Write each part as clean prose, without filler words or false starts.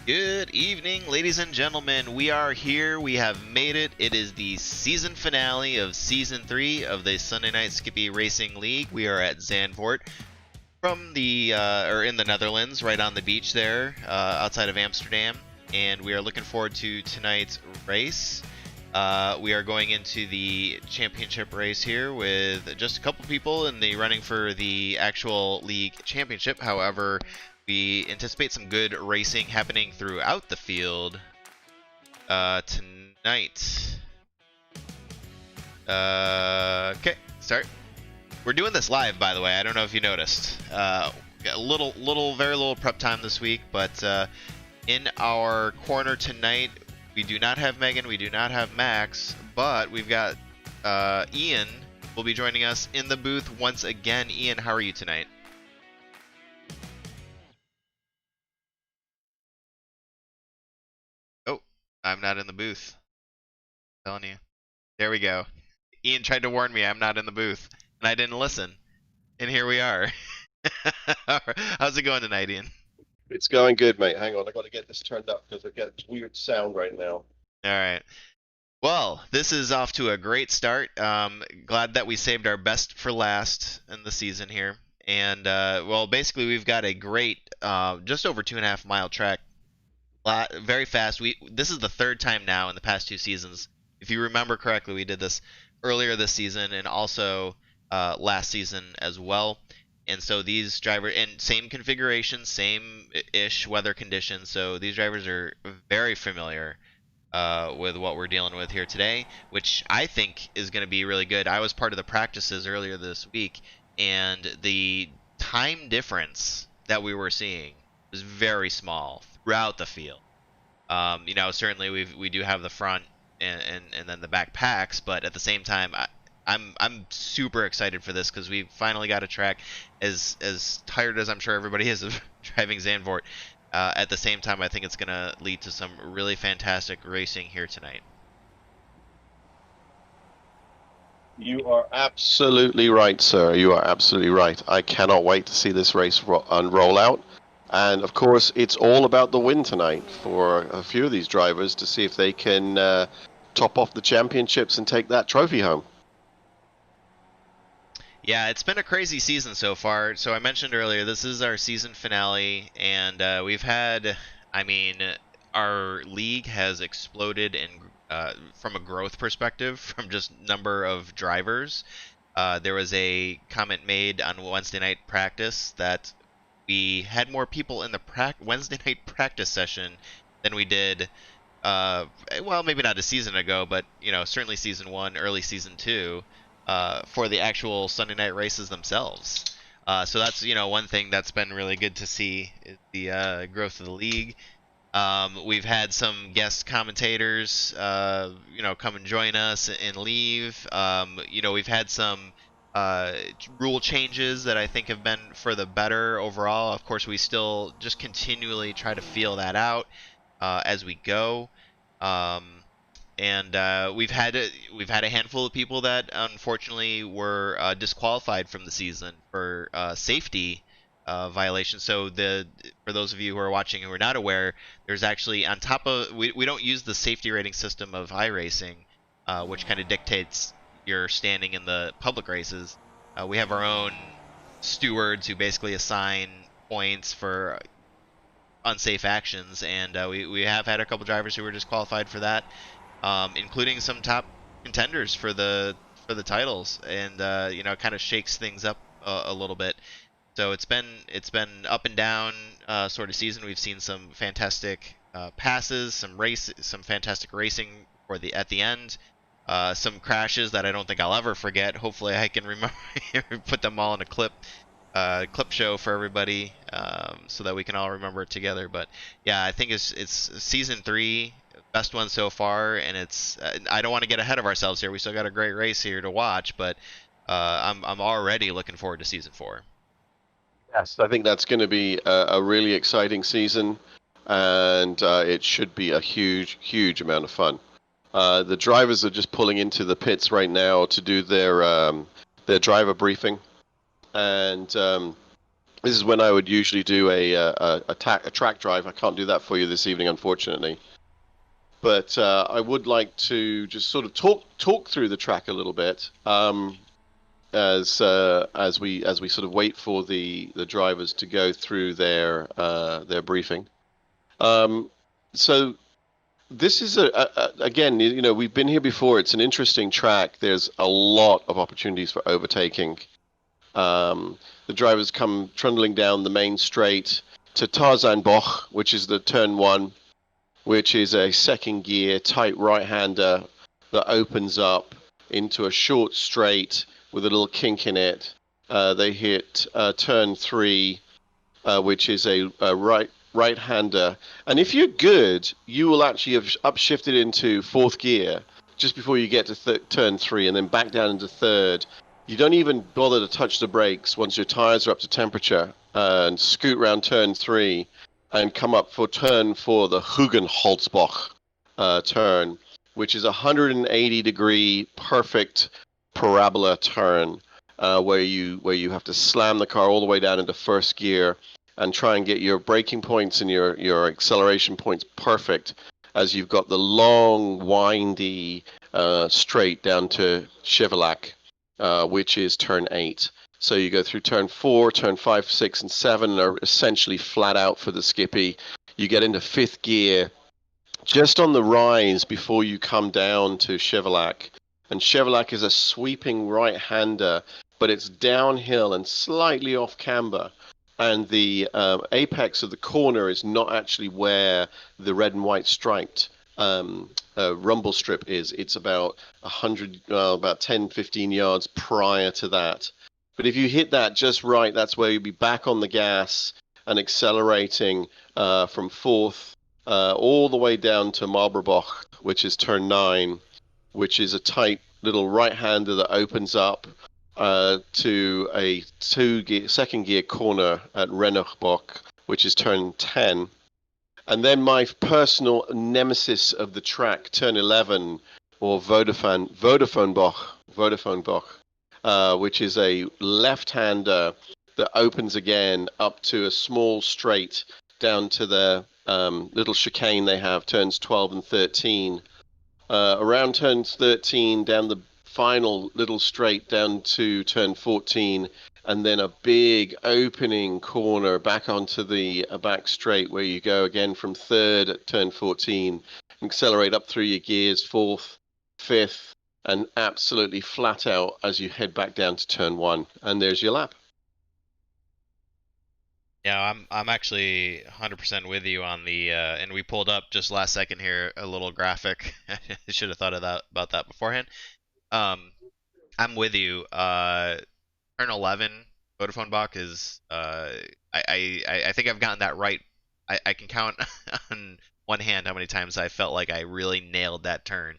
Good evening, ladies and gentlemen. We are here. We have made it. It is the season finale of Season 3 of the Sunday Night Skippy Racing League. We are at Zandvoort from in the Netherlands, right on the beach there, outside of Amsterdam. And we are looking forward to tonight's race. We are going into the championship race here with just a couple people in the running for the actual league championship. However, we anticipate some good racing happening throughout the field tonight. Okay, start. We're doing this live, by the way. I don't know if you noticed. Very little prep time this week, but in our corner tonight, we do not have Megan, we do not have Max, but we've got Ian will be joining us in the booth once again. Ian, how are you tonight? Oh, I'm not in the booth. I'm telling you. There we go. Ian tried to warn me I'm not in the booth, and I didn't listen. And here we are. How's it going tonight, Ian? It's going good, mate. Hang on, I got to get this turned up because I get weird sound right now. All right. Well, this is off to a great start. Glad that we saved our best for last in the season here. And, well, basically, we've got a great, just over 2.5 mile track. Very fast. This is the third time now in the past 2 seasons. If you remember correctly, we did this earlier this season and also last season as well. And so these drivers, and same configuration, same-ish weather conditions. So these drivers are very familiar with what we're dealing with here today, which I think is going to be really good. I was part of the practices earlier this week, and the time difference that we were seeing was very small throughout the field. Certainly we do have the front and then the back packs, but at the same time, I'm super excited for this because we finally got a track. As tired as I'm sure everybody is of driving Zandvoort, at the same time, I think it's going to lead to some really fantastic racing here tonight. You are absolutely right, sir. You are absolutely right. I cannot wait to see this race unroll out. And of course, it's all about the win tonight for a few of these drivers to see if they can top off the championships and take that trophy home. Yeah, it's been a crazy season so far. So I mentioned earlier, this is our season finale, and we've had, our league has exploded from a growth perspective, from just number of drivers. There was a comment made on Wednesday night practice that we had more people in the Wednesday night practice session than we did, well, maybe not a season ago, but certainly season 1, early season 2. For the actual Sunday night races themselves. So that's one thing that's been really good to see is the growth of the league. We've had some guest commentators, come and join us and leave. We've had some rule changes that I think have been for the better overall. Of course, we still just continually try to feel that out as we go. And we've had a handful of people that unfortunately were disqualified from the season for safety violations. So for those of you who are watching who are not aware, there's actually on top of we don't use the safety rating system of iRacing, which kind of dictates your standing in the public races. We have our own stewards who basically assign points for unsafe actions, and we have had a couple drivers who were disqualified for that. Including some top contenders for the titles, and it kind of shakes things up a little bit. So it's been up and down sort of season. We've seen some fantastic passes, some fantastic racing at the end. Some crashes that I don't think I'll ever forget. Hopefully I can remember put them all in a clip show for everybody, so that we can all remember it together. But yeah, I think it's season 3. Best one so far, and it's I don't want to get ahead of ourselves here. We still got a great race here to watch, but I'm already looking forward to season 4. Yes, I think that's going to be a really exciting season, and it should be a huge amount of fun. The drivers are just pulling into the pits right now to do their driver briefing, and This is when I would usually do a track drive. I can't do that for you this evening, unfortunately. But I would like to just sort of talk through the track a little bit, as we sort of wait for the drivers to go through their briefing. Um, so this is again, we've been here before. It's an interesting track. There's a lot of opportunities for overtaking. The drivers come trundling down the main straight to Tarzanboch, which is the turn one, which is a second gear tight right-hander that opens up into a short straight with a little kink in it. They hit turn three, which is a right-hander, and if you're good, you will actually have upshifted into fourth gear just before you get to turn three, and then back down into third. You don't even bother to touch the brakes once your tires are up to temperature, and scoot round turn three, and come up for turn four, the Hugenholzbach turn, which is a 180-degree perfect parabola turn, where you have to slam the car all the way down into first gear and try and get your braking points and your acceleration points perfect, as you've got the long, windy straight down to Chevelac, which is turn 8. So you go through turn 4, turn 5, 6, and 7 are essentially flat out for the Skippy. You get into fifth gear just on the rise before you come down to Chevelac. And Chevelac is a sweeping right-hander, but it's downhill and slightly off camber. And the apex of the corner is not actually where the red and white striped rumble strip is. It's about 100, about 10, 15 yards prior to that. But if you hit that just right, that's where you'll be back on the gas and accelerating from fourth all the way down to Marlborough, which is turn 9, which is a tight little right-hander that opens up to a second gear corner at Rennachbach, which is turn 10. And then my personal nemesis of the track, turn 11, or Vodafonebach, which is a left-hander that opens again up to a small straight down to the little chicane they have, turns 12 and 13. Around turn 13, down the final little straight down to turn 14, and then a big opening corner back onto the back straight, where you go again from third at turn 14, accelerate up through your gears, fourth, fifth, and absolutely flat out as you head back down to turn 1. And there's your lap. Yeah, I'm actually 100% with you on the and we pulled up just last second here a little graphic. I should have thought of that about that beforehand. Um, I'm with you. Turn 11 Vodafone Bach is I think I've gotten that right. I can count on one hand how many times I felt like I really nailed that turn.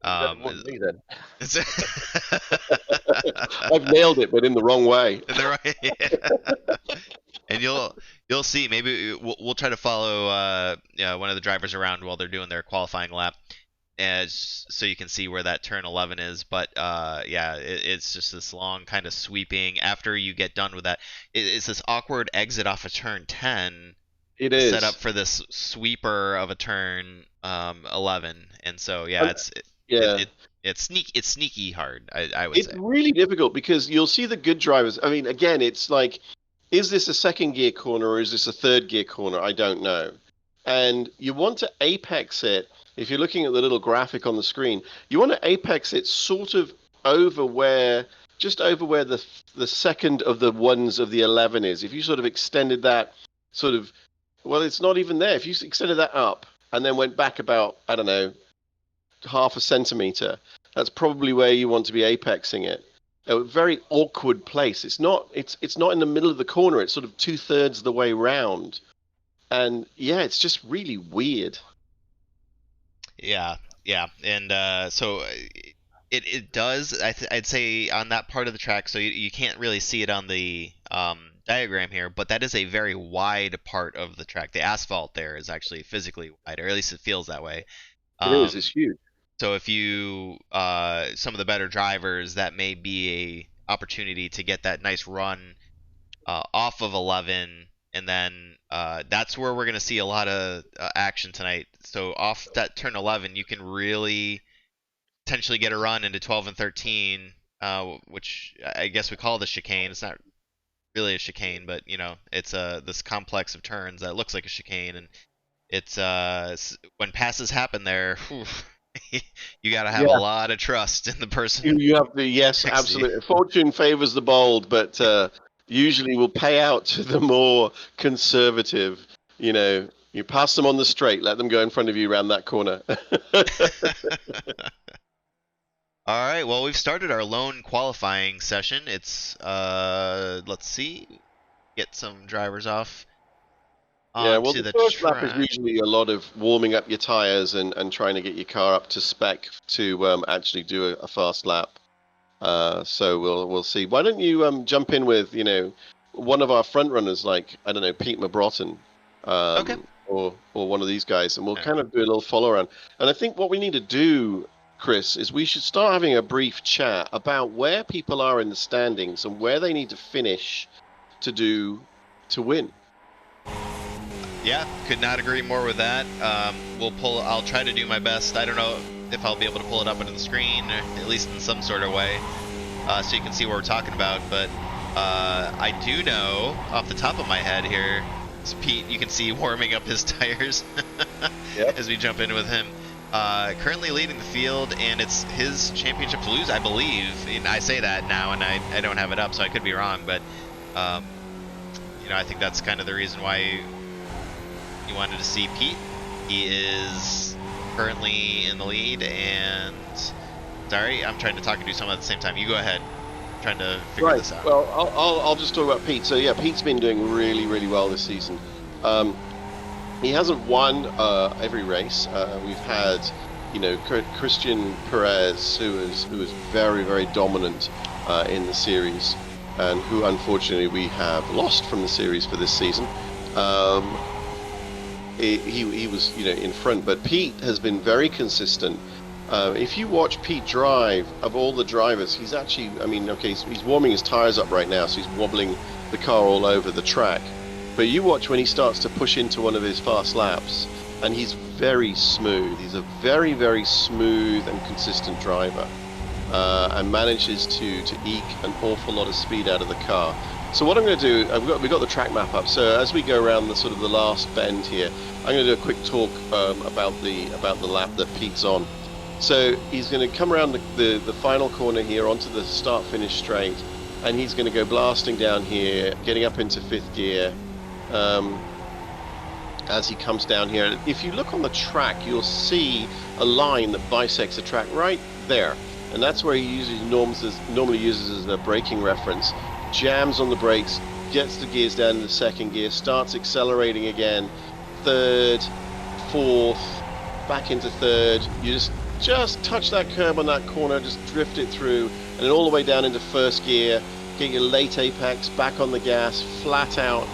You got Um, more than me then. it's, I've nailed it, but in the wrong way. the right, and you'll see. Maybe we'll try to follow one of the drivers around while they're doing their qualifying lap, as so you can see where that turn 11 is. But yeah, it's just this long kind of sweeping. After you get done with that, it's this awkward exit off of turn 10, It set up is. for this sweeper of a turn 11. And so yeah, And, yeah. it's sneaky hard, I would It's say. really difficult because you'll see the good drivers. I mean, again, it's like, is this a second gear corner or is this a third gear corner? I don't know. And you want to apex it. If you're looking at the little graphic on the screen, you want to apex it sort of over where, just over where the second of the ones of the 11 is. If you sort of extended that sort of, well, it's not even there. If you extended that up and then went back about, I don't know, half a centimeter, that's probably where you want to be apexing it. A very awkward place. It's not in the middle of the corner. It's sort of 2/3 the way round, and yeah, it's just really weird. Yeah, yeah, and so it does. I'd say on that part of the track, so you can't really see it on the diagram here, but that is a very wide part of the track. The asphalt there is actually physically wide, or at least it feels that way. It is. Um, It's huge. so if you some of the better drivers, that may be a opportunity to get that nice run off of 11, and then that's where we're going to see a lot of action tonight. So off that turn 11, you can really potentially get a run into 12 and 13, which I guess we call the chicane. It's not really a chicane, but it's this complex of turns that looks like a chicane, and it's when passes happen there, whew, you got to have a Yeah, lot of trust in the person you have the yes, next to you. absolutely. Fortune favors the bold, but usually will pay out to the more conservative. You pass them on the straight, let them go in front of you around that corner. All right, well, we've started our lone qualifying session. It's let's see, get some drivers off Yeah, well, onto the the first lap is track. usually a lot of warming up your tires and trying to get your car up to spec to actually do a fast lap. So we'll see. Why don't you jump in with one of our front runners, like I don't know, Pete Mabrotten, Okay. or one of these guys, and we'll Yeah. kind of do a little follow around. And I think what we need to do, Chris, is we should start having a brief chat about where people are in the standings and where they need to finish to win. Yeah, could not agree more with that. I'll try to do my best. I don't know if I'll be able to pull it up onto the screen, or at least in some sort of way, so you can see what we're talking about. But I do know off the top of my head here, it's Pete. You can see warming up his tires Yep. as we jump in with him. Currently leading the field, and it's his championship to lose, I believe. And I say that now, and I don't have it up, so I could be wrong. But I think that's kind of the reason why you wanted to see Pete. He is currently in the lead, and sorry, I'm trying to talk and do something at the same time. You go ahead. I'm trying to figure Right. this out. Well, I'll just talk about Pete. So yeah, Pete's been doing really, really well this season. He hasn't won every race. We've had, Christian Perez, who is very, very dominant in the series, and who unfortunately we have lost from the series for this season. He was in front, but Pete has been very consistent. If you watch Pete drive, of all the drivers, he's actually, he's warming his tires up right now, so he's wobbling the car all over the track. But you watch when he starts to push into one of his fast laps, and he's very smooth. He's a very, very smooth and consistent driver, and manages to eke an awful lot of speed out of the car. So what I'm going to do, we've got the track map up. So as we go around the sort of the last bend here, I'm going to do a quick talk about the lap that Pete's on. So he's going to come around the final corner here onto the start-finish straight, and he's going to go blasting down here, getting up into fifth gear. As he comes down here, if you look on the track, you'll see a line that bisects the track right there, and that's where he normally uses as a braking reference. Jams on the brakes, gets the gears down into second gear, starts accelerating again, third, fourth, back into third. You just touch that curb on that corner, just drift it through, and then all the way down into first gear, get your late apex, back on the gas, flat out,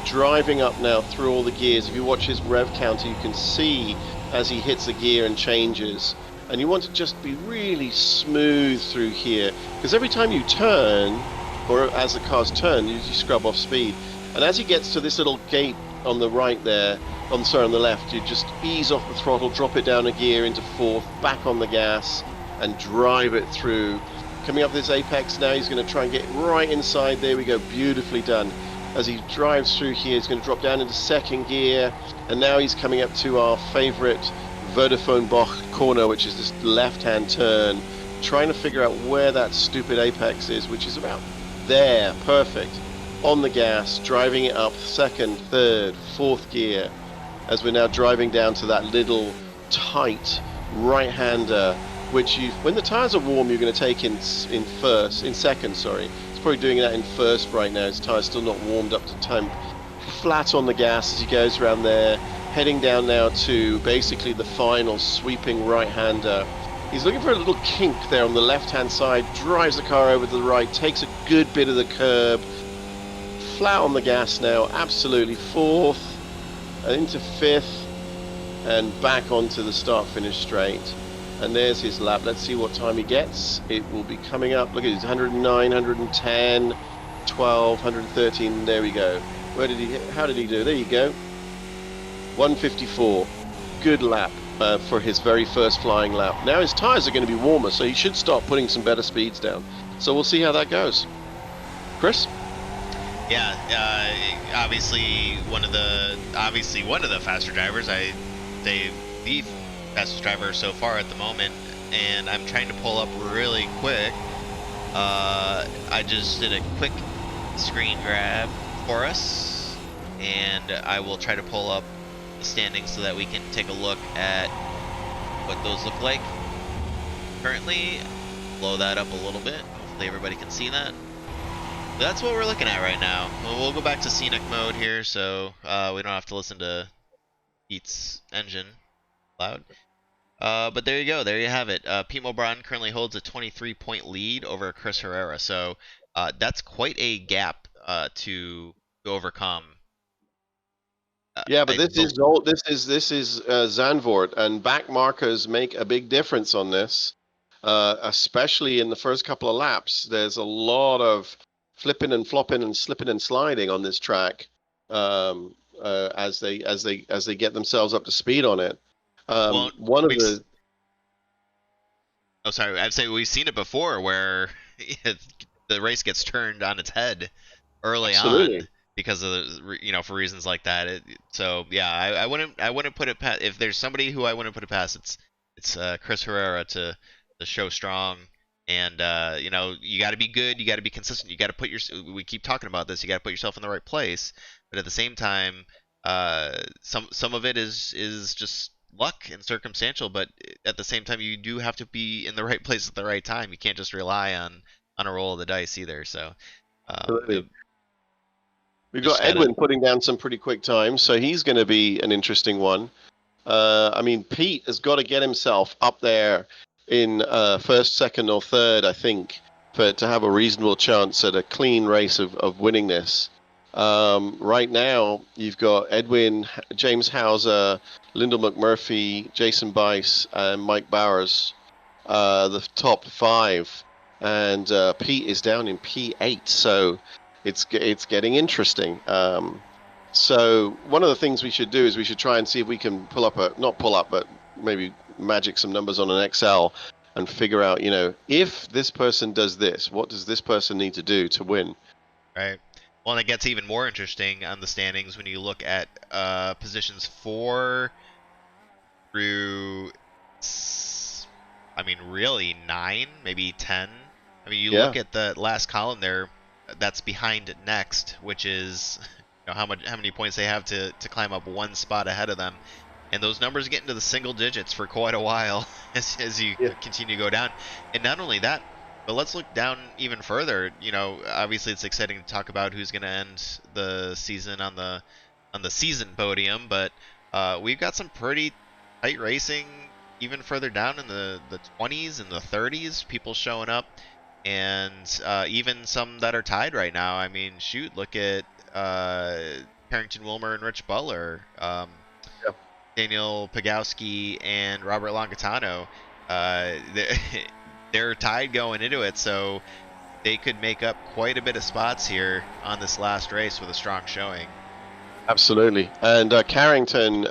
driving up now through all the gears. If you watch his rev counter, you can see as he hits a gear and changes. And you want to just be really smooth through here, because every time you turn, or as the cars turn, you scrub off speed. And as he gets to this little gate on the right there, on the left, you just ease off the throttle, drop it down a gear into fourth, back on the gas, and drive it through. Coming up this apex now, he's going to try and get right inside. There we go, beautifully done. As he drives through here, he's going to drop down into second gear, and now he's coming up to our favorite Vodafone Boch corner, which is this left-hand turn, trying to figure out where that stupid apex is, which is about there. Perfect. On the gas, driving it up second, third, fourth gear, as we're now driving down to that little tight right-hander, which when the tires are warm, you're going to take in second, sorry. He's probably doing that in first right now. His tire's still not warmed up to temp. Flat on the gas as he goes around there, heading down now to basically the final sweeping right-hander. He's looking for a little kink there on the left-hand side, drives the car over to the right, takes a good bit of the curb, flat on the gas now, absolutely fourth, and into fifth, and back onto the start-finish straight. And there's his lap. Let's see what time he gets. It will be coming up. Look at his 109, 110, 112, 113. There we go. How did he do? There you go. 154. Good lap for his very first flying lap. Now his tires are going to be warmer, so he should start putting some better speeds down. So we'll see how that goes. Chris? Yeah, obviously one of the faster drivers. I say the fastest driver so far at the moment, and I'm trying to pull up really quick. I just did a quick screen grab for us, and I will try to pull up the standings so that we can take a look at what those look like currently. Blow that up a little bit. Hopefully everybody can see that. That's what we're looking at right now. We'll go back to scenic mode here, so we don't have to listen to Pete's engine loud. But there you go. There you have it. Pete Mobron currently holds a 23-point lead over Chris Herrera, so that's quite a gap to overcome. Yeah, but this is Zandvoort, and back markers make a big difference on this, especially in the first couple of laps. There's a lot of flipping and flopping and slipping and sliding on this track as they get themselves up to speed on it. Well, One of the Oh, sorry. I'd say we've seen it before where the race gets turned on its head early absolutely. on because of for reasons like that. So yeah, I wouldn't put it past. If there's somebody who I wouldn't put it past, it's Chris Herrera to show strong. And you got to be good. You got to be consistent. You got to put we keep talking about this. You got to put yourself in the right place. But at the same time, some of it is just luck and circumstantial. But at the same time, you do have to be in the right place at the right time. You can't just rely on a roll of the dice either. So we've got Edwin putting down some pretty quick times, so he's going to be an interesting one. I mean, Pete has got to get himself up there in first, second, or third, I think, to have a reasonable chance at a clean race of winning this. Right now, you've got Edwin, James Hauser, Lyndall McMurphy, Jason Bice, and Mike Bowers, the top five. And Pete is down in P8, so it's getting interesting. So one of the things we should do is we should try and see if we can pull up but maybe magic some numbers on an Excel and figure out, if this person does this, what does this person need to do to win? Right. Well, and it gets even more interesting on the standings when you look at positions 4 through, really 9, maybe 10. You look at the last column there, that's behind next, which is how many points they have to climb up one spot ahead of them, and those numbers get into the single digits for quite a while as you continue to go down. And not only that, but let's look down even further. Obviously it's exciting to talk about who's going to end the season on the season podium, but we've got some pretty tight racing even further down in the 20s and the 30s, people showing up, and even some that are tied right now. Look at Carrington Wilmer and Rich Butler, Daniel Pagowski and Robert Longitano. They're tied going into it, so they could make up quite a bit of spots here on this last race with a strong showing. Absolutely. And Carrington,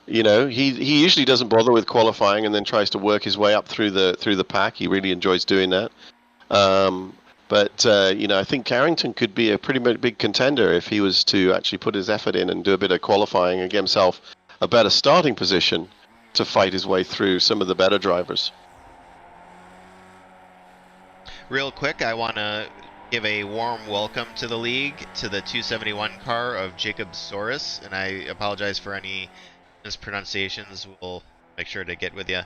he usually doesn't bother with qualifying and then tries to work his way up through the pack. He really enjoys doing that. But I think Carrington could be a pretty big contender if he was to actually put his effort in and do a bit of qualifying and get himself a better starting position to fight his way through some of the better drivers. Real quick, I want to give a warm welcome to the league to the 271 car of Jacob Soros, and I apologize for any mispronunciations. We'll make sure to get with you.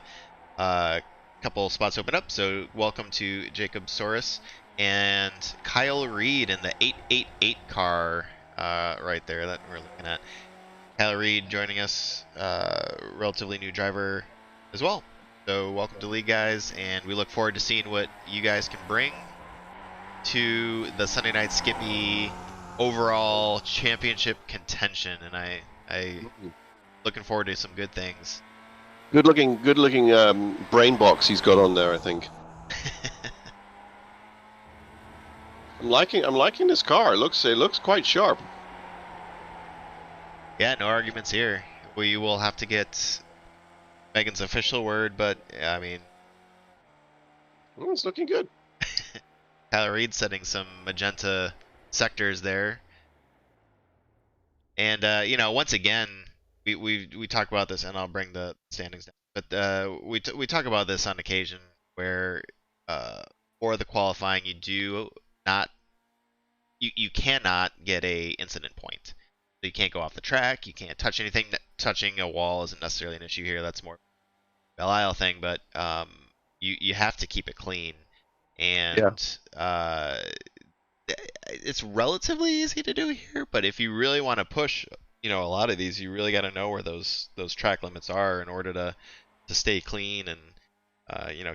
Couple spots open up, so welcome to Jacob Soros and Kyle Reed in the 888 car right there that we're looking at. Kyle Reed joining us, relatively new driver as well. So welcome to the league, guys, and we look forward to seeing what you guys can bring to the Sunday Night Skippy overall championship contention, and I looking forward to some good things. Good looking brain box he's got on there, I think. I'm liking this car. It looks quite sharp. Yeah, no arguments here. We will have to get Megan's official word, but I mean, It's looking good. Tyler Reed setting some magenta sectors there. And once again, we talk about this, and I'll bring the standings down. But we talk about this on occasion where for the qualifying, not you cannot get a incident point. So you can't go off the track. You can't touch anything. Touching a wall isn't necessarily an issue here. That's more Belle Isle thing, but you have to keep it clean, Yeah. and it's relatively easy to do here. But if you really want to push, a lot of these, you really got to know where those track limits are in order to stay clean and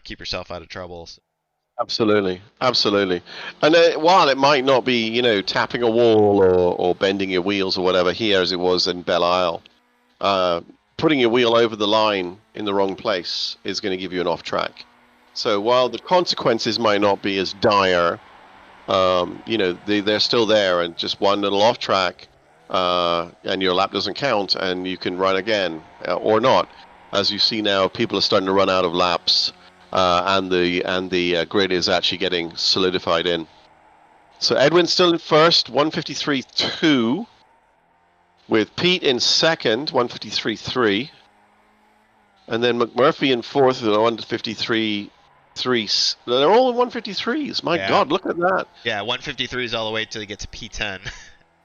keep yourself out of trouble. So. Absolutely, absolutely. And while it might not be, tapping a wall or bending your wheels or whatever here as it was in Belle Isle, putting your wheel over the line in the wrong place is going to give you an off track. So while the consequences might not be as dire, they're still there, and just one little off track, and your lap doesn't count, and you can run again or not. As you see now, people are starting to run out of laps. And the grid is actually getting solidified in. So Edwin's still in first, 153.2, with Pete in second, 153.3, and then McMurphy in fourth at 153.3. They're all in 153s. My God, look at that. Yeah, 153s all the way till you get to P10.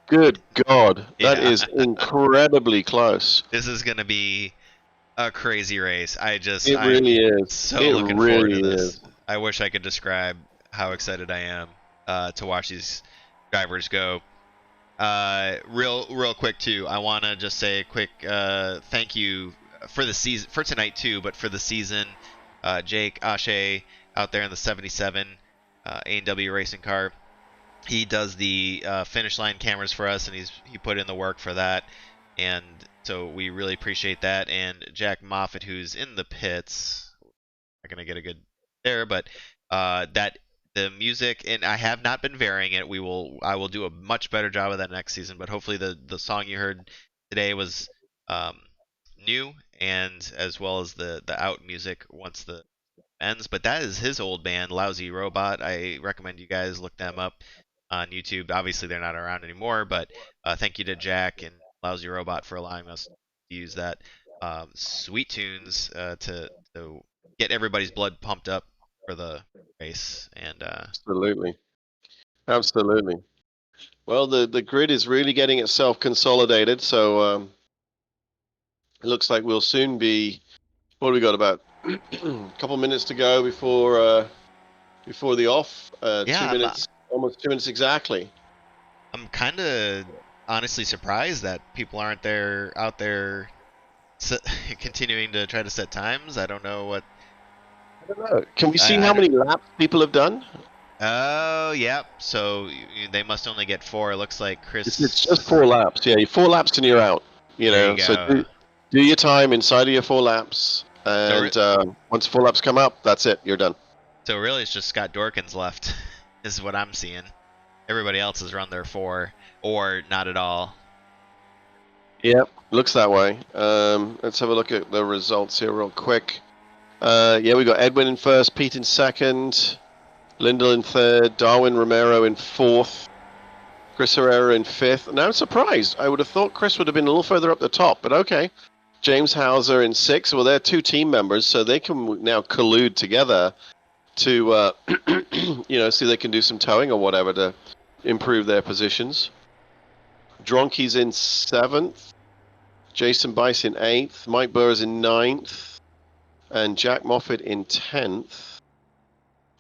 Good God, that is incredibly close. This is going to be a crazy race. It really is. So looking forward to this. I wish I could describe how excited I am to watch these drivers go. Real quick too. I want to just say a quick thank you for the season, for tonight too, but for the season. Jake Ashe out there in the 77 A&W racing car. He does the finish line cameras for us, and he put in the work for that, and so we really appreciate that. And Jack Moffitt, who's in the pits, not gonna get a good there, but that the music, and I have not been varying it. I will do a much better job of that next season. But hopefully the song you heard today was new, and as well as the out music once the ends. But that is his old band, Lousy Robot. I recommend you guys look them up on YouTube. Obviously they're not around anymore, but thank you to Jack and Lousy Robot for allowing us to use that sweet tunes to get everybody's blood pumped up for the race. And absolutely. Well, the grid is really getting itself consolidated, so it looks like we'll soon be. What do we got? About a couple minutes to go before the off. 2 minutes, almost 2 minutes exactly. I'm kind of honestly surprised that people aren't out there continuing to try to set times. I don't know what. I don't know. Can we see how many laps people have done? Oh, yep. So they must only get 4. It looks like Chris. It's just 4 laps. Yeah, 4 laps and you're out. So do your time inside of your 4 laps, and once 4 laps come up, that's it. You're done. So really, it's just Scott Dorkins left, is what I'm seeing. Everybody else has run their 4, or not at all. Yep, looks that way. Let's have a look at the results here real quick. We got Edwin in first, Pete in second, Lyndall in third, Darwin Romero in fourth, Chris Herrera in fifth. Now I'm surprised. I would have thought Chris would have been a little further up the top, but okay. James Hauser in sixth. Well, they're 2 team members, so they can now collude together to, see if they can do some towing or whatever to improve their positions. Dronky's in 7th, Jason Bice in 8th, Mike Burrs in 9th, and Jack Moffat in 10th.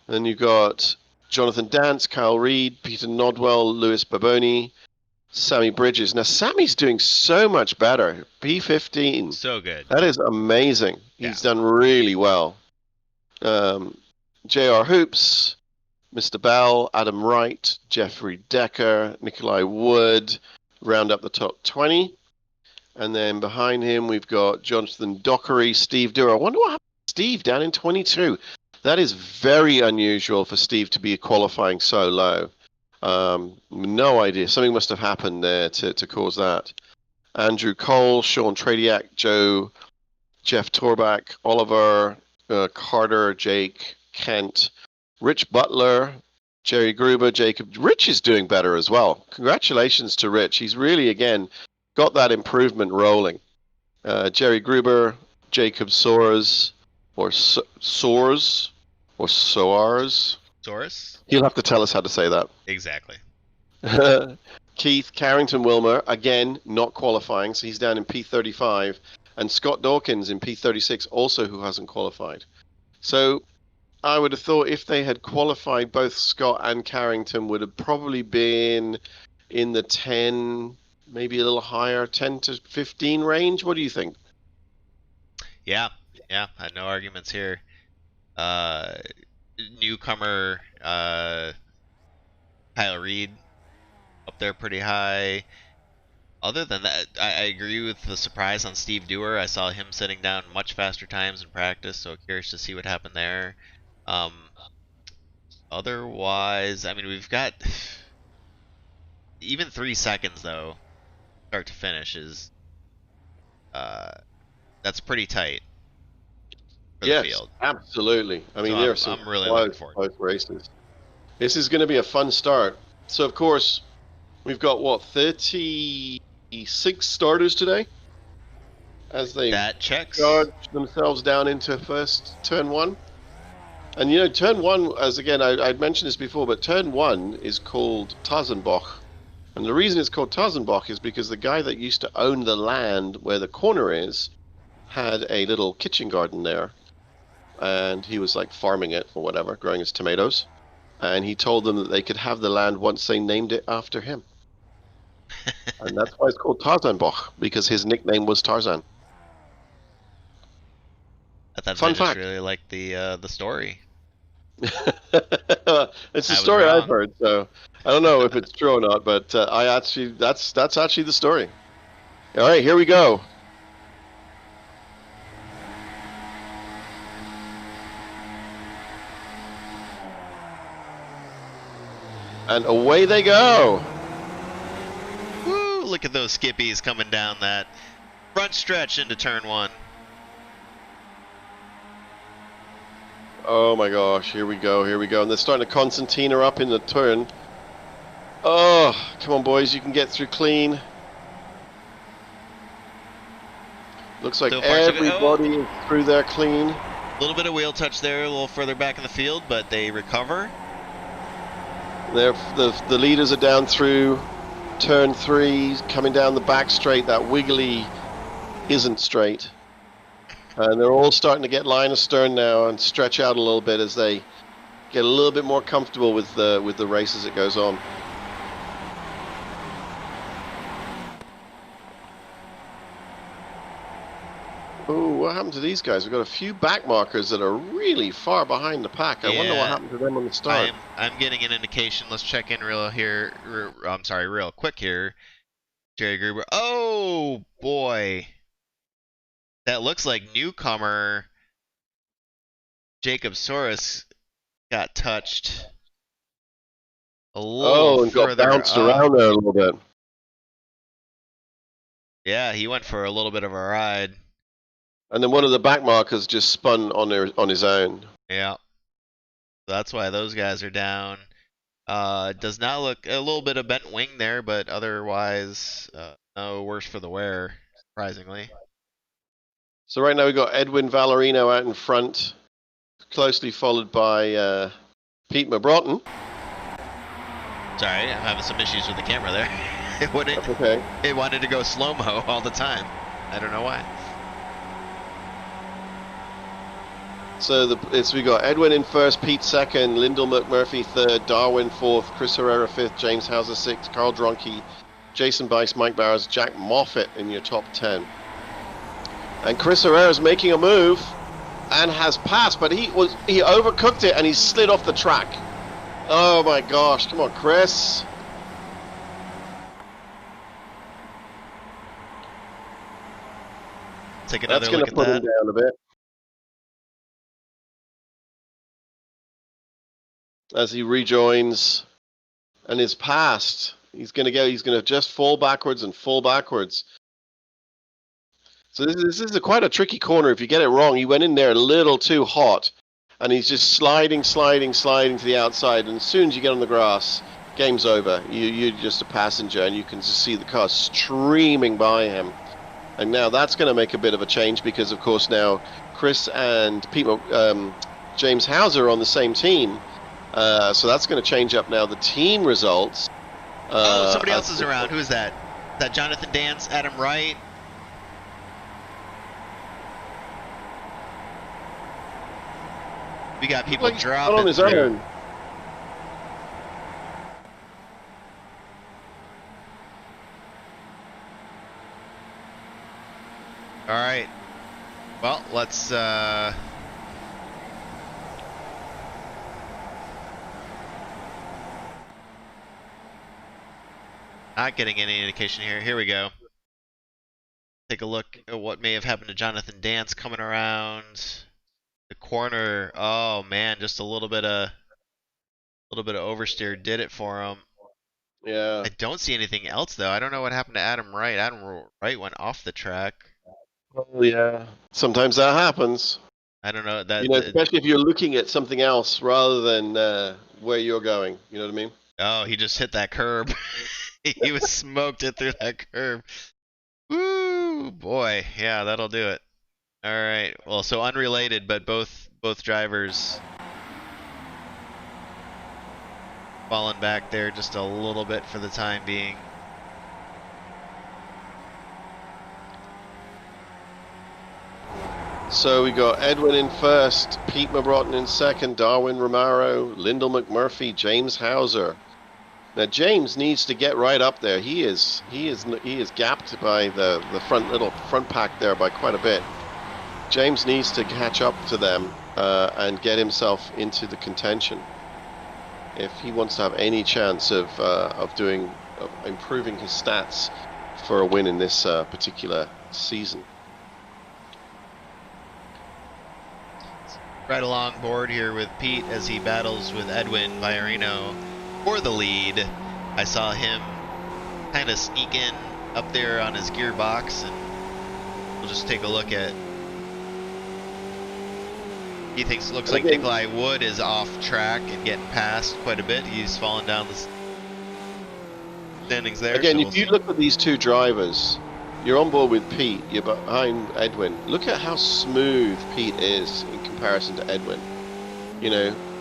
Then you've got Jonathan Dance, Kyle Reed, Peter Nodwell, Lewis Baboni, Sammy Bridges. Now, Sammy's doing so much better. P15. So good. That is amazing. He's done really well. JR Hoops, Mr. Bell, Adam Wright, Jeffrey Decker, Nikolai Wood round up the top 20. And then behind him, we've got Jonathan Dockery, Steve Dura. I wonder what happened to Steve down in 22. That is very unusual for Steve to be qualifying so low. No idea. Something must have happened there to cause that. Andrew Cole, Sean Tradiak, Jeff Torback, Oliver, Carter, Jake, Kent, Rich Butler, Jerry Gruber, Jacob. Rich is doing better as well. Congratulations to Rich. He's really, again, got that improvement rolling. Jerry Gruber, Jacob Soares, or Soares, or Soares. Source? He'll have to tell us how to say that. Exactly. Keith Carrington Wilmer, again, not qualifying, so he's down in P35. And Scott Dawkins in P36, also who hasn't qualified. So I would have thought if they had qualified, both Scott and Carrington would have probably been in the 10, maybe a little higher, 10 to 15 range. What do you think? Yeah, no arguments here. Uh, Newcomer, Kyle Reed up there pretty high. Other than that, I agree with the surprise on Steve Dewar. I saw him sitting down much faster times in practice, so curious to see what happened there. Um, Otherwise, I mean, we've got even 3 seconds though, start to finish is uh, that's pretty tight for the Yes, field. absolutely. I mean, So there are some I'm really looking close, forward. close races. This is going to be a fun start. So, of course, we've got, what, 36 starters today? As they That checks. charge themselves down into first turn one. And, you know, turn one, as again, I'd mentioned this before, but turn one is called Tarzanbach. And the reason it's called Tarzanbach is because the guy that used to own the land where the corner is had a little kitchen garden there. And he was like farming it or whatever, growing his tomatoes. And he told them that they could have the land once they named it after him. And that's why it's called Tarzanbach, because his nickname was Tarzan. I thought Fun they just fact. really liked the story. It's a I was story I've wrong. heard, so I don't know if it's true or not, but I actually that's actually the story. All right, here we go. And away they go. Woo! Look at those skippies coming down that front stretch into turn one. Oh my gosh, here we go, here we go. And they're starting to Constantine her up in the turn. Oh, come on, boys, you can get through clean. Looks like So far, so good. everybody is through there clean. A little bit of wheel touch there, a little further back in the field, but they recover. The leaders are down through turn three, coming down the back straight. That wiggly isn't straight. And they're all starting to get line astern now and stretch out a little bit as they get a little bit more comfortable with the race as it goes on. Oh, what happened to these guys? We've got a few back markers that are really far behind the pack. I wonder what happened to them on the start. I'm getting an indication. Let's check in real quick here. Jerry Gruber. Oh boy, that looks like newcomer Jacob Soros got touched a little and got further bounced up. around there a little bit. Yeah, he went for a little bit of a ride. And then one of the back markers just spun on his own. Yeah, that's why those guys are down. Does not look a little bit of bent wing there, but otherwise, no worse for the wear, surprisingly. So right now we've got Edwin Valerino out in front, closely followed by Pete Mabrotten. Sorry, I'm having some issues with the camera there. It wouldn't. That's okay. It wanted to go slow-mo all the time. I don't know why. So we got Edwin in first, Pete second, Lyndall McMurphy third, Darwin fourth, Chris Herrera fifth, James Hauser sixth, Carl Dronke, Jason Bice, Mike Bowers, Jack Moffat in your top 10. And Chris Herrera's making a move and has passed, but he overcooked it and he slid off the track. Oh my gosh, come on, Chris. Take another That's going look to at put him that. down a bit. As he rejoins and is past. He's going to just fall backwards and fall backwards. So this is quite a tricky corner. If you get it wrong, he went in there a little too hot, and he's just sliding to the outside. And as soon as you get on the grass, game's over. You're just a passenger, and you can just see the car streaming by him. And now that's going to make a bit of a change because, of course, now Chris and James Hauser are on the same team. So that's going to change up now the team results. Somebody else is around. Who is that? Is that Jonathan Dance, Adam Wright? We got people dropping on his through. own. All right. Well, let's not getting any indication here. Here we go. Take a look at what may have happened to Jonathan Dance coming around the corner. Oh man, just a little bit of oversteer did it for him. Yeah. I don't see anything else though. I don't know what happened to Adam Wright. Adam Wright went off the track. Oh yeah. Sometimes that happens. I don't know that. Especially if you're looking at something else rather than where you're going. You know what I mean? Oh, he just hit that curb. He was smoked it through that curb. Woo, boy. Yeah, that'll do it. All right. Well, so unrelated, but both drivers falling back there just a little bit for the time being. So we got Edwin in first, Pete Mabrotten in second, Darwin Romero, Lyndall McMurphy, James Hauser. Now James needs to get right up there. He is gapped by the front pack there by quite a bit. James needs to catch up to them and get himself into the contention if he wants to have any chance of improving his stats for a win in this particular season. Right along board here with Pete as he battles with Edwin Viorino for the lead. I saw him kind of sneak in up there on his gearbox, and we'll just take a look at. He looks like Nikolai Wood is off track and getting past quite a bit. He's falling down the standings there. Again, so if you look at these two drivers, you're on board with Pete, you're behind Edwin. Look at how smooth Pete is in comparison to Edwin.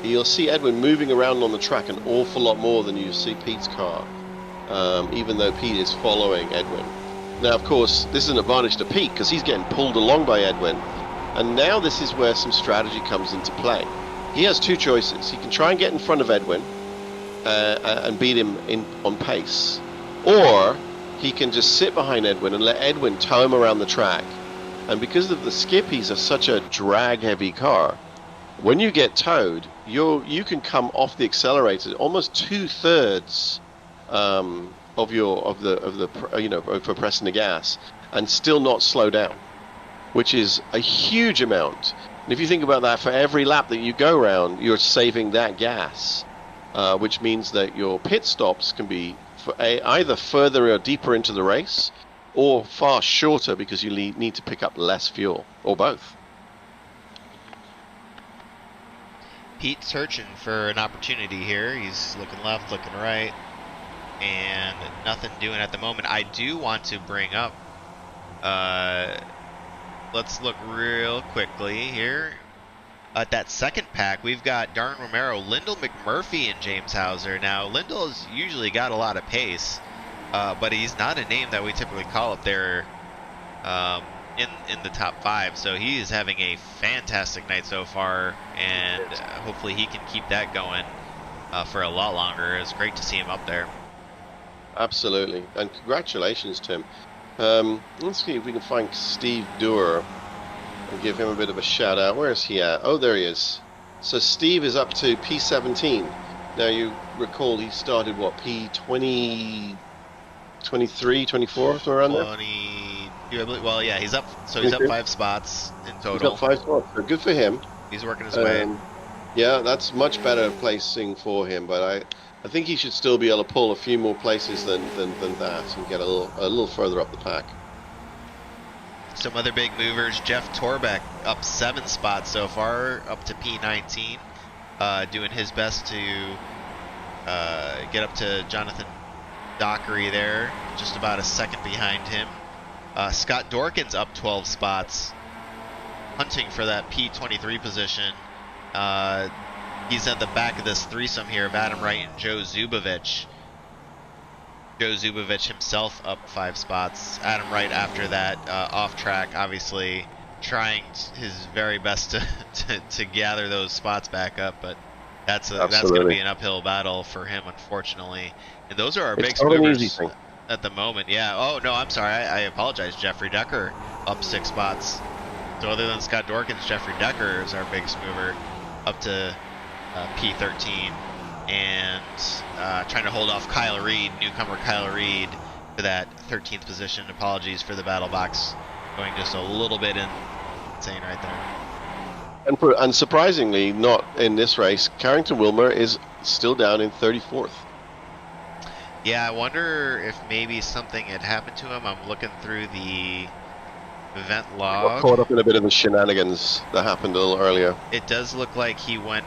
You'll see Edwin moving around on the track an awful lot more than you see Pete's car, even though Pete is following Edwin. Now, of course, this is an advantage to Pete because he's getting pulled along by Edwin. And now this is where some strategy comes into play. He has two choices. He can try and get in front of Edwin and beat him on pace, or he can just sit behind Edwin and let Edwin tow him around the track. And because of the Skippies are such a drag-heavy car, when you get towed, you can come off the accelerator almost 2/3 for pressing the gas and still not slow down, which is a huge amount. And if you think about that, for every lap that you go around, you're saving that gas, which means that your pit stops can be either further or deeper into the race, or far shorter because you need to pick up less fuel, or both. Pete searching for an opportunity here. He's looking left, looking right, and nothing doing at the moment. I do want to bring up, let's look real quickly here. At that second pack, we've got Darren Romero, Lyndall McMurphy, and James Hauser. Now, Lyndall's usually got a lot of pace, but he's not a name that we typically call up there in the top 5. So he is having a fantastic night so far, and hopefully he can keep that going for a lot longer. It's great to see him up there. Absolutely, and congratulations to him. Let's see if we can find Steve Dewar and give him a bit of a shout out. Where is he at? Oh, there he is. So Steve is up to P17. Now you recall he started what, P20, 23, 24, somewhere around there? 22, I believe. Well, yeah, he's up. So he's up 5 spots in total. He's up 5 spots. So good for him. He's working his way. Yeah, that's much better placing for him. But I think he should still be able to pull a few more places than that and get a little further up the pack. Some other big movers. Jeff Torbeck up 7 spots so far, up to P19, doing his best to get up to Jonathan Dockery there, just about a second behind him. Scott Dorkins up 12 spots, hunting for that P23 position. He's at the back of this threesome here of Adam Wright and Joe Zubovich. Joe Zubovich himself up 5 spots. Adam Wright after that, off track, obviously trying his very best to gather those spots back up, but that's going to be an uphill battle for him, unfortunately. And those are our big movers at the moment. Yeah. Oh no, I'm sorry. I apologize. Jeffrey Decker up 6 spots. So other than Scott Dorkins, Jeffrey Decker is our biggest mover, up to P13, and trying to hold off Kyle Reed, newcomer Kyle Reed, for that 13th position. Apologies for the battle box going just a little bit insane right there. And surprisingly, not in this race, Carrington Wilmer is still down in 34th. Yeah, I wonder if maybe something had happened to him. I'm looking through the event log. Got caught up in a bit of the shenanigans that happened a little earlier. It does look like he went...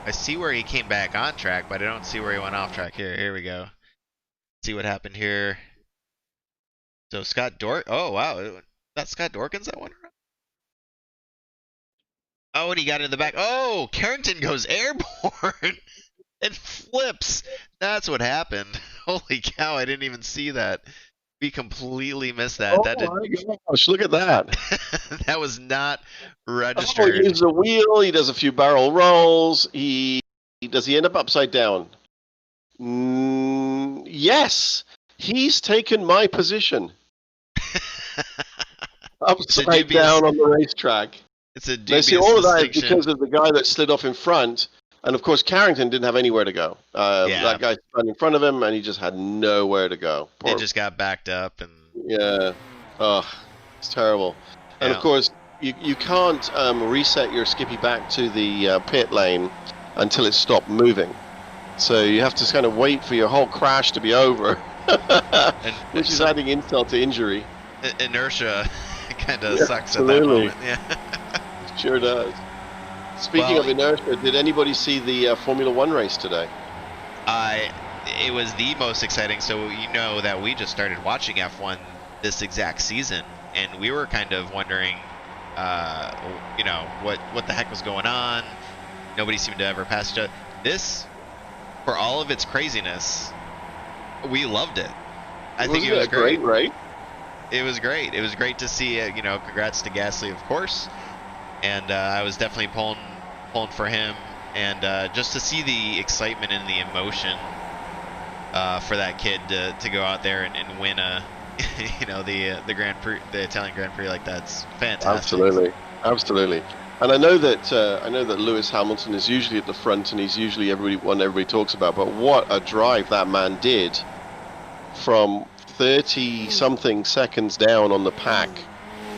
I see where he came back on track, but I don't see where he went off track. Here we go. See what happened here. So Scott oh wow, that's Scott Dorkins that went around? Oh, and he got in the back. Oh, Carrington goes airborne and flips. That's what happened. Holy cow, I didn't even see that. We completely missed that. Oh my gosh, look at that. That was not registered. Oh, he uses a wheel, he does a few barrel rolls, does he end up upside down? Yes, he's taken my position. Upside down on the racetrack. It's a dubious all of that distinction. is because of the guy that slid off in front, and of course Carrington didn't have anywhere to go. That guy slid in front of him, and he just had nowhere to go. It just got backed up, and yeah, it's terrible. And of course, you can't reset your Skippy back to the pit lane until it stopped moving. So you have to kind of wait for your whole crash to be over, which is adding insult to injury. Inertia kind of sucks at that moment. Yeah, sure does. Speaking of inertia, did anybody see the Formula One race today? It was the most exciting. So you know that we just started watching F1 this exact season, and we were kind of wondering, what the heck was going on. Nobody seemed to ever pass each other. This, for all of its craziness, we loved it. I think it was great. Right? It was great. It was great to see it. Congrats to Gasly, of course. And I was definitely pulling for him, and just to see the excitement and the emotion for that kid to go out there and win the Grand Prix, the Italian Grand Prix like that's fantastic. Absolutely. And I know that Lewis Hamilton is usually at the front, and he's usually one everybody talks about. But what a drive that man did from 30-something seconds down on the pack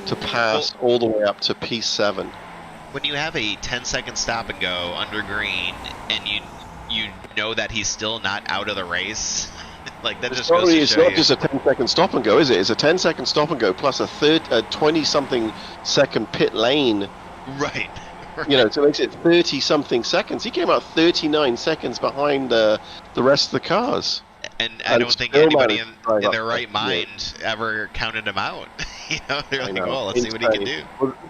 to pass all the way up to P7. When you have a 10-second stop and go under green, and you know that he's still not out of the race, like that just goes to show it's not just a 10-second stop and go, is it? It's a 10-second stop and go plus a 20-something second pit lane. Right. So it makes it 30-something seconds. He came out 39 seconds behind the rest of the cars. And I don't think anybody in their right mind ever counted him out. They're like, well, let's see what he can do.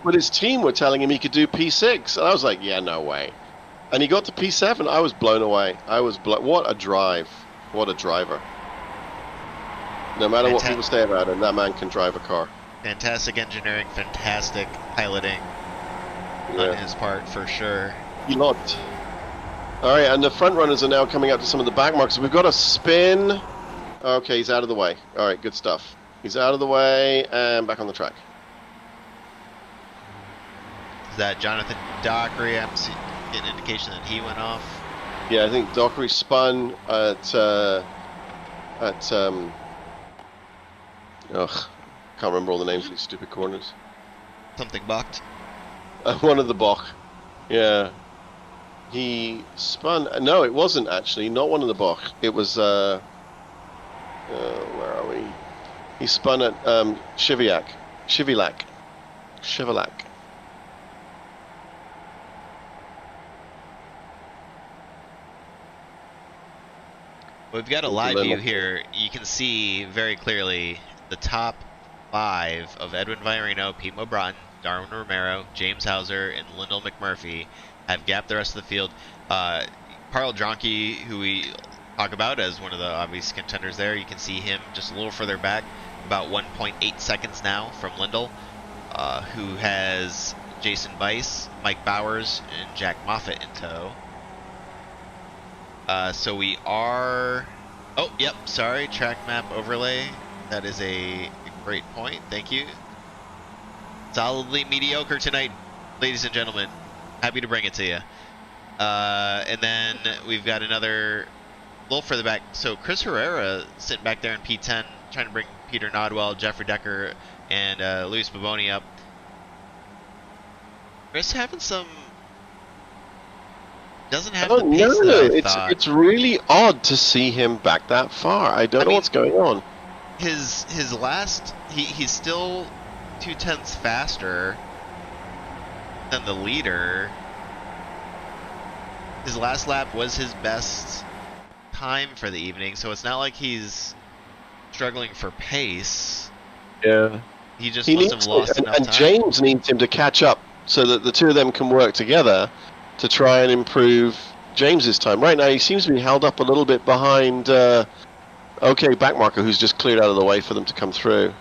But his team were telling him he could do P6, and I was like, yeah, no way. And he got to P7. I was blown away. What a drive. What a driver. No matter what people say about him, that man can drive a car. Fantastic engineering, fantastic piloting on his part, for sure. He looked. All right, and the front runners are now coming up to some of the back markers. We've got a spin. Okay, he's out of the way. All right, good stuff. He's out of the way and back on the track. Is that Jonathan Dockery? I'm getting an indication that he went off. Yeah, I think Dockery spun at can't remember all the names of these stupid corners. Something bucked. One of the Bach. Yeah. He spun. No, it wasn't actually. Not one of the Boch. It was. Where are we? He spun at Shiviak. Shivilak. We've got a live view here. You can see very clearly the top 5 of Edwin Viorino, Pete Mobron, Darwin Romero, James Hauser, and Lyndall McMurphy have gapped the rest of the field. Carl Dronke, who we talk about as one of the obvious contenders there, you can see him just a little further back, about 1.8 seconds now from Lyndall, who has Jason Weiss, Mike Bowers, and Jack Moffitt in tow. So we are... Oh, yep, sorry, track map overlay. That is a great point, thank you. Solidly mediocre tonight, ladies and gentlemen. Happy to bring it to you. And then we've got another little further back. So Chris Herrera sitting back there in P10, trying to bring Peter Nodwell, Jeffrey Decker, and Luis Baboni up. Chris having some... Doesn't have the pace that I thought. It's really odd to see him back that far. I don't know what's going on. His last... He's still 0.2 faster than the leader. His last lap was his best time for the evening, so it's not like he's struggling for pace. Yeah. He just must have lost enough time. And James needs him to catch up so that the two of them can work together to try and improve James's time. Right now he seems to be held up a little bit behind Backmarker, who's just cleared out of the way for them to come through.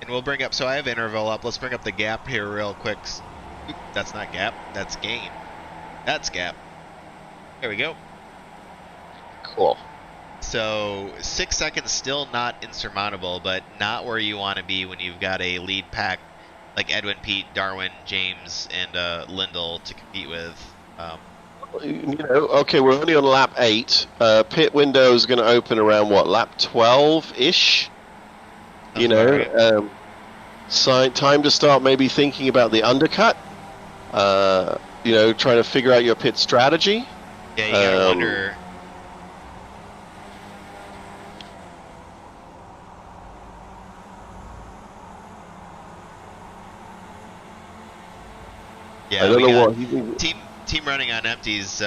And we'll bring up, so I have interval up. Let's bring up the gap here real quick. Oop, that's not gap, that's gain. That's gap. There we go. Cool. So 6 seconds still not insurmountable, but not where you want to be when you've got a lead pack like Edwin, Pete, Darwin, James, and Lyndall to compete with. Okay, we're only on lap 8. Pit window is going to open around what, lap 12-ish? Time to start maybe thinking about the undercut. Trying to figure out your pit strategy. Yeah, you gotta wonder. Yeah, I don't know what team running on empties,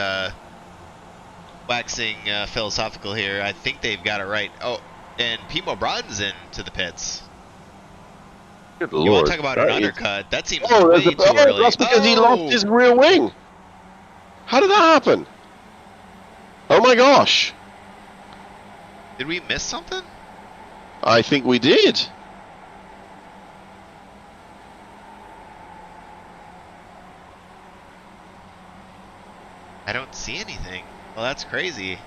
waxing philosophical here. I think they've got it right. Oh, and Pimo Brodden's into the pits. Good you Lord. Want to talk about an undercut? That seems way too early. That's because he lost his rear wing. How did that happen? Oh my gosh. Did we miss something? I think we did. I don't see anything. Well, that's crazy.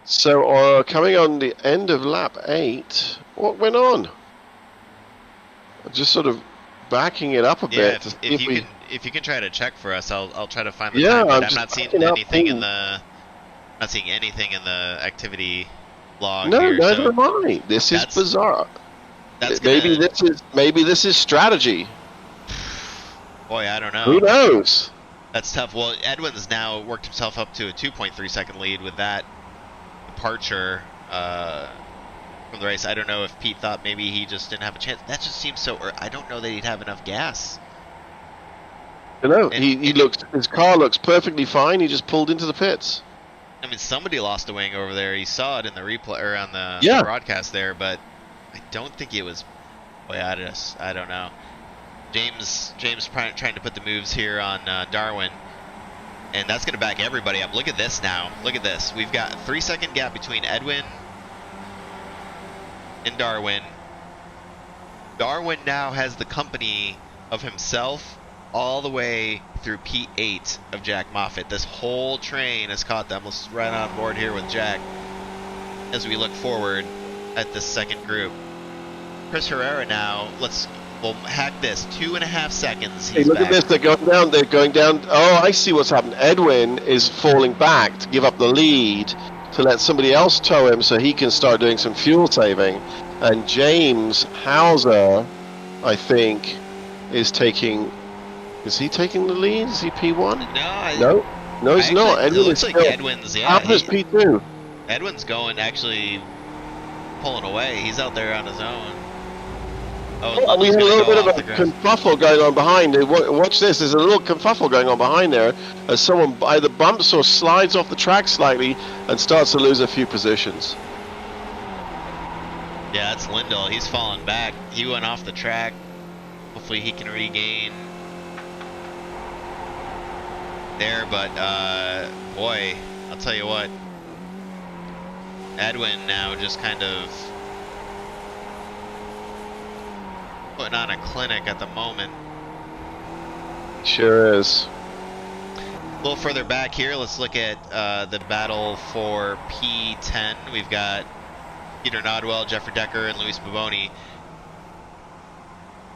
So, coming on the end of lap 8, what went on? Just sort of backing it up a bit. To see if you can try to check for us, I'll try to find the time. But I'm not seeing anything in the activity log no, here. No, so neither am I. This is bizarre. Maybe this is strategy. Boy, I don't know. Who knows? That's tough. Well, Edwin's now worked himself up to a 2.3 second lead with that departure from the race. I don't know if Pete thought maybe he just didn't have a chance. That just seems so... I don't know that he'd have enough gas. No, his car looks perfectly fine. He just pulled into the pits. I mean, somebody lost a wing over there. You saw it in the replay or on the broadcast there, but I don't think it was... Boy, I don't know. James trying to put the moves here on Darwin, and that's going to back everybody up. Look at this now. Look at this. We've got a 3-second gap between Edwin and Darwin. Darwin now has the company of himself all the way through P8 of Jack Moffitt. This whole train has caught them. Let's run on board here with Jack as we look forward at this second group. Chris Herrera now, we'll hack this. 2.5 seconds. Hey, look at this. They're going down. They're going down. Oh, I see what's happened. Edwin is falling back to give up the lead to let somebody else tow him so he can start doing some fuel saving. And James Hauser, I think, is taking. Is he taking the lead? Is he P1? No, No, no, I he's actually, not. it Edwin is looks like still. Edwin's, yeah, Harper's P2. Edwin's going, actually pulling away. He's out there on his own. Oh, and Oh, we Lundell's had a going to little go bit of off a the grass. kerfuffle going on behind. Watch this. There's a little kerfuffle going on behind there as someone either bumps or slides off the track slightly and starts to lose a few positions. Yeah, that's Lindell. He's falling back. He went off the track. Hopefully he can regain there, but boy, I'll tell you what. Edwin now just kind of putting on a clinic at the moment. Sure is. A little further back here, let's look at the battle for P10. We've got Peter Nodwell, Jeffrey Decker, and Luis Boboni.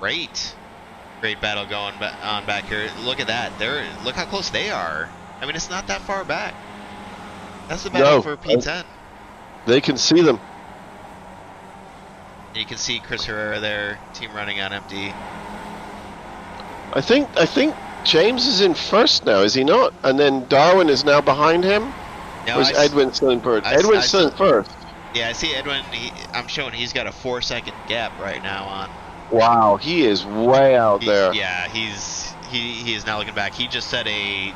Great battle going on back here. Look at that. Look how close they are. I mean, it's not that far back. That's the battle for P10. They can see them. You can see Chris Herrera there, team running on empty. I think James is in first now, is he not? And then Darwin is now behind him? No, or is Edwin still in first? Edwin's still in first. Yeah, I see Edwin. I'm showing he's got a 4-second gap right now on. Wow, he is way out there. Yeah, he is now looking back. He just set a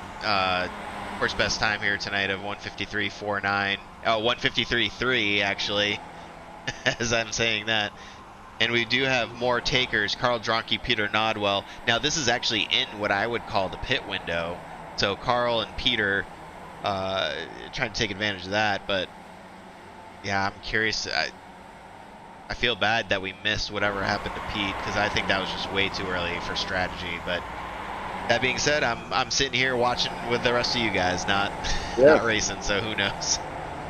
course best time here tonight of 1:53.49. Oh, 1:53.3 actually, as I'm saying that. And we do have more takers. Carl Dronke, Peter Nodwell. Now this is actually in what I would call the pit window. So Carl and Peter trying to take advantage of that. But yeah, I'm curious. I feel bad that we missed whatever happened to Pete, because I think that was just way too early for strategy. But that being said, I'm sitting here watching with the rest of you guys, not racing. So who knows?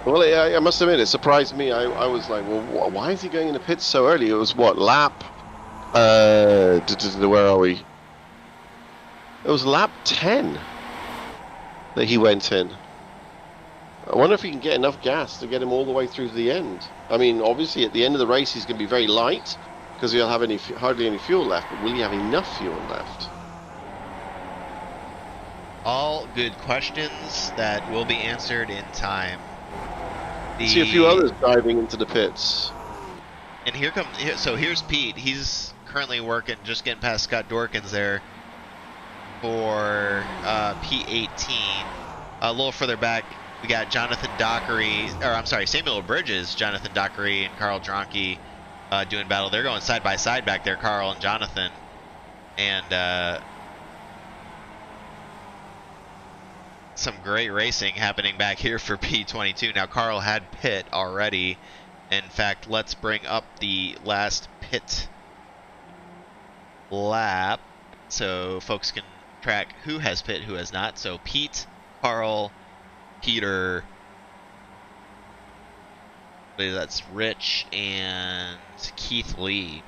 Well, I must admit, it surprised me. I was like, well, why is he going in the pits so early? It was what, lap? Where are we? It was lap 10 that he went in. I wonder if he can get enough gas to get him all the way through to the end. I mean, obviously, at the end of the race, he's going to be very light because he'll have hardly any fuel left. But will he have enough fuel left? All good questions that will be answered in time. See a few others diving into the pits. And here's Pete. He's currently working, just getting past Scott Dorkins there for P18. A little further back, we got Jonathan Dockery, or I'm sorry, Samuel Bridges, Jonathan Dockery, and Carl Dronke doing battle. They're going side by side back there, Carl and Jonathan. And some great racing happening back here for P22. Now, Carl had pit already. In fact, let's bring up the last pit lap so folks can track who has pit, who has not. So Pete, Carl, Peter, I believe that's Rich, and Keith Lee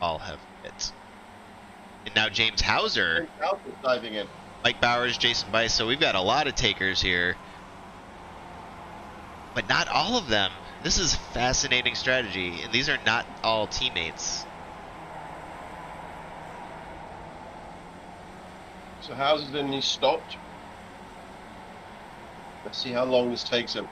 all have pit. And now James Hauser diving in. Mike Bowers, Jason Bice. So we've got a lot of takers here, but not all of them. This is fascinating strategy, and these are not all teammates. So how's it then he stopped? Let's see how long this takes him.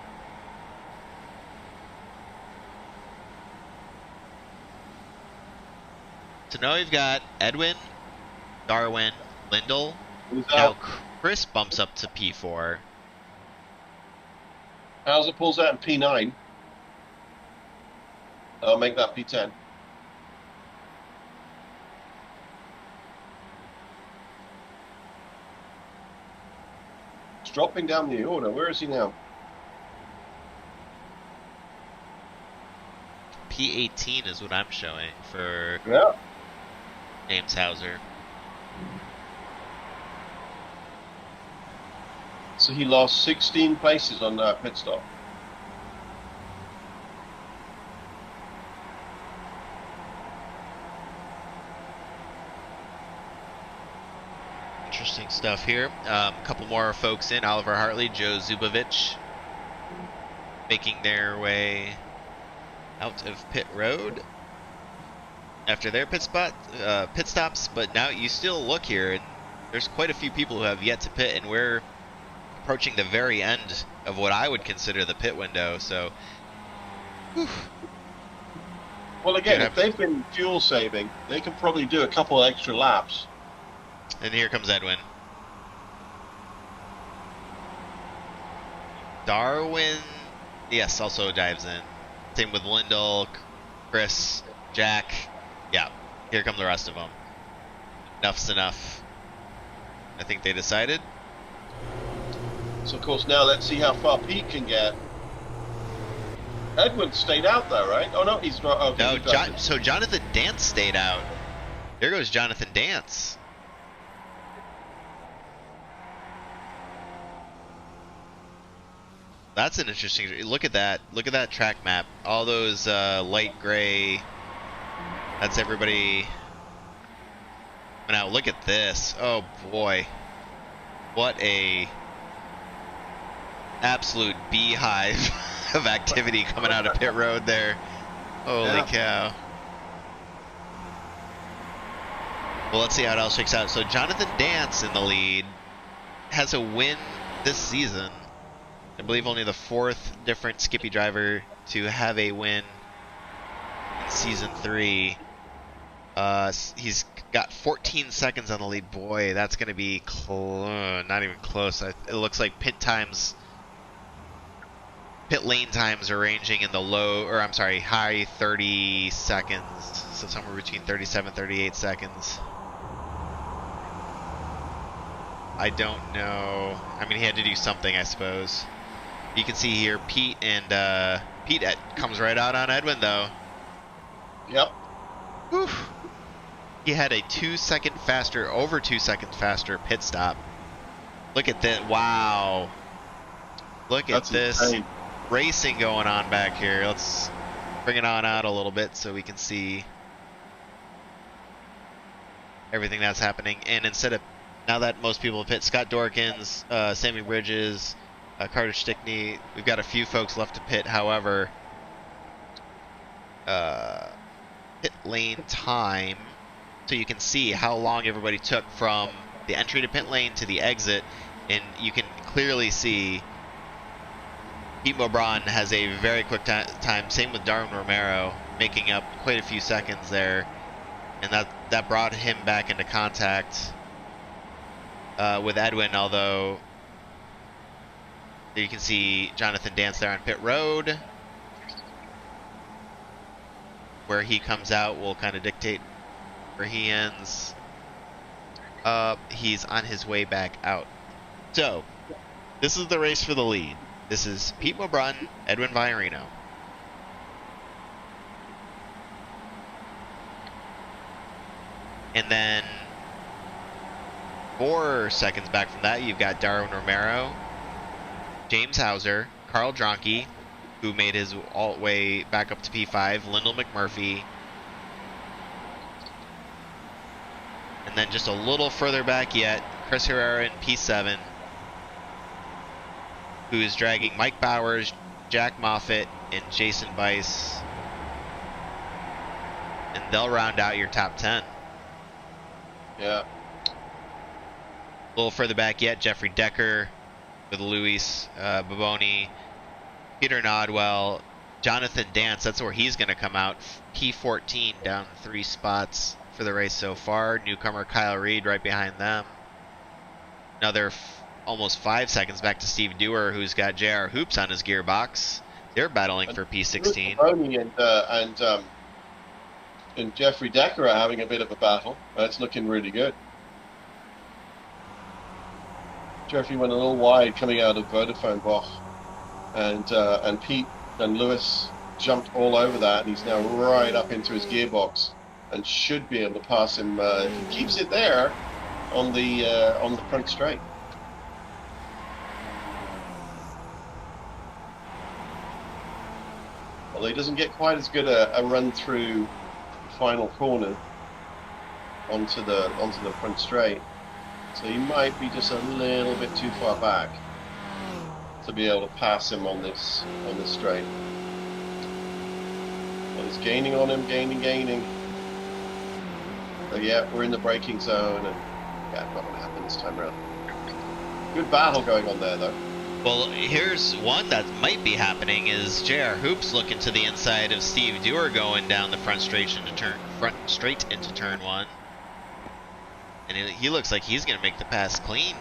So now we've got Edwin, Darwin, Lindell. Now Chris bumps up to P4. Hauser pulls out in P9. I'll make that P10. It's dropping down the order. Where is he now? P18 is what I'm showing for James Hauser. So he lost 16 places on that pit stop. Interesting stuff here. A couple more folks in. Oliver Hartley, Joe Zubovich making their way out of pit road after their pit stops. But now you still look here, and there's quite a few people who have yet to pit, and we're approaching the very end of what I would consider the pit window. So, whew. Well, again, if they've been fuel saving, they can probably do a couple of extra laps. And here comes Edwin. Darwin, yes, also dives in. Same with Lindell, Chris, Jack. Yeah, here come the rest of them. Enough's enough. I think they decided. So, of course, now let's see how far Pete can get. Edwin stayed out though, right? Oh no, he's not. Okay, no, so Jonathan Dance stayed out. There goes Jonathan Dance. That's an interesting. Look at that. Look at that track map. All those light gray. That's everybody. Now look at this. Oh boy, what a absolute beehive of activity coming out of pit road there. Holy cow. Well, let's see how it all shakes out. So Jonathan Dance in the lead has a win this season. I believe only the 4th different Skippy driver to have a win in season 3. He's got 14 seconds on the lead. Boy, that's going to be not even close. It looks like pit lane times are ranging in the high 30 seconds. So somewhere between 37, 38 seconds. I don't know. I mean, he had to do something, I suppose. You can see here, Pete comes right out on Edwin, though. Yep. Whew. He had a over 2 seconds faster pit stop. Look at that. Wow. Look at this insane racing going on back here. Let's bring it on out a little bit so we can see everything that's happening. And now that most people have pit, Scott Dorkins, Sammy Bridges, Carter Stickney, we've got a few folks left to pit. However, pit lane time, so you can see how long everybody took from the entry to pit lane to the exit, and you can clearly see Pete Mobron has a very quick time. Same with Darwin Romero, making up quite a few seconds there, and that brought him back into contact with Edwin. Although you can see Jonathan Dance there on pit road. Where he comes out will kind of dictate where he ends. He's on his way back out. So, this is the race for the lead. This is Pete Mobron, Edwin Viorino. And then 4 seconds back from that, you've got Darwin Romero, James Hauser, Carl Dronke, who made his way back up to P5, Lyndall McMurphy, and then just a little further back yet, Chris Herrera in P7, who is dragging Mike Bowers, Jack Moffitt, and Jason Bice, and they'll round out your top 10. Yeah. A little further back yet, Jeffrey Decker with Luis Baboni, Peter Nodwell, Jonathan Dance, that's where he's going to come out, P14, down 3 spots for the race so far. Newcomer Kyle Reed right behind them. Another almost 5 seconds back to Steve Dewar, who's got JR Hoops on his gearbox. They're battling for P16. And Jeffrey Decker are having a bit of a battle. It's looking really good. Jeffrey went a little wide coming out of Vodafone Boch. And Pete and Lewis jumped all over that, and he's now right up into his gearbox and should be able to pass him if he keeps it there on the front straight. Although he doesn't get quite as good a run through the final corner onto the front straight, so he might be just a little bit too far back to be able to pass him on this straight. Well, it's gaining on him, gaining. So yeah, we're in the braking zone, and yeah, not going to happen this time around. Good battle going on there, though. Well, here's one that might be happening is JR Hoops looking to the inside of Steve Dewar going down the front straight into turn one. And he looks like he's going to make the pass clean.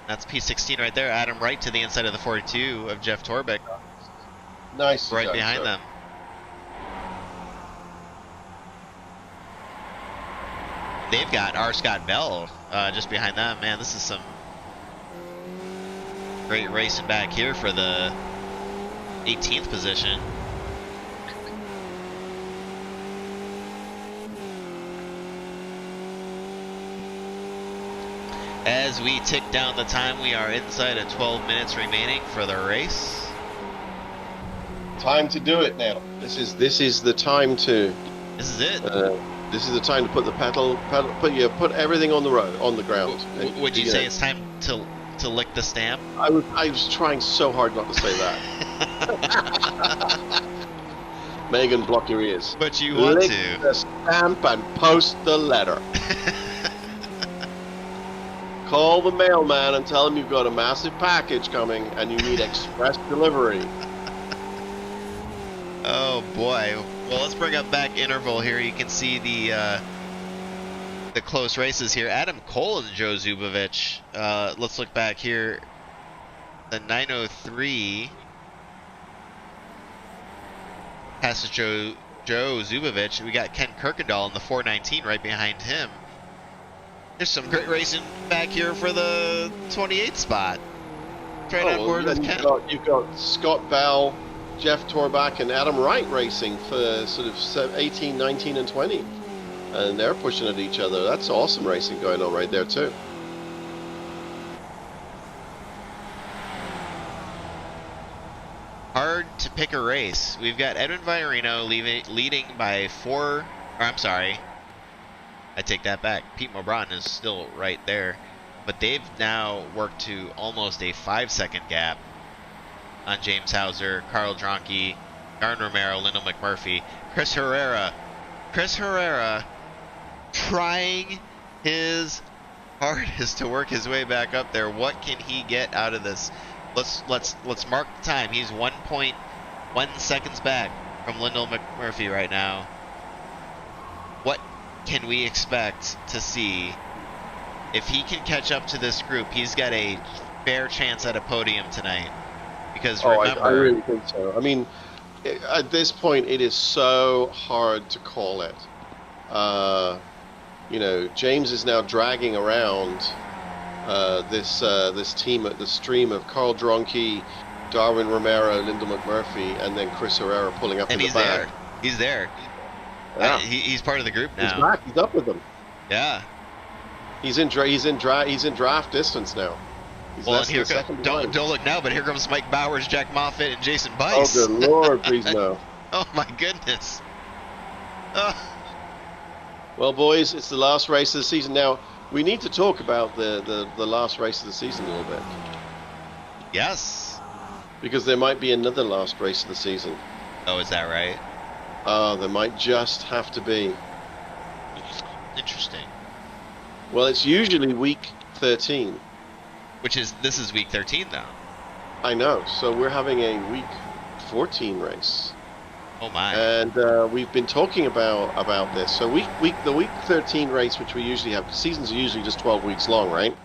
That's P16 right there. Adam Wright to the inside of the 42 of Jeff Torbeck. Nice. Right behind sir. them. They've got R. Scott Bell just behind them. Man, this is some great racing back here for the 18th position. As we tick down the time, we are inside of 12 minutes remaining for the race. Time to do it now. This is the time to. This is it. This is the time to put the put everything on the road, on the ground. Would you say it's time to lick the stamp? I was trying so hard not to say that. Megan, block your ears. But you want lick to. the stamp and post the letter. Call the mailman and tell him you've got a massive package coming and you need express delivery. Oh boy. Well, let's bring up back interval here. You can see the close races here. Adam Cole and Joe Zubovich. Let's look back here. The 903 passes Joe Zubovich. We got Ken Kirkendall in the 419 right behind him. There's some great racing back here for the 28th spot. Right on board with Ken. You've got Scott Bell, Jeff Torbeck, and Adam Wright racing for sort of 18, 19, and 20. And they're pushing at each other. That's awesome racing going on right there, too. Hard to pick a race. We've got Edwin Viorino leading by 4. Or I'm sorry. I take that back. Pete Mobron is still right there. But they've now worked to almost a 5-second gap on James Hauser, Carl Dronke, Gardner Romero, Lyndon McMurphy, Chris Herrera trying his hardest to work his way back up there. What can he get out of this? Let's mark the time. He's 1.1 seconds back from Lyndon McMurphy right now. What can we expect to see? If he can catch up to this group, he's got a fair chance at a podium tonight. Because remember, I really think so. I mean, at this point, it is so hard to call it. You know, James is now dragging around this team at the stream of Carl Dronke, Darwin Romero, Lyndon McMurphy, and then Chris Herrera pulling up in the back. He's there. Yeah. He's part of the group now. He's back. He's up with them. Yeah. He's in draft distance now. He's well, and here don't look now, but here comes Mike Bowers, Jack Moffitt, and Jason Bice. Oh, good Lord, please no. Oh my goodness. Well, boys, it's the last race of the season. Now, we need to talk about the last race of the season a little bit. Yes. Because there might be another last race of the season. Oh, is that right? There might just have to be. Interesting. Well, it's usually week 13. This is week 13 now. I know. So we're having a week 14 race. Oh my. And we've been talking about this. So the week 13 race, which we usually have, seasons are usually just 12 weeks long, right?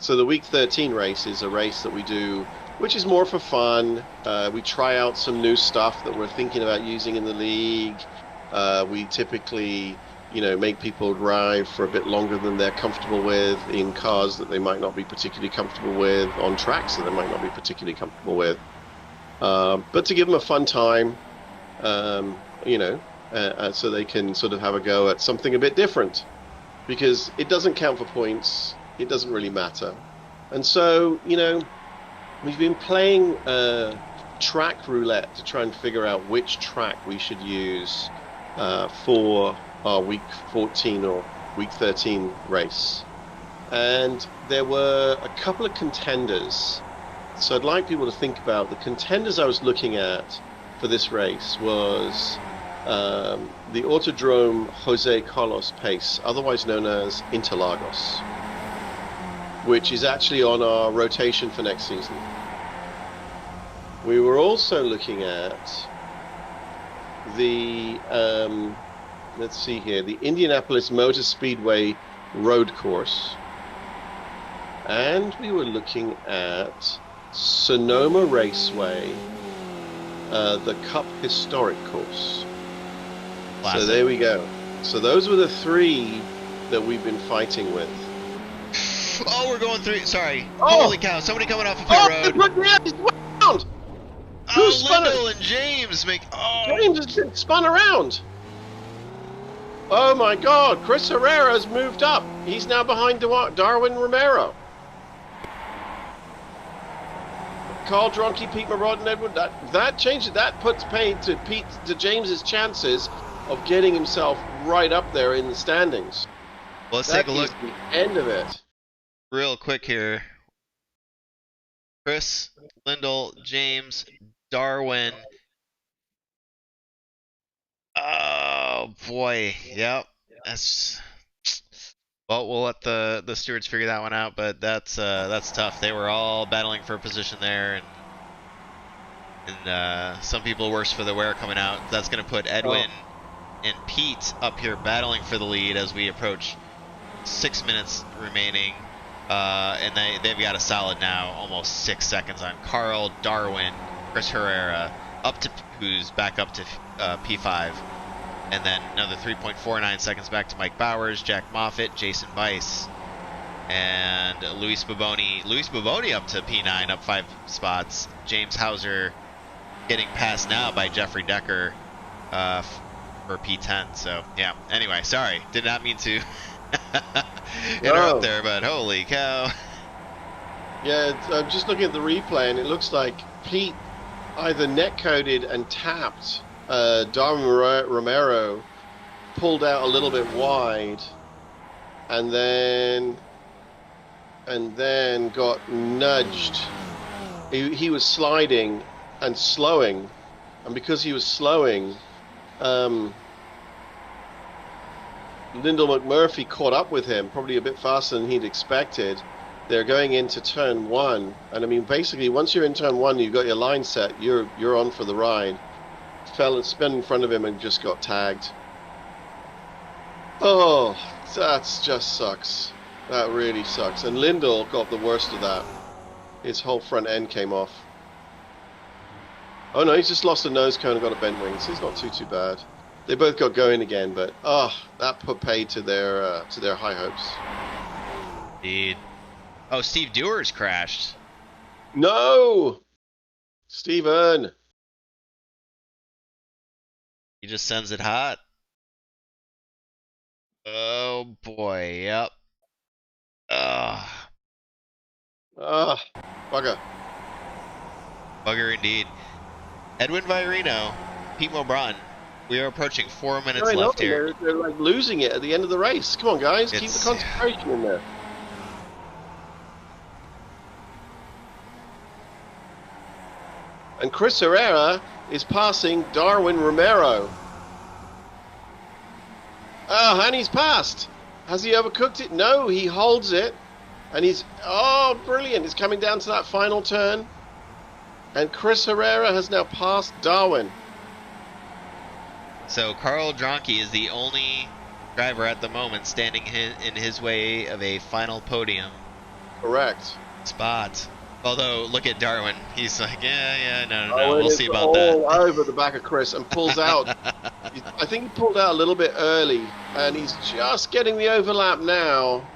So the week 13 race is a race that we do, which is more for fun. We try out some new stuff that we're thinking about using in the league. We typically, make people drive for a bit longer than they're comfortable with in cars that they might not be particularly comfortable with, on tracks that they might not be particularly comfortable with. But to give them a fun time, so they can sort of have a go at something a bit different, because it doesn't count for points. It doesn't really matter. And so, we've been playing track roulette to try and figure out which track we should use for our week 14 or week 13 race. And there were a couple of contenders. So I'd like people to think about the contenders I was looking at for for this race was the Autodrome Jose Carlos Pace, otherwise known as Interlagos, which is actually on our rotation for next season. We were also looking at the, let's see here, the Indianapolis Motor Speedway road course. And we were looking at Sonoma Raceway, the Cup Historic course. Classic. So there we go. So those were the 3 that we've been fighting with. Oh, we're going through. Sorry. Oh! Holy cow! Somebody coming off a pit road. He's around. Oh, spun Lindell and James make. Oh. James has spun around. Oh my God! Chris Herrera's moved up. He's now behind Darwin Romero. Carl Dronke, Pete Marod, and Edward. That changes. That puts paid to James's chances of getting himself right up there in the standings. Well, let's take a look. That is the end of it. Real quick here. Chris, Lindell, James, Darwin. Oh boy, yep. That's. Well, we'll let the stewards figure that one out, but that's tough. They were all battling for a position there, and some people worse for the wear coming out. That's going to put Edwin and Pete up here battling for the lead as we approach 6 minutes remaining, and they've got a solid now, almost 6 seconds on Carl, Darwin, Chris Herrera, who's back up to P5. And then another 3.49 seconds back to Mike Bowers, Jack Moffitt, Jason Weiss, and Luis Baboni. Luis Baboni up to P9, up 5 spots. James Hauser getting passed now by Jeffrey Decker for P10. So, yeah. Anyway, sorry. Did not mean to interrupt there, but holy cow. Yeah, I'm just looking at the replay, and it looks like Pete either net-coded and tapped Darwin Romero, pulled out a little bit wide, and then got nudged. He was sliding and slowing, and because he was slowing, Lyndall McMurphy caught up with him, probably a bit faster than he'd expected. They're going into turn 1, and I mean, basically, once you're in turn 1, you've got your line set, you're on for the ride. Fell and spun in front of him and just got tagged. Oh, that just sucks. That really sucks. And Lindell got the worst of that. His whole front end came off. Oh no, he's just lost a nose cone and got a bent wing, so he's not too bad. They both got going again, but that put paid to their high hopes. Indeed. Oh, Steve Dewar's crashed. No, Steven. He just sends it hot. Oh boy, yep. Bugger. Bugger indeed. Edwin Virino, Pete Mobron. We are approaching 4 minutes I know, left here. They're like losing it at the end of the race. Come on, guys, keep the concentration in there. And Chris Herrera is passing Darwin Romero. Oh, and he's passed. Has he overcooked it? No, he holds it. And he's, brilliant. He's coming down to that final turn. And Chris Herrera has now passed Darwin. So Carl Dronke is the only driver at the moment standing in his way of a final podium Correct. spot. Although, look at Darwin. He's like, no, we'll see about all that. All over the back of Chris and pulls out. I think he pulled out a little bit early, and he's just getting the overlap now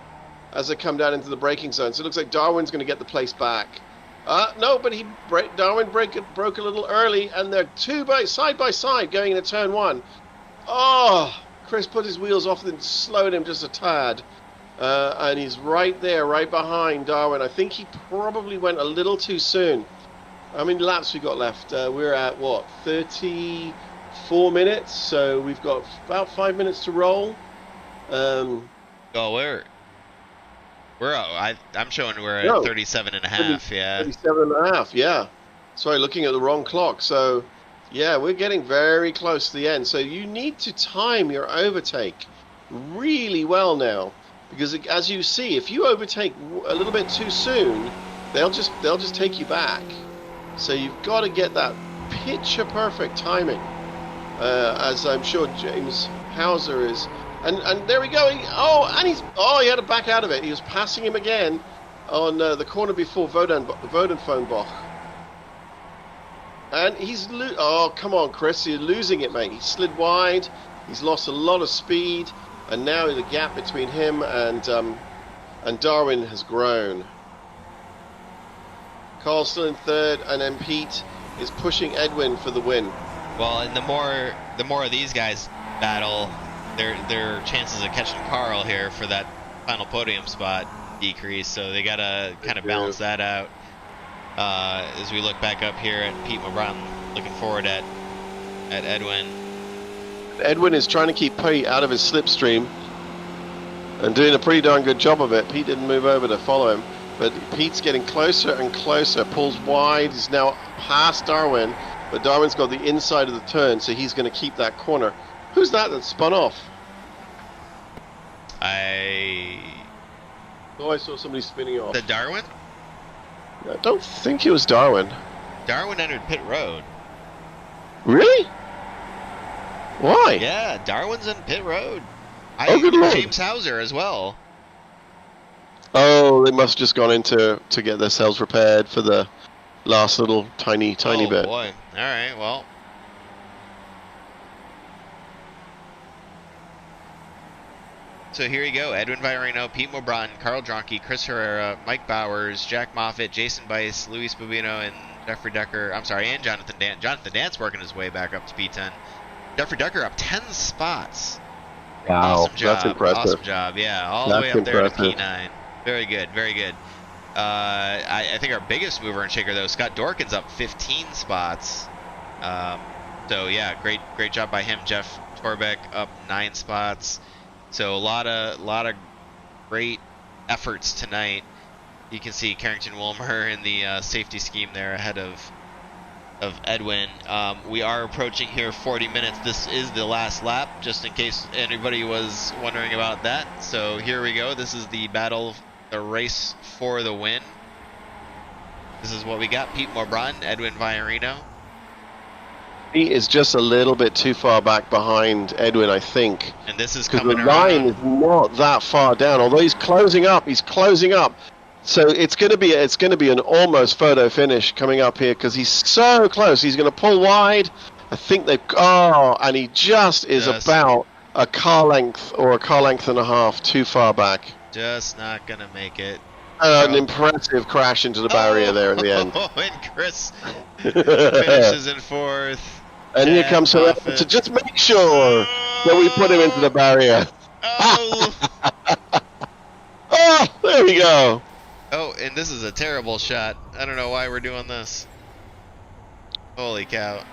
as they come down into the braking zone. So it looks like Darwin's going to get the place back. No, but Darwin broke a little early, and they're side by side going into turn 1. Oh, Chris put his wheels off and slowed him just a tad. And he's right there, right behind Darwin. I think he probably went a little too soon. How many laps we got left? We're at, 34 minutes? So we've got about 5 minutes to roll. I'm showing we're at 37 and a half, yeah. 37 and a half, yeah. Sorry, looking at the wrong clock. So Yeah, we're getting very close to the end. So you need to time your overtake really well now, because as you see, if you overtake a little bit too soon, they'll just take you back. So you've got to get that picture perfect timing, as I'm sure James Hauser is. And there we go. He had to back out of it. He was passing him again on the corner before Vodenfoenboch. And oh, come on, Chris, you're losing it, mate. He slid wide. He's lost a lot of speed, and now the gap between him and Darwin has grown. Carl's still in third, and then Pete is pushing Edwin for the win. Well, and the more of these guys battle, their chances of catching Carl here for that final podium spot decrease. So they gotta kind of balance that out. As we look back up here at Pete Mobran, looking forward at Edwin. Edwin is trying to keep Pete out of his slipstream and doing a pretty darn good job of it. Pete didn't move over to follow him, but Pete's getting closer and closer, pulls wide. He's now past Darwin, but Darwin's got the inside of the turn, so he's going to keep that corner. Who's that spun off? I saw somebody spinning off. The Darwin? I don't think it was Darwin. Darwin entered pit road. Really? Why? Yeah, Darwin's in pit road. Good Lord. James Hauser as well. Oh, they must have just gone into to get themselves repaired for the last little tiny bit. Oh boy. All right. Well. So here you go. Edwin Viorino, Pete Mobran, Carl Dronke, Chris Herrera, Mike Bowers, Jack Moffitt, Jason Bice, Luis Bubino, and Jeffrey Decker. I'm sorry, and Jonathan Dance. Jonathan Dance working his way back up to P10. Jeffrey Decker up 10 spots. Wow, awesome job. That's impressive. Awesome job. Yeah, all the way up there to P9. Very good. Very good. I think our biggest mover and shaker though, Scott Dorkins up 15 spots. So yeah, great job by him. Jeff Torbeck up 9 spots. So a lot of great efforts tonight. You can see Carrington Wilmer in the safety scheme there ahead of Edwin. We are approaching here 40 minutes. This is the last lap, just in case anybody was wondering about that. So here we go. This is the battle, the race for the win. This is what we got. Pete Mobran, Edwin Viorino. He is just a little bit too far back behind Edwin, I think. And this is because coming the line around. is not that far down. Although he's closing up. So it's going to be an almost photo finish coming up here because he's so close. He's going to pull wide. I think and he just is about a car length or a car length and a half too far back. Just not going to make it. An impressive crash into the barrier there at the end. And Chris finishes in fourth. And here comes her to just make sure that we put him into the barrier. Oh, there we go. Oh, and this is a terrible shot. I don't know why we're doing this. Holy cow.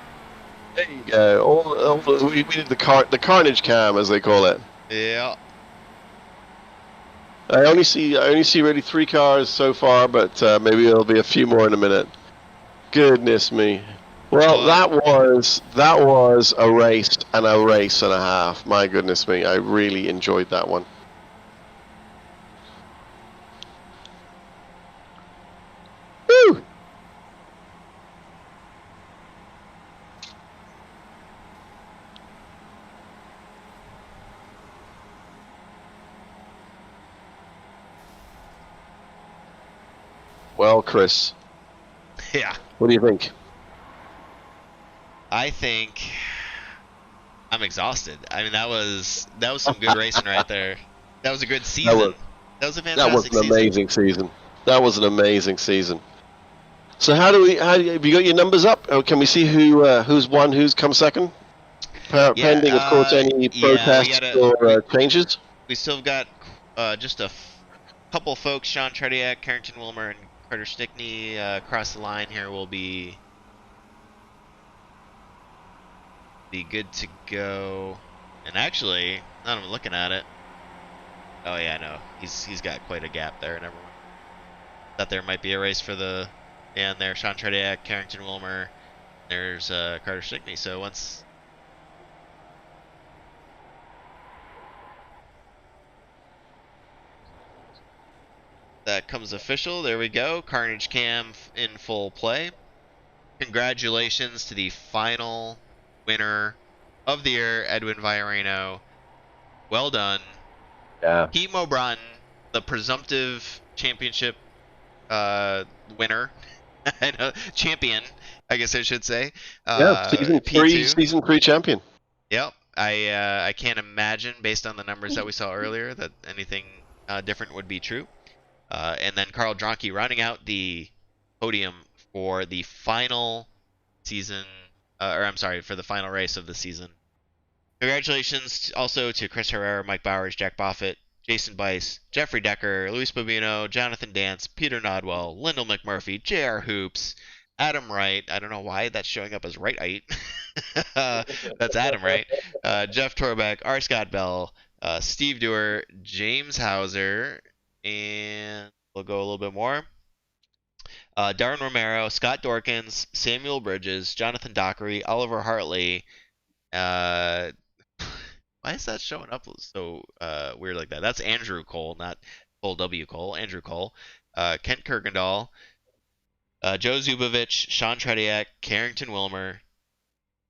There you go. We did the carnage cam, as they call it. Yeah. I only see really 3 cars so far, but maybe there'll be a few more in a minute. Goodness me. Well, that was a race and a half. My goodness me, I really enjoyed that one. Woo! Well, Chris. Yeah. What do you think? I think I'm exhausted. I mean, that was some good racing right there. That was a good season. That was a fantastic season. That was an amazing season. That was an amazing season. So have you got your numbers up? Or can we see who's won, who's come second? Pending, of course, any protests or changes? We still got just a couple folks, Sean Trediak, Carrington Wilmer, and Carter Stickney across the line here will be good to go. And actually, now I'm looking at it. Oh yeah, no, he's got quite a gap there. Never mind. Thought there might be a race for the end there. Sean Trediak, Carrington Wilmer, There's Carter Stickney. So once that comes official, there we go. Carnage Cam in full play. Congratulations to the final winner of the year, Edwin Viorino. Well done. Yeah. Pete Mobron, the presumptive championship winner, champion, I guess I should say. Yeah, P2. season three champion. Yep. I can't imagine, based on the numbers that we saw earlier, that anything different would be true. And then Carl Dronke rounding out the podium for the final season, or I'm sorry, for the final race of the season. Congratulations also to Chris Herrera, Mike Bowers, Jack Boffett, Jason Bice, Jeffrey Decker, Luis Bobino, Jonathan Dance, Peter Nodwell, Lyndall McMurphy, J.R. Hoops, Adam Wright. I don't know why that's showing up as Wright. That's Adam Wright. Jeff Torbeck, R. Scott Bell, Steve Dewar, James Hauser, and we'll go a little bit more. Darren Romero, Scott Dorkins, Samuel Bridges, Jonathan Dockery, Oliver Hartley. Uh, why is that showing up so weird like that? That's Andrew Cole, not Cole W. Cole. Andrew Cole. Kent Kirkendall. Joe Zubovich, Sean Trediak, Carrington Wilmer,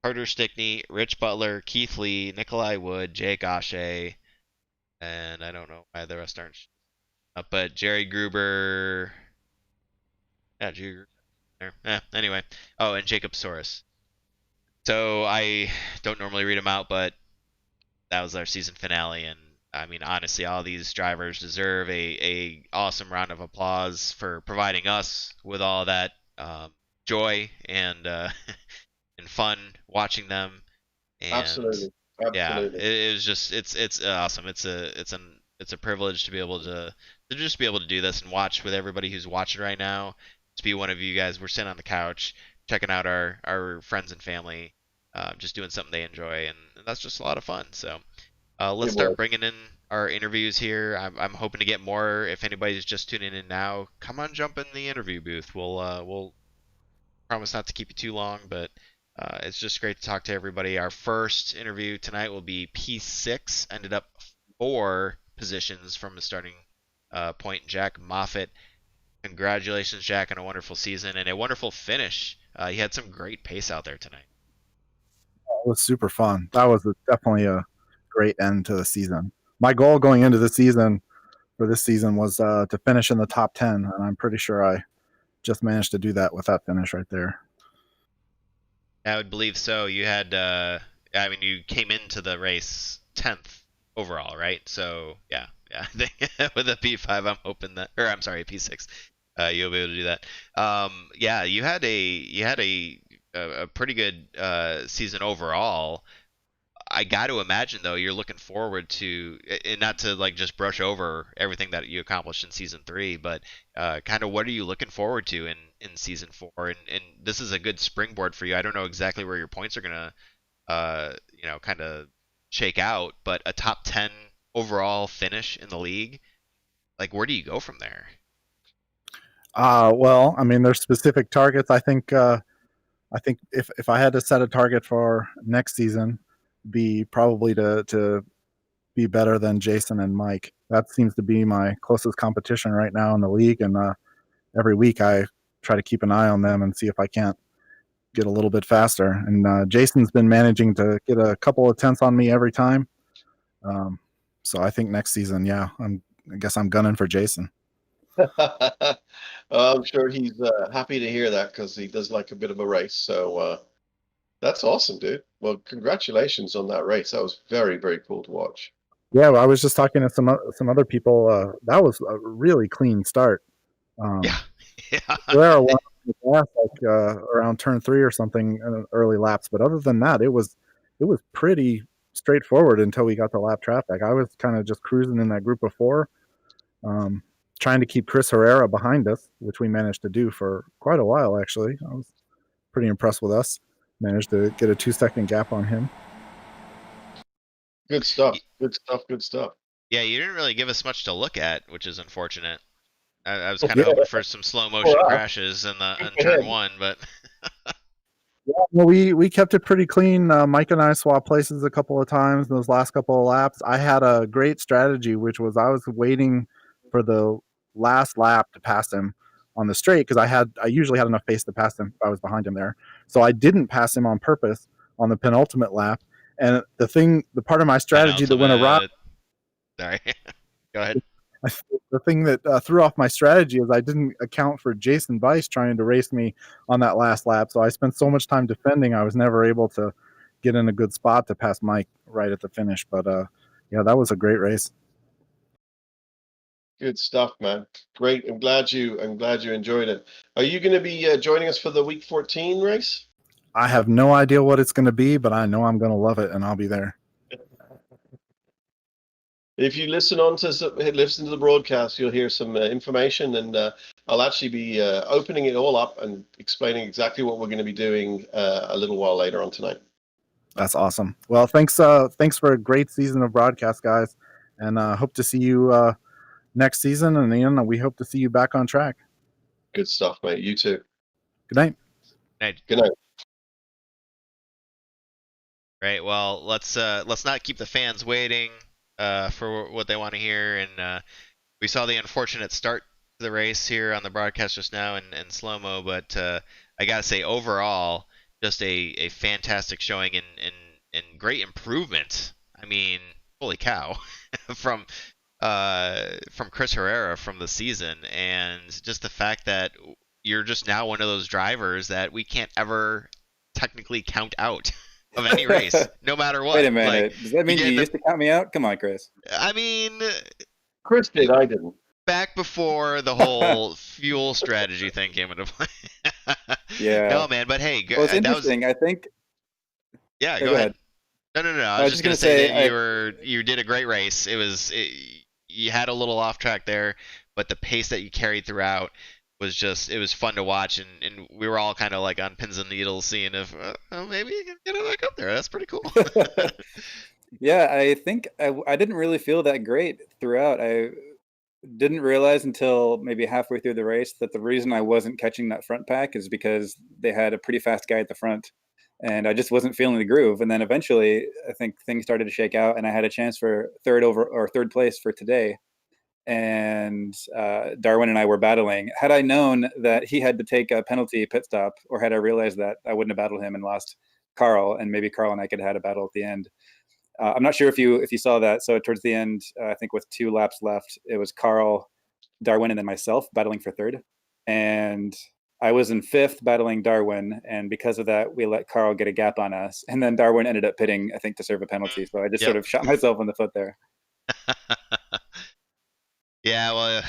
Carter Stickney, Rich Butler, Keith Lee, Nikolai Wood, Jake Ashe, and I don't know why the rest aren't up, but Jerry Gruber. Yeah, Jerry Gruber. There. Anyway. Oh, and Jacob Soros. So I don't normally read them out, but that was our season finale, and I mean, honestly, all these drivers deserve a awesome round of applause for providing us with all that joy and and fun watching them. And Absolutely, yeah, absolutely. it was just it's awesome. It's a privilege to be able to just be able to do this and watch with everybody who's watching right now. To be one of you guys, we're sitting on the couch checking out our friends and family, just doing something they enjoy, and that's just a lot of fun. So let's It start was. bringing in our interviews here. I'm hoping to get more. If anybody's just tuning in now, come on, jump in the interview booth. We'll promise not to keep you too long, but it's just great to talk to everybody. Our first interview tonight will be P6. Ended up 4 positions from the starting point. Jack Moffitt. Congratulations, Jack, on a wonderful season and a wonderful finish. You had some great pace out there tonight. It was super fun. That was definitely a great end to the season. My goal going into the season for this season was to finish in the top 10, and I'm pretty sure I just managed to do that with that finish right there. I would believe so. You had, I mean, you came into the race 10th overall, right? So yeah. I think with a P5, I'm hoping that, or I'm sorry, P6, you'll be able to do that. Yeah, you had a pretty good season overall. I got to imagine though you're looking forward to, and not to like just brush over everything that you accomplished in season 3, but kind of what are you looking forward to in season 4? And this is a good springboard for you. I don't know exactly where your points are gonna kind of shake out, but a top 10 overall finish in the league, like where do you go from there? Well, I mean, there's specific targets. I think if I had to set a target for next season, be probably to be better than Jason and Mike. That seems to be my closest competition right now in the league, and every week I try to keep an eye on them and see if I can't get a little bit faster. And Jason's been managing to get a couple of tenths on me every time. Um, so I think next season, yeah, I guess I'm gunning for Jason. I'm sure he's happy to hear that because he does like a bit of a race. So that's awesome, dude. Well, congratulations on that race. That was very, very cool to watch. Yeah, well, I was just talking to some other people. That was a really clean start. Yeah, Um, yeah. Herrera won the gas like around turn 3 or something in early laps, but other than that, it was pretty straightforward until we got to lap traffic. I was kind of just cruising in that group of 4, um, trying to keep Chris Herrera behind us, which we managed to do for quite a while. Actually, I was pretty impressed with us. Managed to get a 2-second gap on him. Good stuff. Good stuff. Good stuff. Yeah, you didn't really give us much to look at, which is unfortunate. I was Well, kind of Yeah, hoping for some slow for motion us, crashes in good the in for turn him. 1, but Yeah, well, we kept it pretty clean. Mike and I swapped places a couple of times in those last couple of laps. I had a great strategy, which was I was waiting for the last lap to pass him on the straight because I usually had enough pace to pass him if I was behind him there. So I didn't pass him on purpose on the penultimate lap. And the part of my strategy that went awry, Penultimate. Sorry. Go ahead. the thing that threw off my strategy is I didn't account for Jason Bice trying to race me on that last lap. So I spent so much time defending, I was never able to get in a good spot to pass Mike right at the finish. But yeah, that was a great race. Good stuff, man. Great. I'm glad you enjoyed it. Are you going to be joining us for the week 14 race? I have no idea what it's going to be, but I know I'm going to love it, and I'll be there. If you listen to the broadcast, you'll hear some information, and I'll actually be opening it all up and explaining exactly what we're going to be doing a little while later on tonight. That's awesome. Well, thanks for a great season of broadcast, guys, and hope to see you next season. And Ian, we hope to see you back on track. Good stuff, mate. You too. Good night. Good night. Right. Well, let's not keep the fans waiting for what they want to hear. And we saw the unfortunate start to the race here on the broadcast just now in slow mo, but I gotta say overall, just a fantastic showing and great improvement. I mean, holy cow, from Chris Herrera from the season, and just the fact that you're just now one of those drivers that we can't ever technically count out of any race, no matter what. Wait a minute. Like, does that mean you used to count me out? Come on, Chris. I mean, Chris did. I didn't. back before the whole fuel strategy thing came into play. Yeah. No, man. But hey, Well, it's interesting. I think. Yeah, Hey, go ahead. No. I was just gonna say that you did a great race. You had a little off track there, but the pace that you carried throughout was it was fun to watch, and we were all kind of like on pins and needles, seeing if maybe you can get it back up there. That's pretty cool. Yeah, I think I didn't really feel that great throughout. I didn't realize until maybe halfway through the race that the reason I wasn't catching that front pack is because they had a pretty fast guy at the front, and I just wasn't feeling the groove. And then eventually, I think things started to shake out, and I had a chance for third place for today. And Darwin and I were battling. Had I known that he had to take a penalty pit stop, or had I realized that, I wouldn't have battled him and lost Carl, and maybe Carl and I could have had a battle at the end. I'm not sure if you saw that. So towards the end, I think with 2 laps left, it was Carl, Darwin, and then myself battling for third. And I was in 5th battling Darwin, and because of that, we let Carl get a gap on us. And then Darwin ended up pitting, I think, to serve a penalty. So I just sort of shot myself in the foot there. Yeah, well,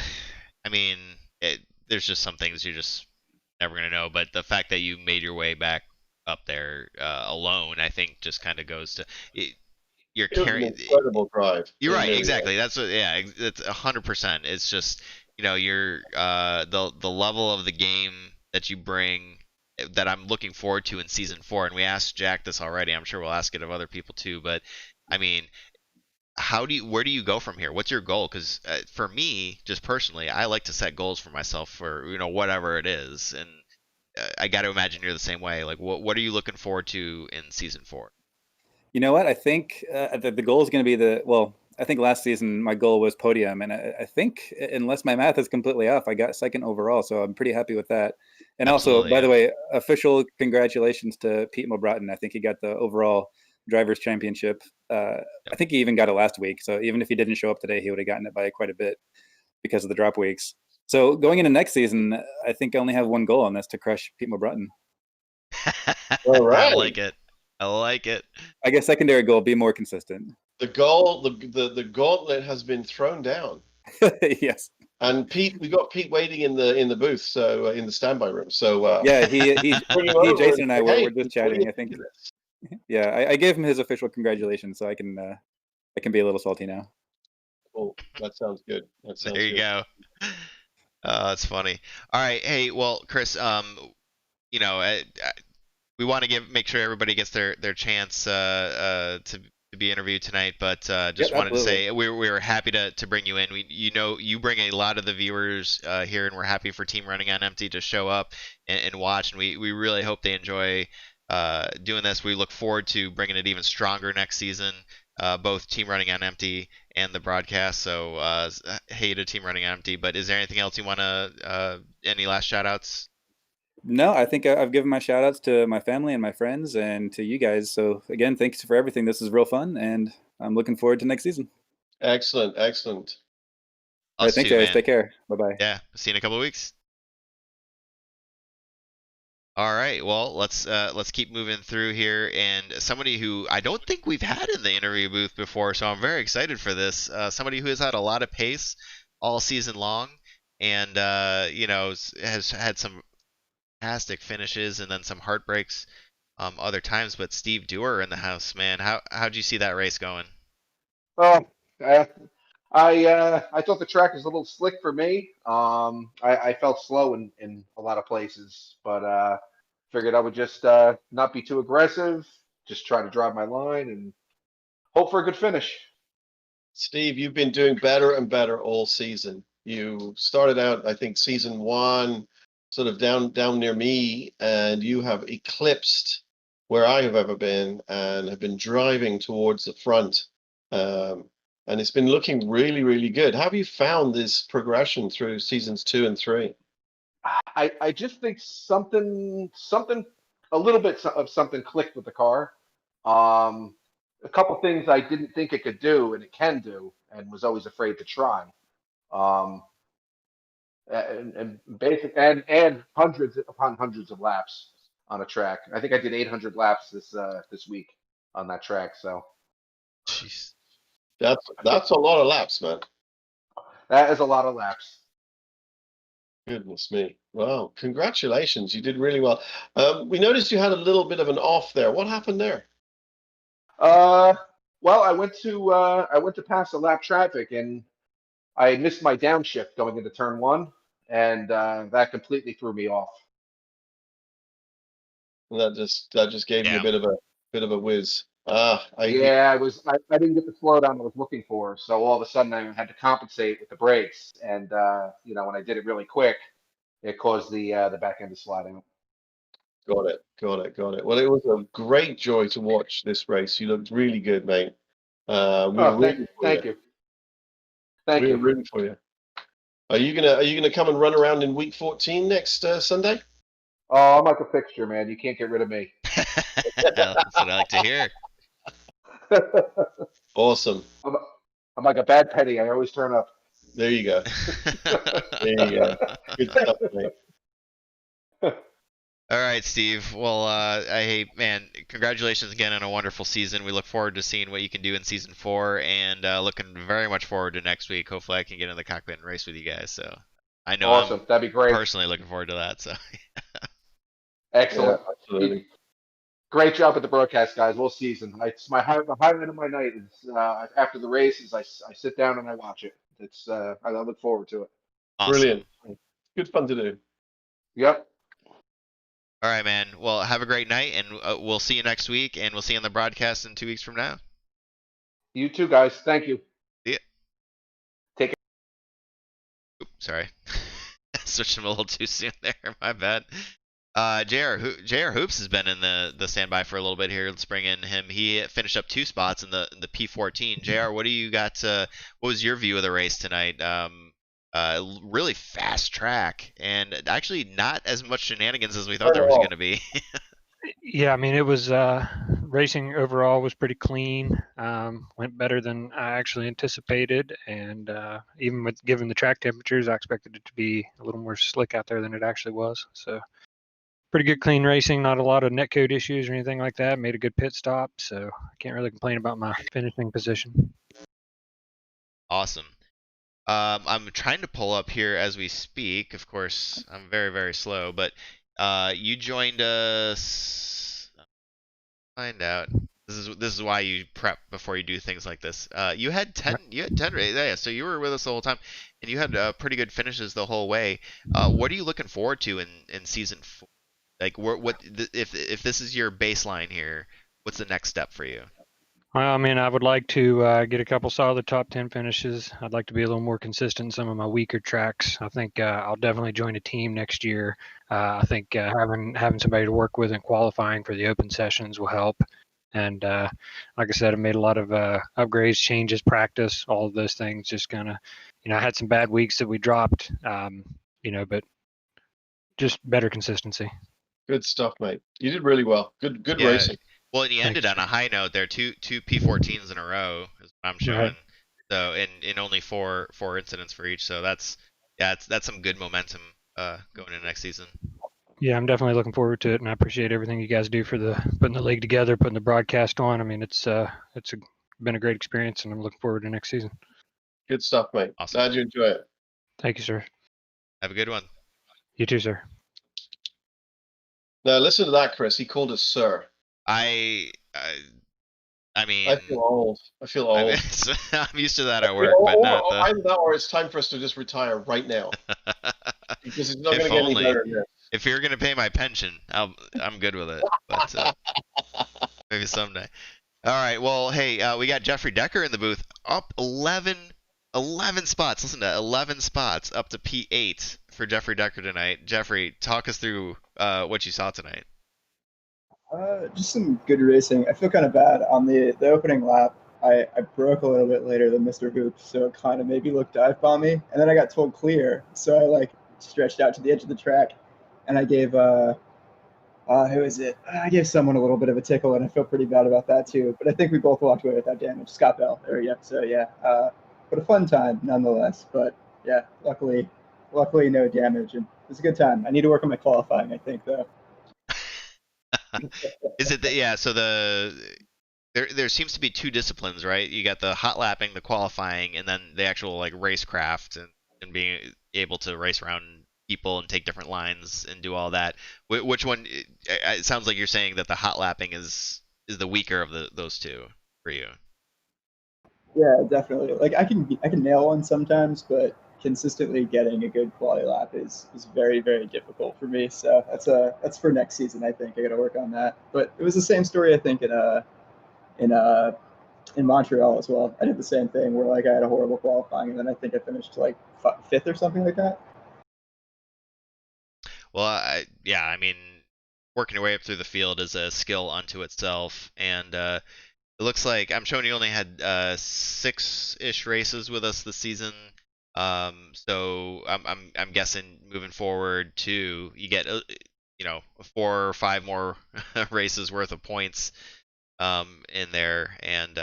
I mean, there's just some things you're just never gonna know. But the fact that you made your way back up there alone, I think, just kind of goes to you're carrying. Incredible drive. You're right, exactly. That's what. Yeah, it's 100%. It's just you're the level of the game that you bring that I'm looking forward to in season 4. And we asked Jack this already. I'm sure we'll ask it of other people too. But I mean, where do you go from here? What's your goal? Because for me, just personally, I like to set goals for myself for whatever it is, and I got to imagine you're the same way. Like, what are you looking forward to in season 4? You know what? I think the goal is going to be I think last season my goal was podium, and I think, unless my math is completely off, I got 2nd overall, so I'm pretty happy with that. And Absolutely, also, by the way, official congratulations to Pete Mulbratton. I think he got the overall drivers' championship. I think he even got it last week, so even if he didn't show up today, he would have gotten it by quite a bit because of the drop weeks. So going into next season, I think I only have one goal, and that's to crush Pete Mulbratton. All right. I like it. I like it. I guess secondary goal, be more consistent. The goal, the gauntlet has been thrown down. Yes. And Pete, we got Pete waiting in the booth, so in the standby room. So yeah, he Jason and I were just chatting. I think. This? Yeah, I gave him his official congratulations, so I can be a little salty now. Oh, that sounds good. There you go. That's funny. All right, hey, well, Chris, we want to make sure everybody gets their chance to be interviewed tonight, but just wanted to say we were happy to bring you in. You bring a lot of the viewers here, and we're happy for Team Running on Empty to show up and watch, and we really hope they enjoy doing this. We look forward to bringing it even stronger next season. Both Team Running on Empty and the broadcast. So, hey to Team Running on Empty. But is there anything else you want to, any last shout outs? No, I think I've given my shout outs to my family and my friends and to you guys. So again, thanks for everything. This is real fun, and I'm looking forward to next season. Excellent, excellent. All right, Us thanks, too, guys. man. Take care. Bye bye. Yeah, see you in a couple of weeks. All right, well, let's keep moving through here, and somebody who I don't think we've had in the interview booth before, so I'm very excited for this. Somebody who has had a lot of pace all season long, and has had some fantastic finishes and then some heartbreaks other times. But Steve Dewar in the house, man, how'd you see that race going? Well, I thought the track was a little slick for me. I felt slow in a lot of places, but figured I would just not be too aggressive, just try to drive my line and hope for a good finish. Steve, you've been doing better and better all season. You started out, I think, season one, sort of down near me, and you have eclipsed where I have ever been, and have been driving towards the front. And it's been looking really, really good. How have you found this progression through seasons 2 and 3? I just think something a little bit of something clicked with the car. Um, a couple things I didn't think it could do and it can do, and was always afraid to try. Um, and basic and hundreds upon hundreds of laps on a track. I think I did 800 laps this week on that track. So Jeez. That's a lot of laps, man. that is a lot of laps. Goodness me. Wow. Congratulations. You did really well. We noticed you had a little bit of an off there. What happened there? Uh, well, I went to pass the lap traffic and I missed my downshift going into turn one, and that completely threw me off. That just gave you a Yeah. bit of a whiz. Ah, Yeah, I didn't get the slowdown I was looking for, so all of a sudden I had to compensate with the brakes, and when I did it really quick, it caused the back end to slide out. got it. Well, it was a great joy to watch this race. You looked really good, mate. We're Oh, rooting for you. thank We're you. rooting for you. Are you gonna come and run around in week 14 next Sunday? Oh, I'm like a fixture, man. You can't get rid of me. That's what I like to hear. Awesome. I'm, I'm like a bad penny. I always turn up. There you go. There you go. Good stuff, mate. All right, Steve. Well, man, congratulations again on a wonderful season. We look forward to seeing what you can do in season 4, and looking very much forward to next week. Hopefully, I can get in the cockpit and race with you guys. So, I know Awesome. I'm That'd be great. personally looking forward to that. So, Excellent. Yeah, absolutely. Great job at the broadcast, guys. All season. It's the highlight of my night is after the races. I sit down and I watch it. I look forward to it. awesome. Brilliant. Good fun to do. Yep. All right, man. Well, have a great night, and we'll see you next week, and we'll see you on the broadcast in 2 weeks from now. You too, guys. Thank you. See ya. Take care. Oops, sorry. Switched him a little too soon there. My bad. JR Hoops has been in the standby for a little bit here. Let's bring in him. He finished up 2 spots in the P14. JR, what do you got? What was your view of the race tonight? Really fast track, and actually not as much shenanigans as we thought there was going to be. Yeah, I mean, it was racing overall was pretty clean. Went better than I actually anticipated, and even with given the track temperatures, I expected it to be a little more slick out there than it actually was. So, pretty good clean racing. Not a lot of netcode issues or anything like that. Made a good pit stop, so I can't really complain about my finishing position. Awesome. I'm trying to pull up here as we speak. Of course, I'm very, very slow, but you joined us. Find out. This is why you prep before you do things like this. You had 10 yeah, so you were with us the whole time, and you had pretty good finishes the whole way. What are you looking forward to in season 4? Like, if this is your baseline here, what's the next step for you? Well, I mean, I would like to get a couple solid top 10 finishes. I'd like to be a little more consistent in some of my weaker tracks. I think I'll definitely join a team next year. I think having somebody to work with and qualifying for the open sessions will help. And like I said, I made a lot of upgrades, changes, practice, all of those things. Just kind of, I had some bad weeks that we dropped, but just better consistency. Good stuff, mate. You did really well. Good Yeah. racing. Well, and you ended on a high note there. Two P14s in a row is what I'm showing. Right. So in only four incidents for each. So that's some good momentum going into next season. Yeah, I'm definitely looking forward to it, and I appreciate everything you guys do for putting the league together, putting the broadcast on. I mean, been a great experience, and I'm looking forward to next season. Good stuff, mate. Awesome. Glad you enjoy it. Thank you, sir. Have a good one. You too, sir. Now listen to that, Chris. He called us sir. I mean, I feel old. I'm used to that at work, but not the. Either that or it's time for us to just retire right now. Because it's not If going to get any only. better than this. If you're gonna pay my pension, I'm good with it. But maybe someday. All right. Well, hey, we got Jeffrey Decker in the booth, up 11 spots. Listen to 11 spots up to P8 for Jeffrey Decker tonight. Jeffrey, talk us through what you saw tonight. Just some good racing. I feel kind of bad on the opening lap. I broke a little bit later than Mr. Hoops, so it kind of maybe looked dive bomby. And then I got told clear, so I stretched out to the edge of the track, and I gave who is it? I gave someone a little bit of a tickle, and I feel pretty bad about that too. But I think we both walked away without damage. Scott Bell, there we go. So yeah, but a fun time nonetheless. But yeah, luckily no damage, and it was a good time. I need to work on my qualifying, I think, though. Is it so there seems to be two disciplines, right? You got the hot lapping, the qualifying, and then the actual racecraft and being able to race around people and take different lines and do all that. Which one? It sounds like you're saying that the hot lapping is the weaker of those two for you. Yeah, definitely. I can nail one sometimes, but consistently getting a good quality lap is very, very difficult for me. So that's for next season. I think I got to work on that. But it was the same story, I think, in Montreal as well. I did the same thing where I had a horrible qualifying, and then I think I finished fifth or something like that. Well, I mean, working your way up through the field is a skill unto itself, and it looks like I'm showing you only had 6-ish races with us this season. So I'm guessing moving forward too, you get 4 or 5 more races worth of points in there, and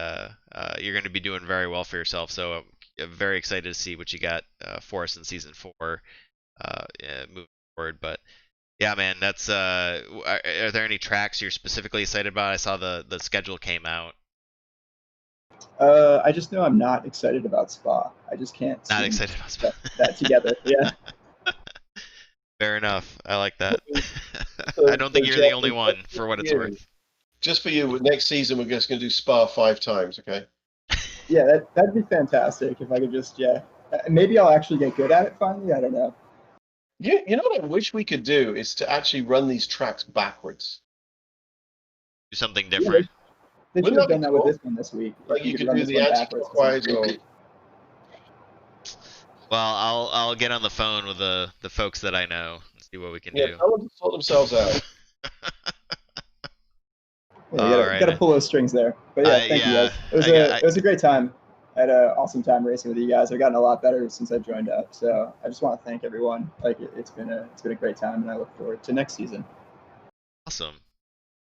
you're going to be doing very well for yourself. So I'm very excited to see what you got for us in season 4 moving forward. But yeah, man, that's are there any tracks you're specifically excited about? I saw the schedule came out. I just know I'm not excited about Spa. I just can't. Not excited about Spa. that together. Yeah. Fair enough. I like that. So, I don't think you're the only one, for what it's worth. Just for you, next season we're just going to do Spa 5 times, okay? Yeah, that'd be fantastic if I could just maybe I'll actually get good at it finally. I don't know. You know what I wish we could do is to actually run these tracks backwards. Do something different. They should have done that with this one this week. You could do the anti-clockwise. Well, I'll get on the phone with the folks that I know and see what we can do. Yeah, tell them to sort themselves out. Yeah, you gotta pull those strings there. But yeah, thank you guys. It was a great time. I had an awesome time racing with you guys. I've gotten a lot better since I joined up. So I just want to thank everyone. It's been a great time, and I look forward to next season. Awesome.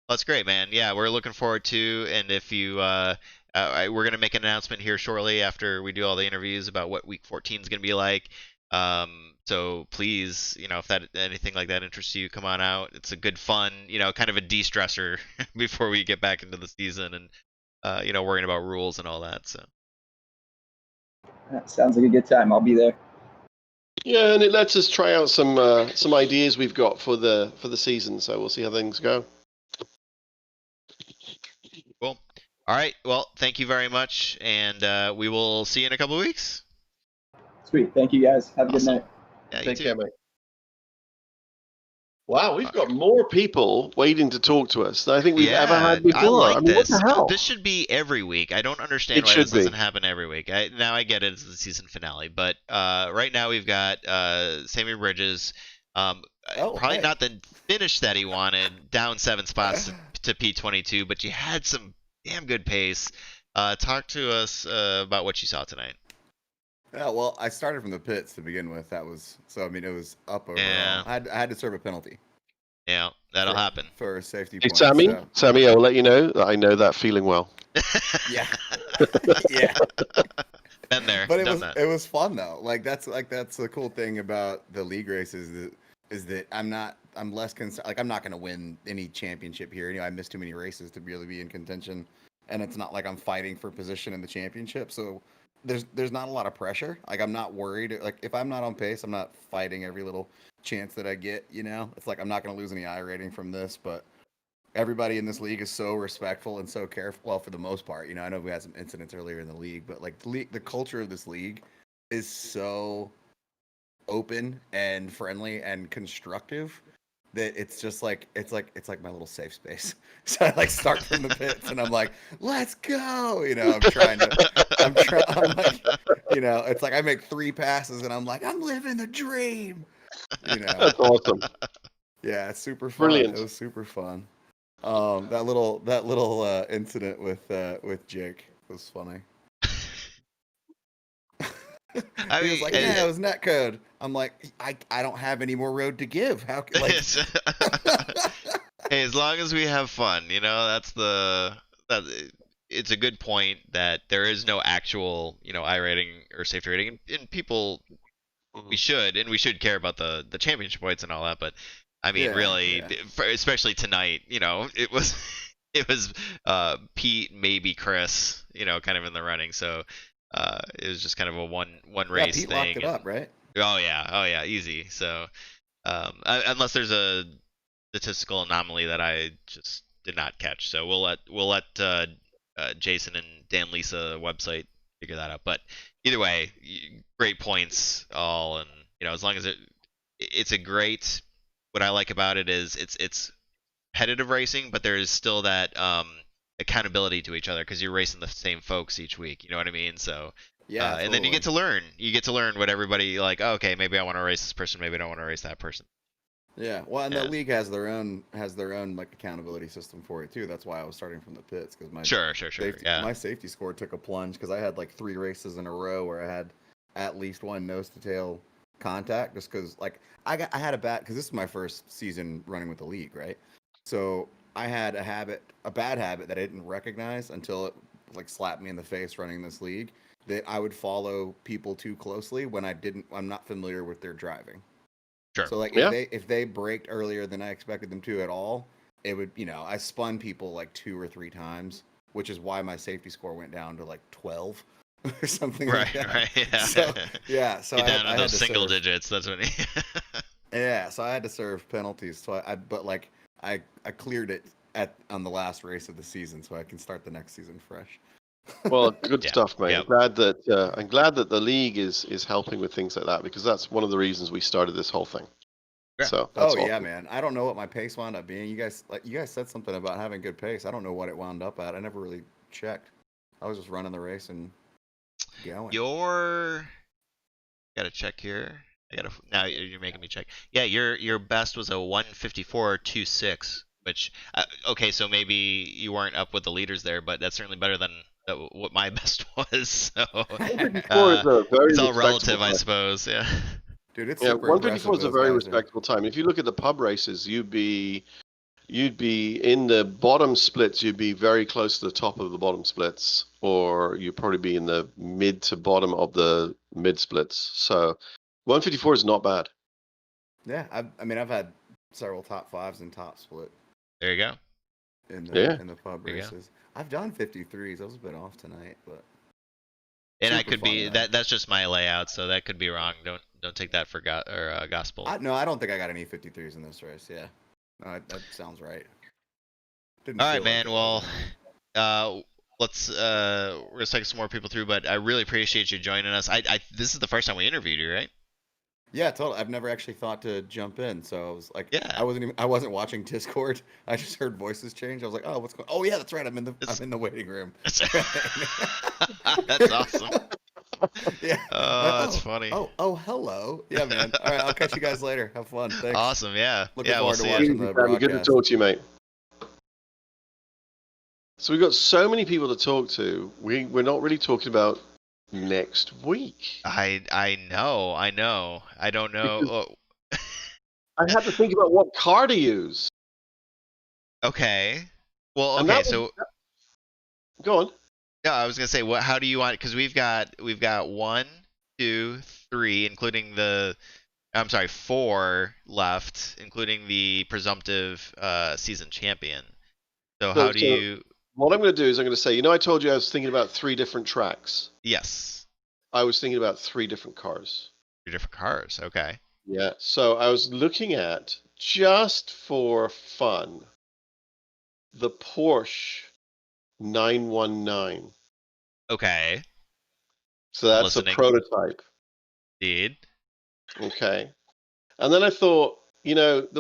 That's great, man. Yeah, we're looking forward to, and if you, we're going to make an announcement here shortly after we do all the interviews about what week 14 is going to be like. So please, if anything like that interests you, come on out. It's a good fun, kind of a de-stressor before we get back into the season and, worrying about rules and all that. So. That sounds like a good time. I'll be there. Yeah, and it lets us try out some ideas we've got for the season. So we'll see how things go. Cool. All right. Well, thank you very much, and we will see you in a couple of weeks. Sweet. Thank you, guys. Have a good night. Yeah, you Take too. care, mate. Wow, we've got more people waiting to talk to us than I think we've ever Yeah, had before. I like mean, what this. the hell? This should be every week. I don't understand It why should this be. doesn't happen every week. Now I get it, it's the season finale, but right now we've got Sammy Bridges, probably Hey. not the finish that he wanted, down 7 spots to P22, but you had some damn good pace. Talk to us about what you saw tonight. Yeah, well, I started from the pits to begin with. That was so. I mean, it was up overall. Yeah. I had to serve a penalty Yeah, that'll happen. for a safety Hey, point. Sammy, So, Sammy, I'll let you know that I know that feeling well. yeah, yeah. Been there, But done that. it was fun though. That's the cool thing about the league races is that I'm less concerned. Like I'm not going to win any championship here. You know, I missed too many races to really be in contention, and it's not like I'm fighting for position in the championship. So there's not a lot of pressure. Like I'm not worried. Like if I'm not on pace, I'm not fighting every little chance that I get. You know, it's like I'm not going to lose any I rating from this, but. Everybody in this league is so respectful and so careful. Well, for the most part, you know, I know we had some incidents earlier in the league, but like the culture of this league is so open and friendly and constructive that it's just like it's like my little safe space. So I like start from the pits and I'm like, let's go. You know, I'm like, you know, it's like I make 3 passes and I'm like, I'm living the dream. You know, That's awesome. yeah, it's super fun. Brilliant. It was super fun. That little incident with Jake was funny. He was like, "Yeah, it was netcode." I'm like, "I don't have any more road to give. How can like?" Hey, as long as we have fun, you know, it's a good point that there is no actual, you know, I rating or safety rating, and people we should care about the championship points and all that, but I mean, Yeah, really, yeah. especially tonight, you know, it was Pete, maybe Chris, you know, kind of in the running, so it was just kind of a one Yeah, race Pete thing. locked it up, right? Oh yeah, easy. So unless there's a statistical anomaly that I just did not catch, so we'll let Jason and Dan Lisa website figure that out. But either way, great points all, and you know, as long as it's a great. What I like about it is it's competitive racing, but there is still that accountability to each other because you're racing the same folks each week. You know what I mean? So. Yeah, And then you totally. get to learn. You get to learn what everybody like. Oh, okay, maybe I want to race this person. Maybe I don't want to race that person. Yeah, well, and Yeah. the league has their own like accountability system for it too. That's why I was starting from the pits because Sure. Yeah. my safety score took a plunge because I had like 3 races in a row where I had at least one nose to tail contact just because like I had a bad because this is my first season running with the league, right? So I had a bad habit that I didn't recognize until it like slapped me in the face running this league that I would follow people too closely when I'm not familiar with their driving. Sure. So like Yeah. if they braked earlier than I expected them to at all, it would, you know, I spun people like 2 or 3 times, which is why my safety score went down to like 12 or something like that. Right. Yeah. So yeah, so Get down I to those had to single serve, digits. That's what. yeah, so I had to serve penalties. So but like I cleared it on the last race of the season, so I can start the next season fresh. Well, good Yeah. stuff, mate. Yeah. I'm glad that the league is helping with things like that because that's one of the reasons we started this whole thing. Yeah. So that's yeah, awesome. man. I don't know what my pace wound up being. You guys said something about having good pace. I don't know what it wound up at. I never really checked. I was just running the race and going. Gotta check here. Now you're making me check. Yeah, your best was a 154.26, which okay, so maybe you weren't up with the leaders there, but that's certainly better than what my best was. So 154 is a very it's all respectable relative, I time. suppose. Yeah. Dude, it's Yeah, super 154 impressive. is a Those very guys are- respectable time. If you look at the pub races, you'd be in the bottom splits. You'd be very close to the top of the bottom splits, or you'd probably be in the mid to bottom of the mid splits. So 154 is not bad. Yeah, I've had several top 5s and top split There you go. in Yeah. the pub There you go. races. I've done 53s. I was a bit off tonight, but And I super could fun, be though. that's just my layout, so that could be wrong. Don't take that for gospel. I don't think I got any 53s in this race. Yeah, no, that sounds right. Didn't All right, feel like man. it Well, was anyway. let's we're gonna take some more people through, but I really appreciate you joining us. This is the first time we interviewed you, right? Yeah, totally. I've never actually thought to jump in, so I was like, Yeah. I wasn't watching Discord. I just heard voices change. I was like, oh, what's going? Oh yeah, that's right. I'm It's, in the waiting room. that's awesome. Yeah. That's Oh, funny. hello. Yeah, man. All right, I'll catch you guys later. Have fun. Thanks. Awesome. Yeah. Looking Yeah. We'll forward to see watching you. the Sammy, good to broadcast. talk to you, mate. So we've got so many people to talk to. We're not really talking about next week. I know. I don't know. I had to think about what car to use. Okay. Well, And okay. that was, So go on. yeah, I was gonna say, what? How do you want? Because we've got 1, 2, 3, including the. I'm sorry, 4 left, including the presumptive season champion. So how do So you? what I'm going to do is I'm going to say, I told you I was thinking about 3 different tracks. Yes, I was thinking about 3 different cars. 3 different cars. Okay. Yeah. So I was looking at, just for fun, the Porsche 919. Okay. So I'm that's a listening. prototype. Indeed. Okay. And then I thought, the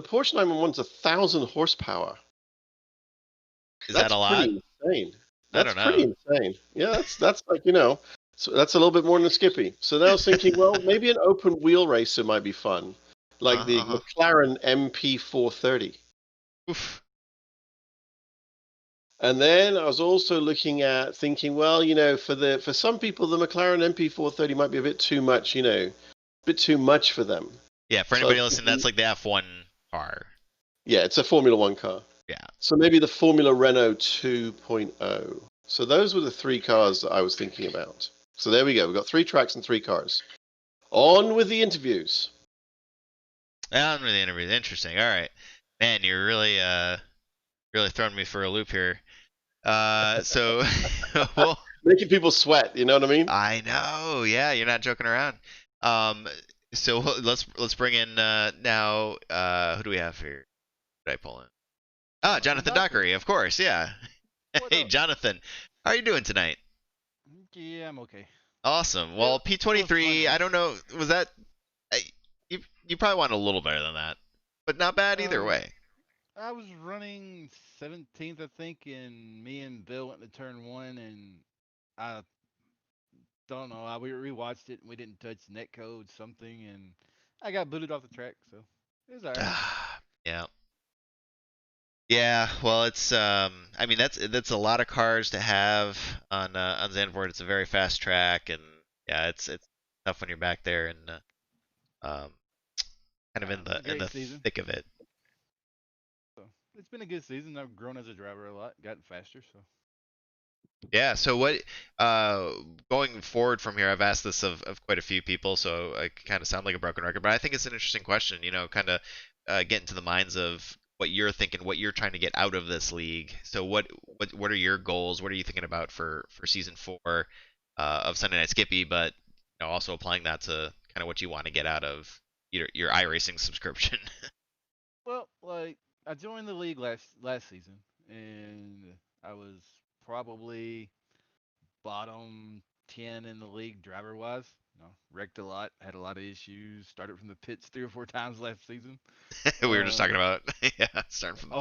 Porsche 911's 1,000 horsepower. Is That's that a lot? pretty insane. I That's don't know. pretty insane. Yeah, that's like, so that's a little bit more than a Skippy. So then I was thinking, well, maybe an open wheel racer might be fun, like the Uh-huh. McLaren MP430. Oof. And then I was also thinking, well, for some people, the McLaren MP430 might be a bit too much, a bit too much for them. Yeah. For So I was anybody listening, thinking, that's like the F1 car. yeah, it's a Formula One car. Yeah. So maybe the Formula Renault 2.0. So those were the 3 cars that I was thinking about. So there we go. We've got 3 tracks and 3 cars. On with the interviews. Yeah, I'm really interviewed. Interesting. All right, man, you're really throwing me for a loop here. So, well, Making people sweat, you know what I mean? I know. Yeah, you're not joking around. Um, so let's bring in now. Who do we have here? Who did I pull in? Ah, Jonathan Dockery, of course. Yeah. Hey, Jonathan, how are you doing tonight? Yeah, I'm okay. Awesome. Well, P23. I don't know. Was that? You probably wanted a little better than that, but not bad either way. I was running 17th, I think, and me and Bill went to turn 1, and I don't know. We rewatched it, and we didn't touch netcode something, and I got booted off the track, so it was alright. Yeah. Yeah, well, it's I mean that's a lot of cars to have on Zandvoort. It's a very fast track, and yeah, it's tough when you're back there and um kind of in It's a great the season. thick of it. So it's been a good season. I've grown as a driver a lot, gotten faster. So Yeah, so what going forward from here, I've asked this of quite a few people, so I kind of sound like a broken record, but I think it's an interesting question, kind of get into the minds of what you're thinking, what you're trying to get out of this league. So what are your goals? What are you thinking about for season 4 of Sunday Night Skippy, but also applying that to kind of what you want to get out of your iRacing subscription. well, like I joined the league last season, and I was probably bottom 10 in the league driver wise. Wrecked a lot, had a lot of issues, started from the pits 3 or 4 times last season. We were just talking about starting from the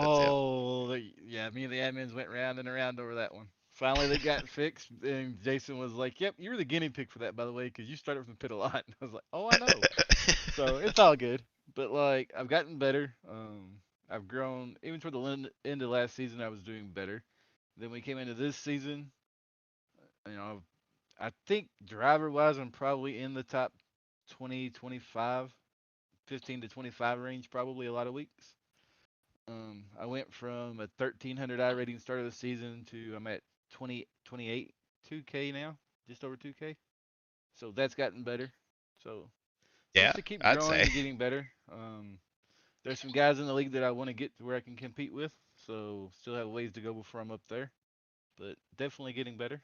pits. Yeah, me and the admins went round and around over that one. Finally, they got fixed, and Jason was like, "Yep, you were the guinea pig for that, by the way, because you started from the pit a lot." And I was like, "Oh, I know." So it's all good, but like I've gotten better. I've grown. Even toward the end of last season, I was doing better. Then we came into this season. I think driver wise, I'm probably in the top 20, 25, 15 to 25 range, probably a lot of weeks. I went from a 1300 I rating start of the season to I'm at 20, 28, 2K now, just over 2K. So that's gotten better. So Yeah, supposed to keep I'd growing say. and getting better. There's some guys in the league that I want to get to where I can compete with. So still have ways to go before I'm up there, but definitely getting better.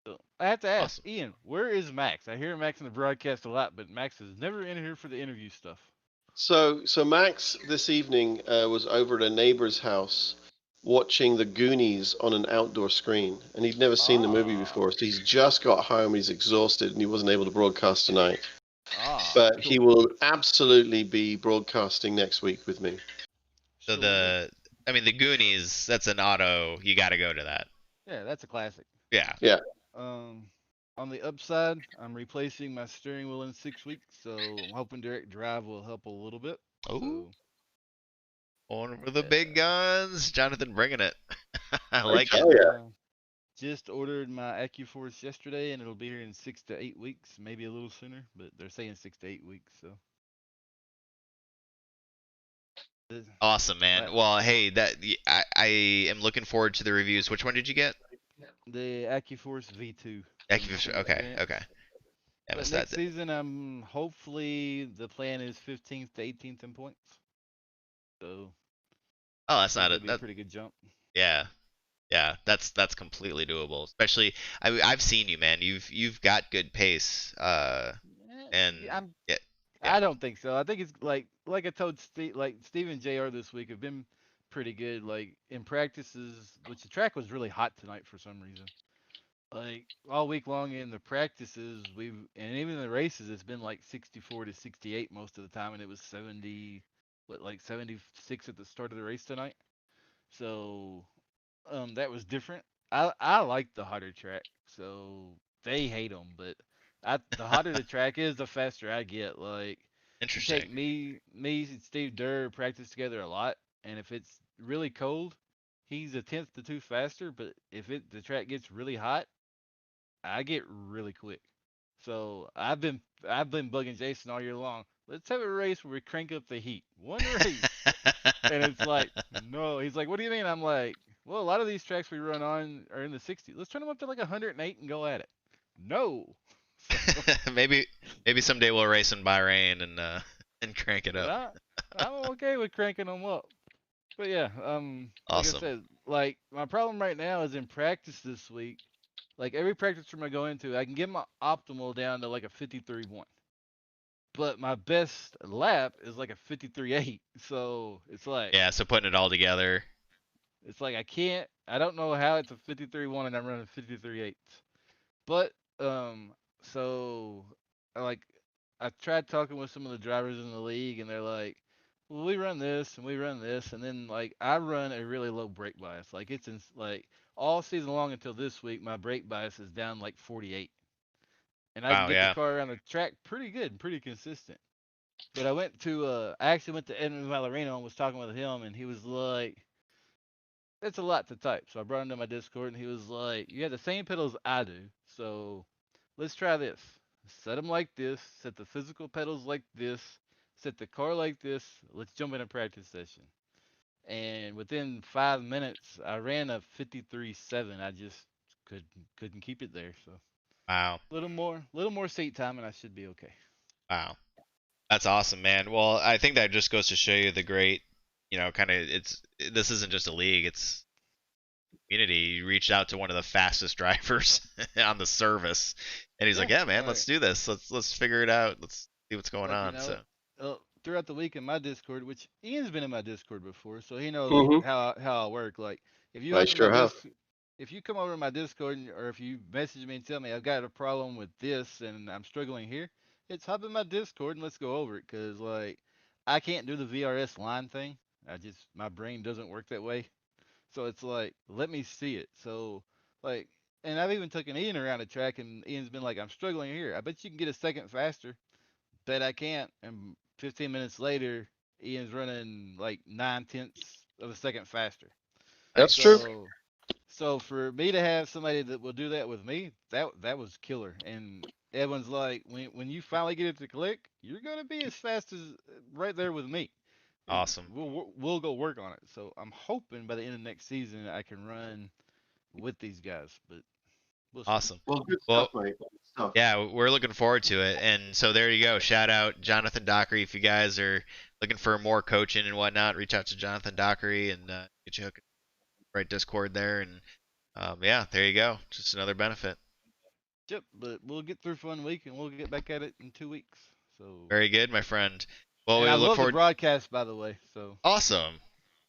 So I have to ask, Awesome. Ian, where is Max? I hear Max in the broadcast a lot, but Max is never in here for the interview stuff. So Max this evening was over at a neighbor's house watching The Goonies on an outdoor screen, and he'd never seen the movie before. So he's just got home, he's exhausted, and he wasn't able to broadcast tonight. Ah, but he cool. will absolutely be broadcasting next week with me. So Sure. the Goonies, that's an auto. You got to go to that. Yeah, that's a classic. Yeah. Yeah. Um, on the upside, I'm replacing my steering wheel in 6 weeks, so I'm hoping direct drive will help a little bit. Oh, So, going for the big yeah. guns. Jonathan bringing it. I I like it. tell ya. Just ordered my AccuForce yesterday, and it'll be here in 6 to 8 weeks, maybe a little sooner, but they're saying 6 to 8 weeks. So, uh, Awesome, man. but Well, hey, I am looking forward to the reviews. Which one did you get? the AccuForce V2 from the Sim Okay, okay. Experience. I But missed next that. season, I'm hopefully the plan is 15th to 18th in points. So Oh, I that's think not it'll it. be a pretty good jump. Yeah, yeah. That's completely doable. Especially, I've seen you, man. You've got good pace. And Yeah, yeah, yeah. I don't think so. I think it's like I told Steve and Jr. this week have been pretty good. Like in practices, which the track was really hot tonight for some reason. Like all week long in the practices, and even in the races, it's been like 64 to 68 most of the time, and it was 76 at the start of the race tonight. So that was different. I like the hotter track, so they hate them, but the hotter the track is, the faster I get. Like you Interesting. take me and Steve Durr practice together a lot, and if it's really cold, he's a tenth to two faster. But if the track gets really hot, I get really quick. So I've been bugging Jason all year long. Let's have a race where we crank up the heat. One race. And it's like, no. He's like, what do you mean? I'm like, well, a lot of these tracks we run on are in the 60s. Let's turn them up to like 108 and go at it. No. So, maybe someday we'll race in Bahrain and crank it up. I'm okay with cranking them up. But yeah, like I Awesome. said, like my problem right now is in practice this week. Like every practice room I go into, I can get my optimal down to like a 53.1. But my best lap is like a 53.8. So Yeah, so putting it all together. it's like I don't know how it's a 53.1 and I'm running 53.8. But so I like I tried talking with some of the drivers in the league and they're like, well, we run this and we run this, and then like I run a really low brake bias. Like like all season long until this week, my brake bias is down like 48, and I can Wow, get the yeah. car around the track pretty good and pretty consistent. But I actually went to Edmund Valerino and was talking with him, and he was like, it's a lot to type. So I brought him to my Discord, and he was like, you have the same pedals I do, so let's try this. Set them like this, set the physical pedals like this, set the car like this. Let's jump in a practice session. And within 5 minutes, I ran a 53.7. I just couldn't keep it there. So Wow. little more seat time, and I should be okay. Wow. That's awesome, man. Well, I think that just goes to show you the great, kind of this isn't just a league, it's community. You reached out to one of the fastest drivers on the service, and he's like, Yeah, "Yeah, man, let's like do this. Let's figure it out. Let's see what's going like on." So, throughout the week in my Discord, which Ian's been in my Discord before, so he knows Hmm. how I work. Like if you I hop in my sure have. if you come over to my Discord or if you message me and tell me I've got a problem with this and I'm struggling here, it's hop in my Discord and let's go over it. Cause like I can't do the VRS line thing. My brain doesn't work that way. So it's like let me see it. So like, and I've even taken Ian around the track and Ian's been like, I'm struggling here. I bet you can get a second faster. Bet I can't. And 15 minutes later, Ian's running like 9/10 of a second faster. That's nice. true. So for me to have somebody that will do that with me, that was killer. And everyone's like, when you finally get it to click, you're gonna be as fast as right there with me. Awesome. We'll go work on it. So I'm hoping by the end of next season I can run with these guys, but we'll see. Awesome. Well, good Well, stuff, mate. Good stuff. yeah, we're looking forward to it. And so there you go. Shout out Jonathan Dockery. If you guys are looking for more coaching and whatnot, reach out to Jonathan Dockery and get you hooked right Discord there. And yeah, there you go. Just another benefit. Yep, but we'll get through fun week and we'll get back at it in 2 weeks. So, Very good, my friend. Well, and we I look love the forward. broadcast, by the way. So Awesome.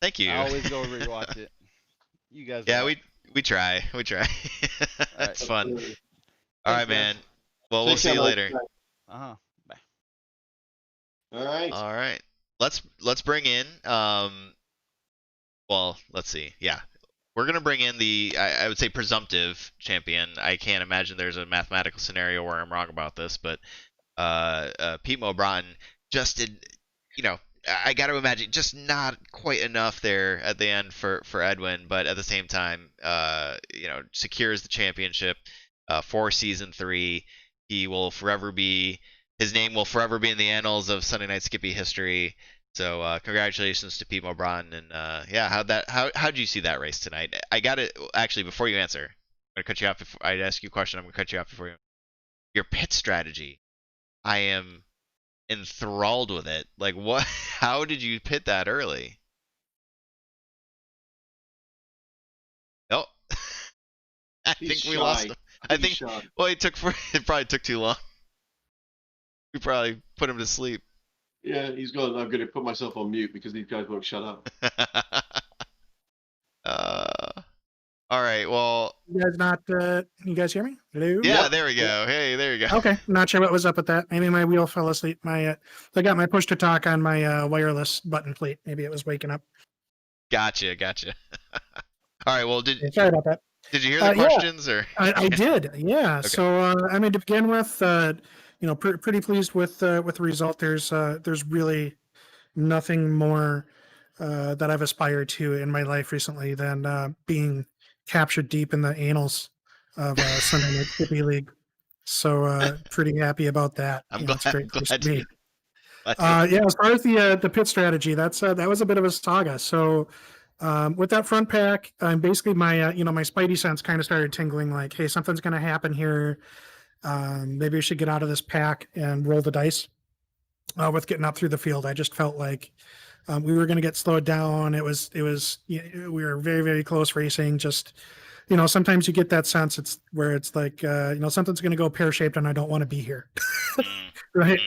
Thank I you. always go rewatch it. You guys Yeah, rock. we try. We try. All right. It's fun. Absolutely. All Thanks, right, guys. man. Well, we'll Take see care, you mate. later. Uh huh. Bye. All right. All right. Let's bring in well, let's see. Yeah. We're gonna bring in the I would say presumptive champion. I can't imagine there's a mathematical scenario where I'm wrong about this, but Pete Broughton just did, you know, I got to imagine just not quite enough there at the end for Edwin, but at the same time, secures the championship for season 3. He will forever be his name will forever be in the annals of Sunday Night Skippy history. So congratulations to Pete Broughton, and yeah, how'd you see that race tonight? I got it actually before you answer. I'm gonna cut you off before I ask you a question. I'm gonna cut you off before you. Your pit strategy. I am enthralled with it. Like, what? How did you pit that early? Oh, I He's think we lost shy. him. I He's think. shy. Well, it probably took too long. We probably put him to sleep. Yeah, he's gone. I'm going to put myself on mute because these guys won't shut up. All right. Well. You guys not? You guys hear me? Hello. Yeah. There we go. Hey, there you go. Okay. Not sure what was up with that. Maybe my wheel fell asleep. I got my push to talk on my wireless button plate. Maybe it was waking up. Gotcha. All right. Well, Sorry about that. Did you hear the questions or? I did. Yeah. Okay. So I mean, to begin with, pretty pleased with the result. There's really nothing more that I've aspired to in my life recently than being captured deep in the annals of Sunday Night Skippy League. So pretty happy about that. I'm glad. It's a great place to be. Yeah, as far as the pit strategy, that was a bit of a saga. So with that front pack, basically my my spidey sense kind of started tingling, like, hey, something's going to happen here. Maybe we should get out of this pack and roll the dice with getting up through the field. I just felt like we were going to get slowed down. We were very, very close racing. Just, sometimes you get that sense it's like, something's going to go pear-shaped and I don't want to be here. Right.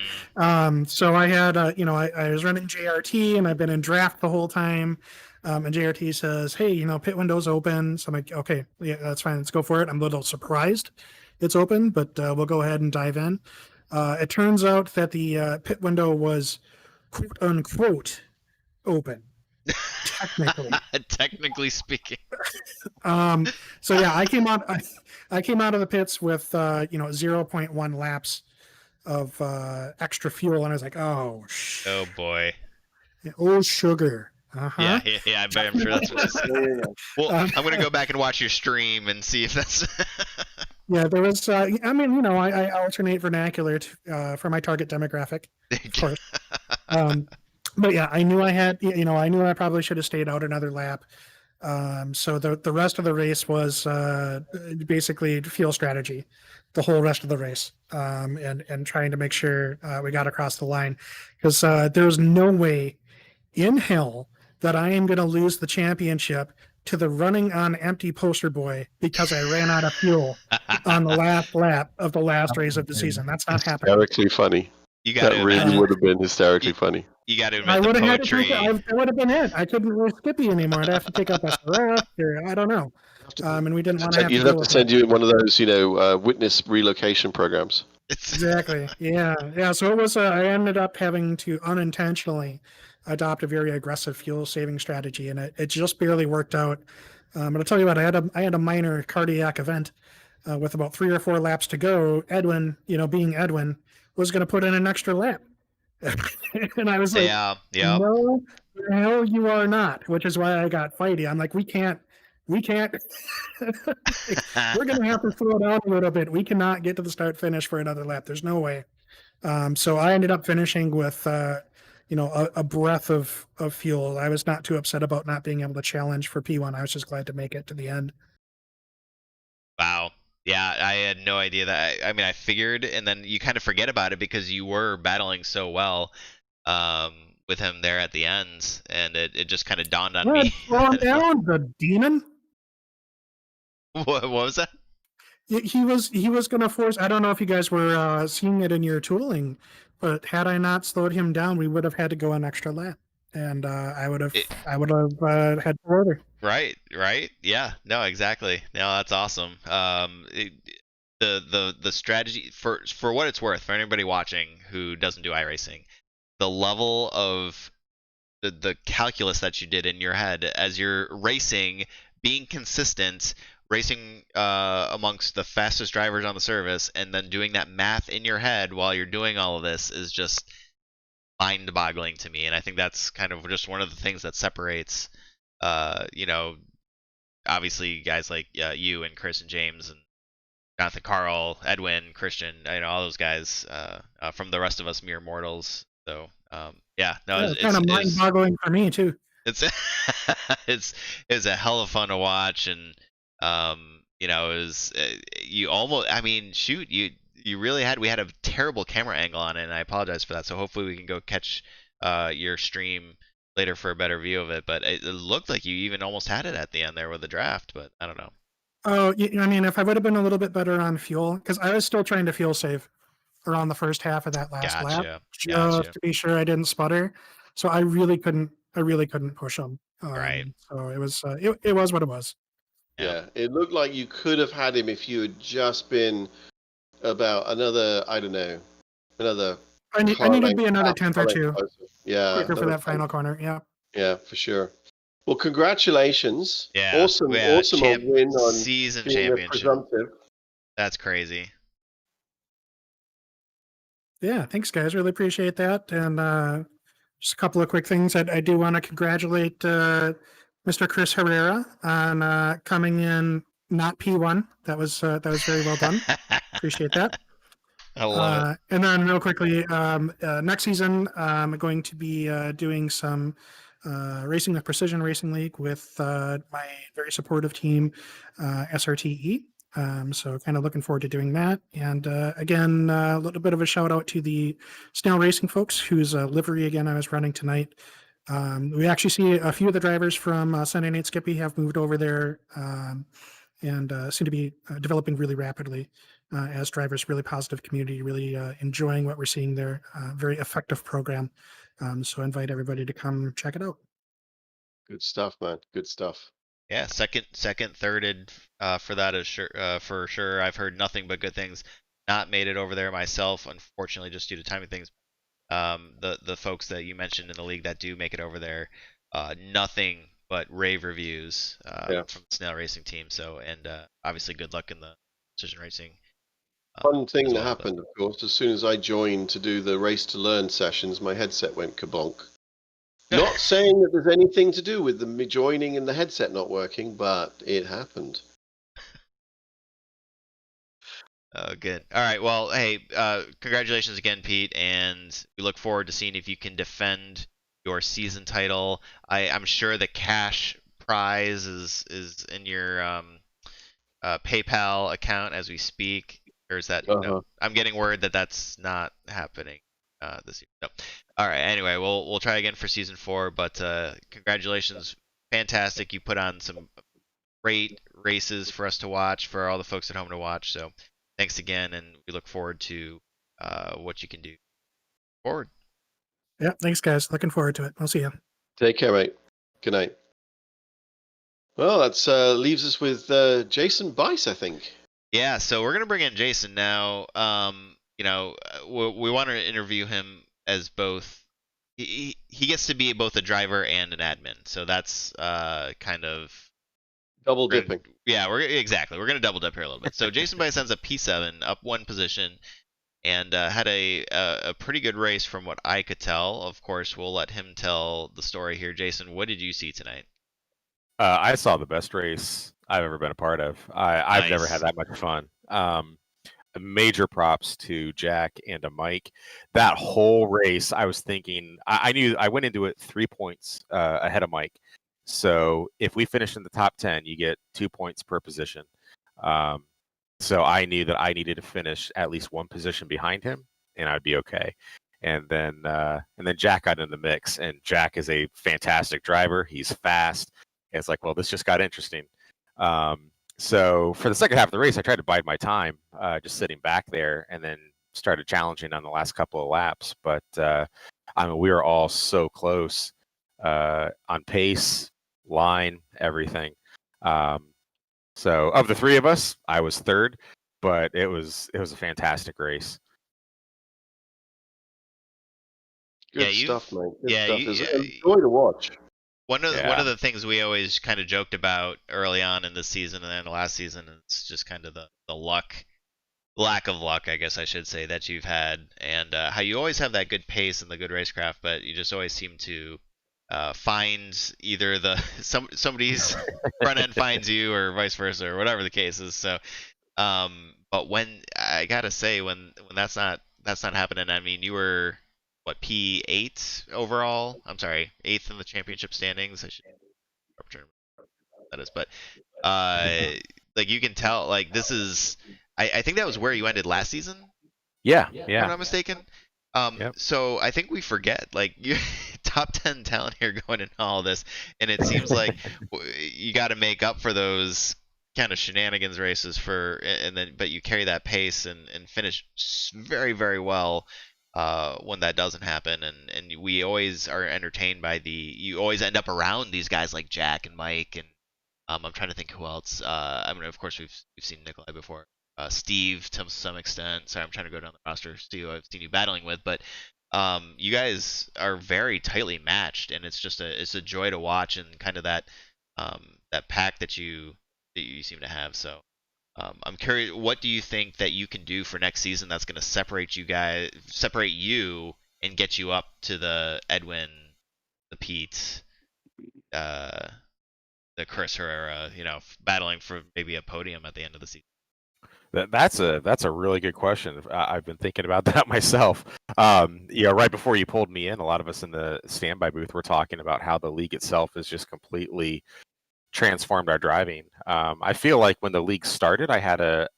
So I had, I was running JRT and I've been in draft the whole time. And JRT says, hey, pit window's open. So I'm like, okay, yeah, that's fine. Let's go for it. I'm a little surprised it's open, but we'll go ahead and dive in. It turns out that the pit window was quote unquote open. Technically speaking. So yeah, I came out of the pits with 0.1 laps of extra fuel, and I was like, oh boy. Oh sugar. Uh-huh. Yeah. I'm sure that's what it is. Well, I'm gonna go back and watch your stream and see if that's. Yeah, there was. I alternate vernacular for my target demographic, of course. But yeah, I knew I had. I knew I probably should have stayed out another lap. So the rest of the race was basically fuel strategy, the whole rest of the race, and trying to make sure we got across the line, because there's no way in hell that I am going to lose the championship to the running on empty poster boy because I ran out of fuel on the last lap of the last race of the season. That's not happening. Hysterically funny. That really would have been hysterically funny. You got to admit the poetry. That would have been it. I couldn't race Skippy anymore. I'd have to take up a rest, or I don't know. And we didn't want to have You'd have to send you in one of those, witness relocation programs. Exactly. Yeah. So it was. I ended up having to unintentionally adopt a very aggressive fuel saving strategy, and it just barely worked out. But I'll tell you what, I had a minor cardiac event with about 3 or 4 laps to go. Edwin, being Edwin, was going to put in an extra lap. And I was like, no, the hell you are not, which is why I got fighty. I'm like, we can't, we're going to have to slow down a little bit. We cannot get to the start finish for another lap. There's no way. So I ended up finishing with, a breath of fuel. I was not too upset about not being able to challenge for P1. I was just glad to make it to the end. Wow. Yeah, I had no idea that. I figured, and then you kind of forget about it because you were battling so well with him there at the end, and it just kind of dawned on me. Slow down, the demon. What was that? He was going to force. I don't know if you guys were seeing it in your tooling, but had I not slowed him down, we would have had to go an extra lap, and I would have had further. Right. Yeah. No, exactly. No, that's awesome. The strategy for what it's worth, for anybody watching who doesn't do iRacing, the level of the calculus that you did in your head as you're racing, being consistent, racing amongst the fastest drivers on the service, and then doing that math in your head while you're doing all of this is just mind-boggling to me. And I think that's kind of just one of the things that separates, obviously guys like you and Chris and James and Jonathan, Carl, Edwin, Christian, all those guys from the rest of us mere mortals. So yeah, no, Yeah, it's kind of mind-boggling for me too. It's it's a hell of fun to watch, and it was you almost. I mean, shoot, you really we had a terrible camera angle on it, and I apologize for that. So hopefully we can go catch your stream later for a better view of it. But it looked like you even almost had it at the end there with the draft, but I don't know. Oh, I mean, if I would have been a little bit better on fuel, because I was still trying to fuel save around the first half of that last lap, just to be sure I didn't sputter. So I really couldn't push them. Right. So it was it was what it was. Yeah, it looked like you could have had him if you had just been about another, I don't know, another. I needed to be another 10th or 2. Yeah, quicker for that final corner. Yeah. Yeah, for sure. Well, congratulations. Yeah. Awesome win on season being championship. a presumptive. That's crazy. Yeah, thanks, guys. Really appreciate that. And just a couple of quick things. I do want to congratulate Mr. Chris Herrera on coming in not P1. That was very well done. Appreciate that. I love it. And then real quickly, next season, I'm going to be doing some racing the Precision Racing League with my very supportive team, SRTE. So kind of looking forward to doing that. And again, a little bit of a shout out to the Snail Racing folks, whose livery again I was running tonight. We actually see a few of the drivers from Sunday Night Skippy have moved over there and seem to be developing really rapidly as drivers. Really positive community, really enjoying what we're seeing there. Very effective program. So I invite everybody to come check it out. Good stuff, man. Good stuff. Yeah, second, thirded for that is for sure. I've heard nothing but good things. Not made it over there myself, unfortunately, just due to timing things. The folks that you mentioned in the league that do make it over there, nothing but rave reviews from the Snail Racing team. So, and obviously, good luck in the Precision Racing. One thing that happened, of course, as soon as I joined to do the race to learn sessions, my headset went kabonk. Not saying that there's anything to do with me joining and the headset not working, but it happened. Oh, good. All right. Well, hey, congratulations again, Pete, and we look forward to seeing if you can defend your season title. I'm sure the cash prize is in your PayPal account as we speak. Or is that? No, I'm getting word that that's not happening this year. No. All right. Anyway, we'll try again for season 4. But congratulations, fantastic! You put on some great races for us to watch, for all the folks at home to watch. So thanks again, and we look forward to what you can do forward. Yeah, thanks, guys. Looking forward to it. I'll see you. Take care, mate. Good night. Well, that leaves us with Jason Bice, I think. Yeah, so we're gonna bring in Jason now. We want to interview him as both. He gets to be both a driver and an admin, so that's kind of double dipping. Yeah, we're gonna double dip here a little bit. So Jason Bice ends up P7, up 1 position, and had a pretty good race from what I could tell. Of course, we'll let him tell the story here. Jason, what did you see tonight? I saw the best race I've ever been a part of. I've never had that much fun. Major props to Jack and to Mike. That whole race, I was thinking, I knew I went into it 3 points ahead of Mike. So if we finish in the top 10, you get 2 points per position. So I knew that I needed to finish at least 1 position behind him, and I'd be okay. And then Jack got in the mix, and Jack is a fantastic driver. He's fast. And it's like, well, this just got interesting. So for the second half of the race, I tried to bide my time, just sitting back there, and then started challenging on the last couple of laps. But we were all so close on pace, line, everything. So of the 3 of us, I was third, but it was a fantastic race. Good Yeah, stuff, mate. Good yeah, stuff. It's a joy to watch. one of Yeah. the things we always kind of joked about early on in this season and then last season, it's just kind of the lack of luck, I guess I should say, that you've had, and how you always have that good pace and the good racecraft, but you just always seem to find either somebody's front end finds you or vice versa or whatever the case is. So, but when I gotta say when that's not happening, I mean you were what P8 overall? I'm sorry, eighth in the championship standings. I should remember what that is, but like you can tell, like this is. I think that was where you ended last season, Yeah, if I'm yeah. not mistaken. Yep. So I think we forget, like, you top 10 talent here going into all this, and it seems like you got to make up for those kind of shenanigans races and then, but you carry that pace and finish very, very well when that doesn't happen, and we always are entertained by you always end up around these guys like Jack and Mike, and I'm trying to think who else. I mean, of course, we've seen Nikolai before. Steve to some extent. Sorry, I'm trying to go down the roster. Steve, I've seen you battling with, but you guys are very tightly matched, and it's a joy to watch, and kind of that pack that you seem to have. So I'm curious, what do you think that you can do for next season that's going to separate you and get you up to the Edwin, the Pete, uh, the Chris Herrera, battling for maybe a podium at the end of the season? That's a really good question. I've been thinking about that myself. Right before you pulled me in, a lot of us in the standby booth were talking about how the league itself has just completely transformed our driving. I feel like when the league started, I had a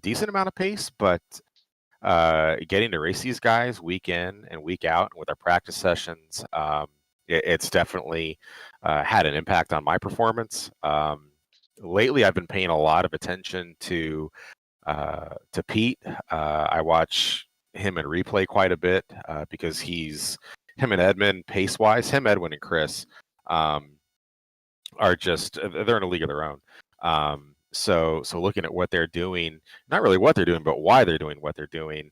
decent amount of pace, but getting to race these guys week in and week out with our practice sessions, it's definitely had an impact on my performance. Lately, I've been paying a lot of attention to Pete. I watch him in replay quite a bit because him and Edmund pace wise, Edwin, and Chris are just they're in a league of their own. So looking at what they're doing, not really what they're doing, but why they're doing what they're doing,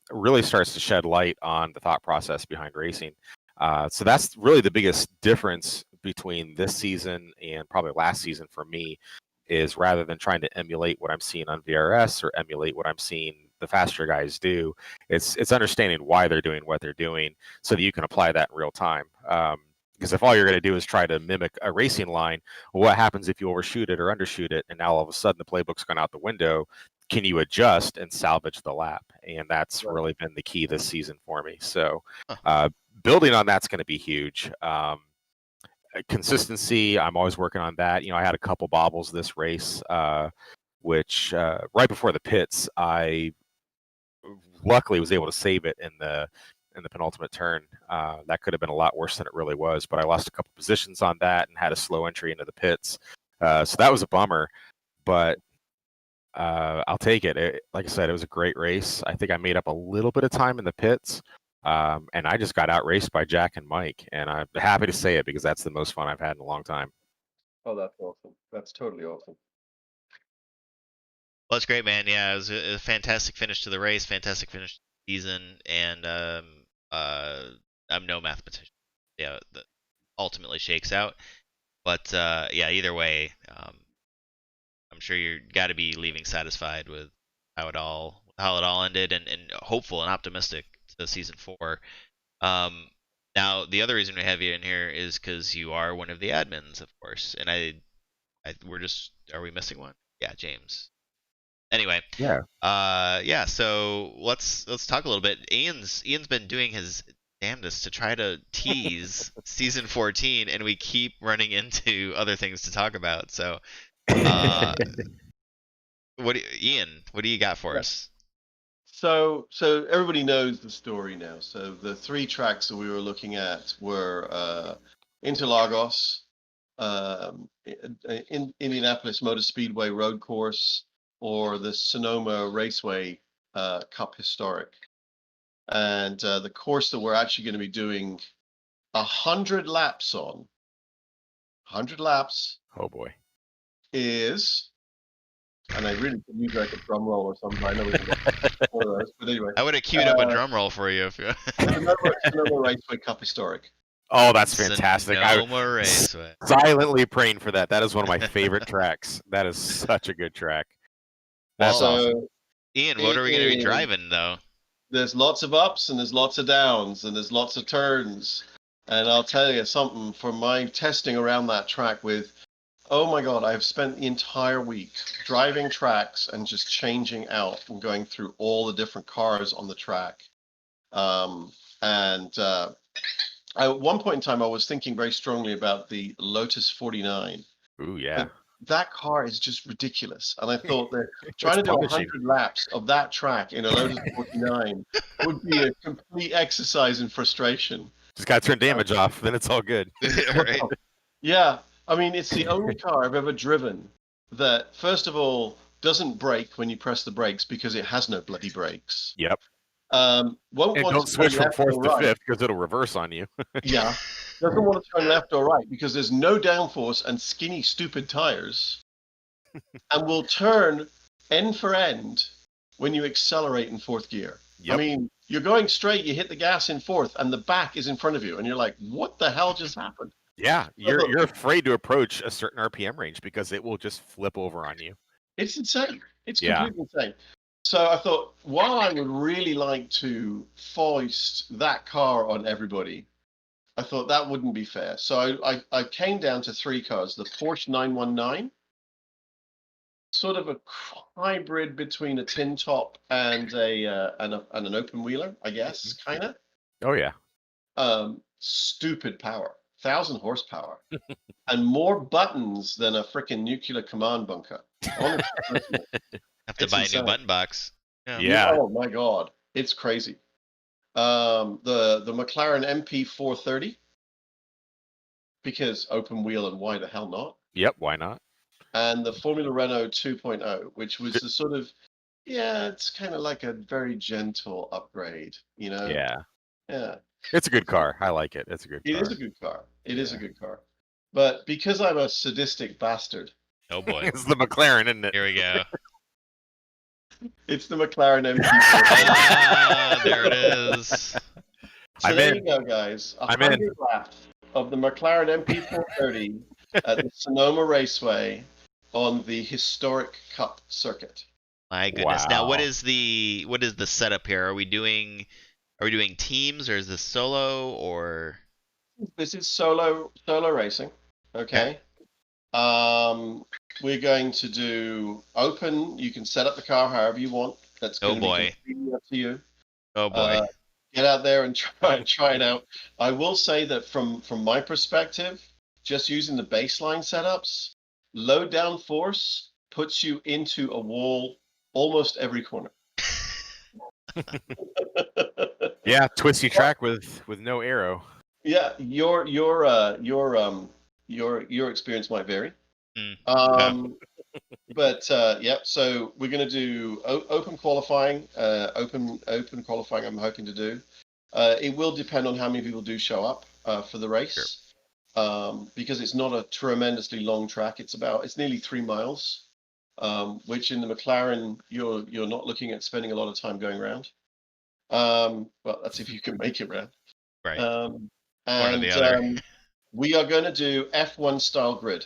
really starts to shed light on the thought process behind racing. So that's really the biggest difference between this season and probably last season for me, is rather than trying to emulate what I'm seeing on VRS or emulate what I'm seeing the faster guys do, it's understanding why they're doing what they're doing so that you can apply that in real time. Because if all you're going to do is try to mimic a racing line, well, what happens if you overshoot it or undershoot it, and now all of a sudden the playbook's gone out the window? Can you adjust and salvage the lap? And that's really been the key this season for me. So building on that's going to be huge. Consistency, I'm always working on that. I had a couple bobbles this race, which right before the pits, I luckily was able to save it in the penultimate turn. That could have been a lot worse than it really was, but I lost a couple positions on that and had a slow entry into the pits. So that was a bummer, but I'll take it. Like I said, it was a great race. I think I made up a little bit of time in the pits, and I just got outraced by Jack and Mike, and I'm happy to say it because that's the most fun I've had in a long time. Oh, that's awesome. That's totally awesome. Well, that's great, man. Yeah, it was a fantastic finish to the race, fantastic finish to the season, and I'm no mathematician. Yeah, that ultimately shakes out. But yeah, either way, I'm sure you got to be leaving satisfied with how it all ended, and hopeful and optimistic to season 4. Now the other reason we have you in here is because you are one of the admins, of course, and are we missing one? Yeah, James. Anyway, yeah. So let's talk a little bit. Ian's been doing his damnedest to try to tease season 14, and we keep running into other things to talk about. So, Ian, what do you got for us? So everybody knows the story now. So the 3 tracks that we were looking at were Interlagos, in Indianapolis Motor Speedway Road Course, or the Sonoma Raceway Cup Historic. And the course that we're actually going to be doing 100 laps on, 100 laps. Oh boy. Is and I really could use like a drum roll or something. I know we can get one of those, but anyway. I would have queued up a drum roll for you. If you... Sonoma Raceway Cup Historic. Oh, that's fantastic! Sonoma Raceway. Silently praying for that. That is one of my favorite tracks. That is such a good track. That's awesome. Ian, what are we going to be driving though? There's lots of ups and there's lots of downs and there's lots of turns. And I'll tell you something, for my testing around that track with, oh my God, I've spent the entire week driving tracks and just changing out and going through all the different cars on the track. At one point in time, I was thinking very strongly about the Lotus 49. Ooh, yeah. That car is just ridiculous. And I thought that trying to do 100 laps of that track in a Lotus 49 would be a complete exercise in frustration. Just got to turn damage off, then it's all good. Right. Yeah. I mean, it's the only car I've ever driven that, first of all, doesn't brake when you press the brakes because it has no bloody brakes. Yep. Won't and want don't to switch from left fourth or to right. fifth because it'll reverse on you. Yeah. Doesn't want to turn left or right because there's no downforce and skinny, stupid tires. And will turn end for end when you accelerate in fourth gear. Yep. I mean, you're going straight, you hit the gas in fourth, and the back is in front of you, and you're like, what the hell just happened? Yeah, you're afraid to approach a certain RPM range because it will just flip over on you. It's insane. It's completely insane. So I thought, while I would really like to foist that car on everybody, I thought that wouldn't be fair. So I came down to 3 cars. The Porsche 919, sort of a hybrid between a tin top and an open wheeler, I guess, kind of. Oh, yeah. Stupid power. 1,000 horsepower. And more buttons than a freaking nuclear command bunker. Have to buy a new button box. Yeah. Oh my God, it's crazy. The McLaren MP430, because open wheel, and why the hell not? Yep, why not? And the Formula Renault 2.0, which was the sort of, it's kind of like a very gentle upgrade, you know? Yeah. It's a good car. I like it. It's a good car. It is a good car. It is a good car. But because I'm a sadistic bastard. Oh boy. It's the McLaren, isn't it? Here we go. It's the McLaren MP430. There it is. So there you go, guys. 100 laps of the McLaren MP430 at the Sonoma Raceway on the historic Cup circuit. My goodness. Now, what is the setup here? Are we doing teams, or is this solo, or? This is solo racing. Okay. We're going to do open. You can set up the car however you want. That's going to be completely up to you. Oh boy. Get out there and try it out. I will say that from my perspective, just using the baseline setups, low down force puts you into a wall almost every corner. Yeah, twisty track with no arrow. Yeah, your experience might vary. But so we're going to do open qualifying. Open qualifying. I'm hoping to do. It will depend on how many people do show up for the race, because it's not a tremendously long track. It's nearly 3 miles, which in the McLaren you're not looking at spending a lot of time going around. Well, that's if you can make it round. Right. One or the other. We are going to do F1 style grid.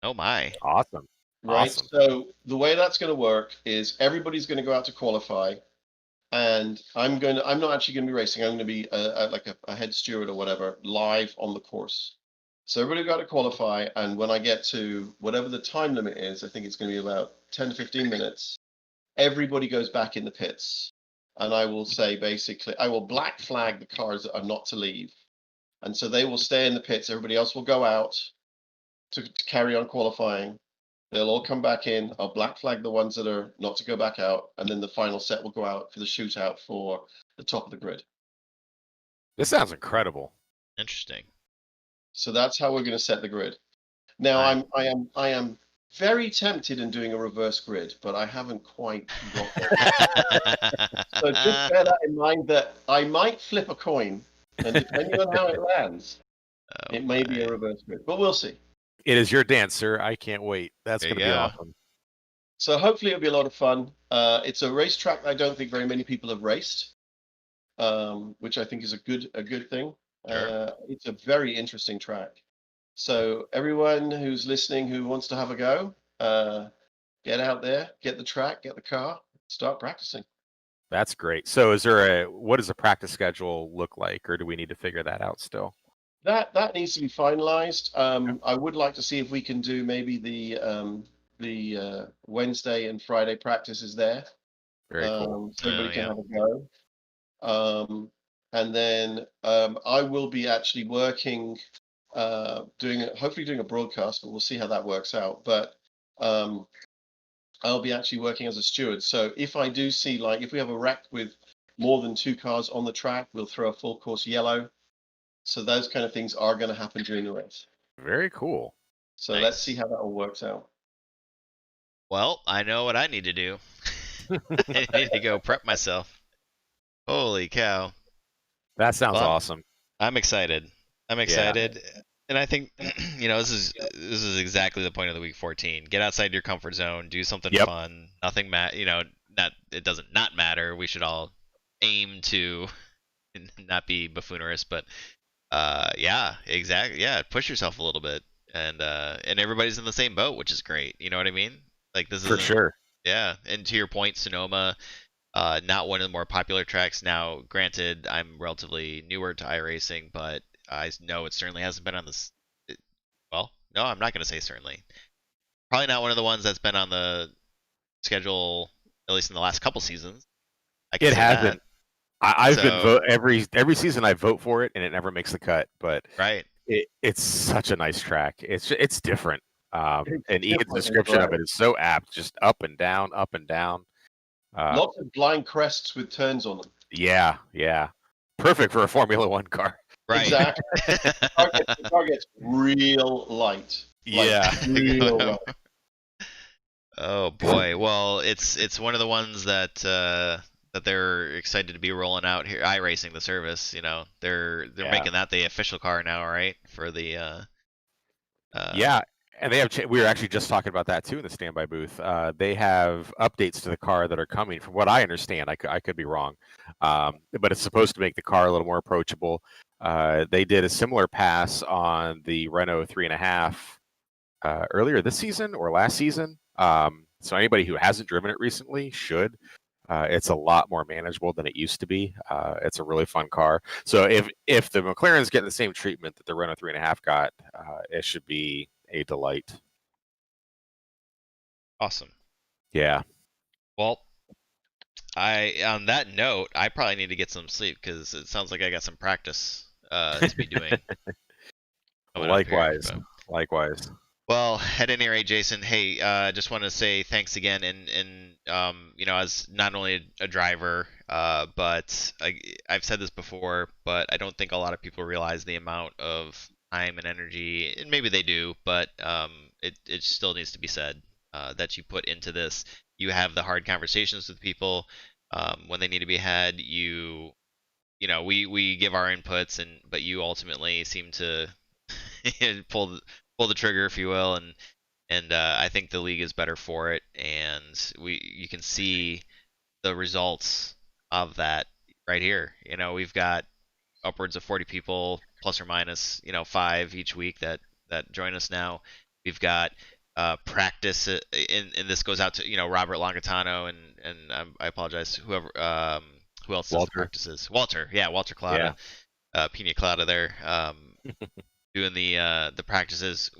Oh my! Awesome. Right. Awesome. So the way that's going to work is everybody's going to go out to qualify, and I'm not actually going to be racing. I'm going to be like a head steward or whatever, live on the course. So everybody got to qualify, and when I get to whatever the time limit is, I think it's going to be about 10 to 15 minutes. Everybody goes back in the pits, and I will say basically, I will black flag the cars that are not to leave, and so they will stay in the pits. Everybody else will go out to carry on qualifying. They'll all come back in. I'll black flag the ones that are not to go back out, and then the final set will go out for the shootout for the top of the grid. This sounds incredible. Interesting. So that's how we're going to set the grid. Now I am very tempted in doing a reverse grid, but I haven't quite got there. So just bear that in mind that I might flip a coin, and depending on how it lands, it may be a reverse grid, but we'll see. It is your dance, sir. I can't wait. That's going to be awesome. So hopefully it'll be a lot of fun. It's a racetrack I don't think very many people have raced, which I think is a good thing. Sure. It's a very interesting track. So everyone who's listening who wants to have a go, get out there, get the track, get the car, start practicing. That's great. So what does a practice schedule look like, or do we need to figure that out still? That needs to be finalized. I would like to see if we can do maybe the Wednesday and Friday practices there. Very cool. So everybody can Yeah. have a go. And then I will be actually working, hopefully doing a broadcast, but we'll see how that works out. But I'll be actually working as a steward. So if I do see, like, if we have a wreck with more than 2 cars on the track, we'll throw a full course yellow. So those kind of things are going to happen during the race. Very cool. So Nice. let's see how that all works out. Well, I know what I need to do. I need to go prep myself. Holy cow. That sounds Well, awesome. I'm excited. I'm excited. And I think this is exactly the point of the week 14. Get outside your comfort zone, do something Yep. fun. Nothing it doesn't not matter. We should all aim to not be buffoonerish, but yeah, exactly. Yeah, push yourself a little bit. And everybody's in the same boat, which is great. You know what I mean? Like this For is sure. Yeah, and to your point, Sonoma, not one of the more popular tracks. Now, granted, I'm relatively newer to iRacing, but I know it certainly hasn't been on this. Well, no, I'm not going to say certainly. Probably not one of the ones that's been on the schedule, at least in the last couple seasons. I can It say that. hasn't. I've been So, every season I vote for it, and it never makes the cut. But right. it's such a nice track. It's different. It's And Ian's different, description of right. it is so apt. Just up and down, up and down. Lots of blind crests with turns on them. Yeah. Perfect for a Formula One car. Right. Exactly. The car gets real light. Yeah. Real light. Oh boy. Well, it's one of the ones that that they're excited to be rolling out here. iRacing, the service. They're Yeah. making that the official car now, right? For the Yeah, and they have. We were actually just talking about that too in the standby booth. They have updates to the car that are coming. From what I understand, I could be wrong, but it's supposed to make the car a little more approachable. They did a similar pass on the Renault 3.5 earlier this season or last season. So anybody who hasn't driven it recently should. It's a lot more manageable than it used to be. It's a really fun car. So if the McLaren's getting the same treatment that the Renault 3.5 got, it should be a delight. awesome. Yeah. Well, on that note, I probably need to get some sleep because it sounds like I got some practice to be doing. coming up here, Likewise. but- Likewise. Well, at any rate, Jason, hey, just want to say thanks again, and as not only a driver, but I've said this before, but I don't think a lot of people realize the amount of time and energy, and maybe they do, but it still needs to be said that you put into this. You have the hard conversations with people when they need to be had. We give our inputs, but you ultimately seem to pull the trigger, if you will, and I think the league is better for it, and you can see the results of that right here. We've got upwards of 40 people, plus or minus, 5 each week that join us now. We've got practice, and this goes out to Robert Longatano and I apologize, whoever who else does the Walter. practices? Walter Claudia, Pina Colada there. Doing the practices.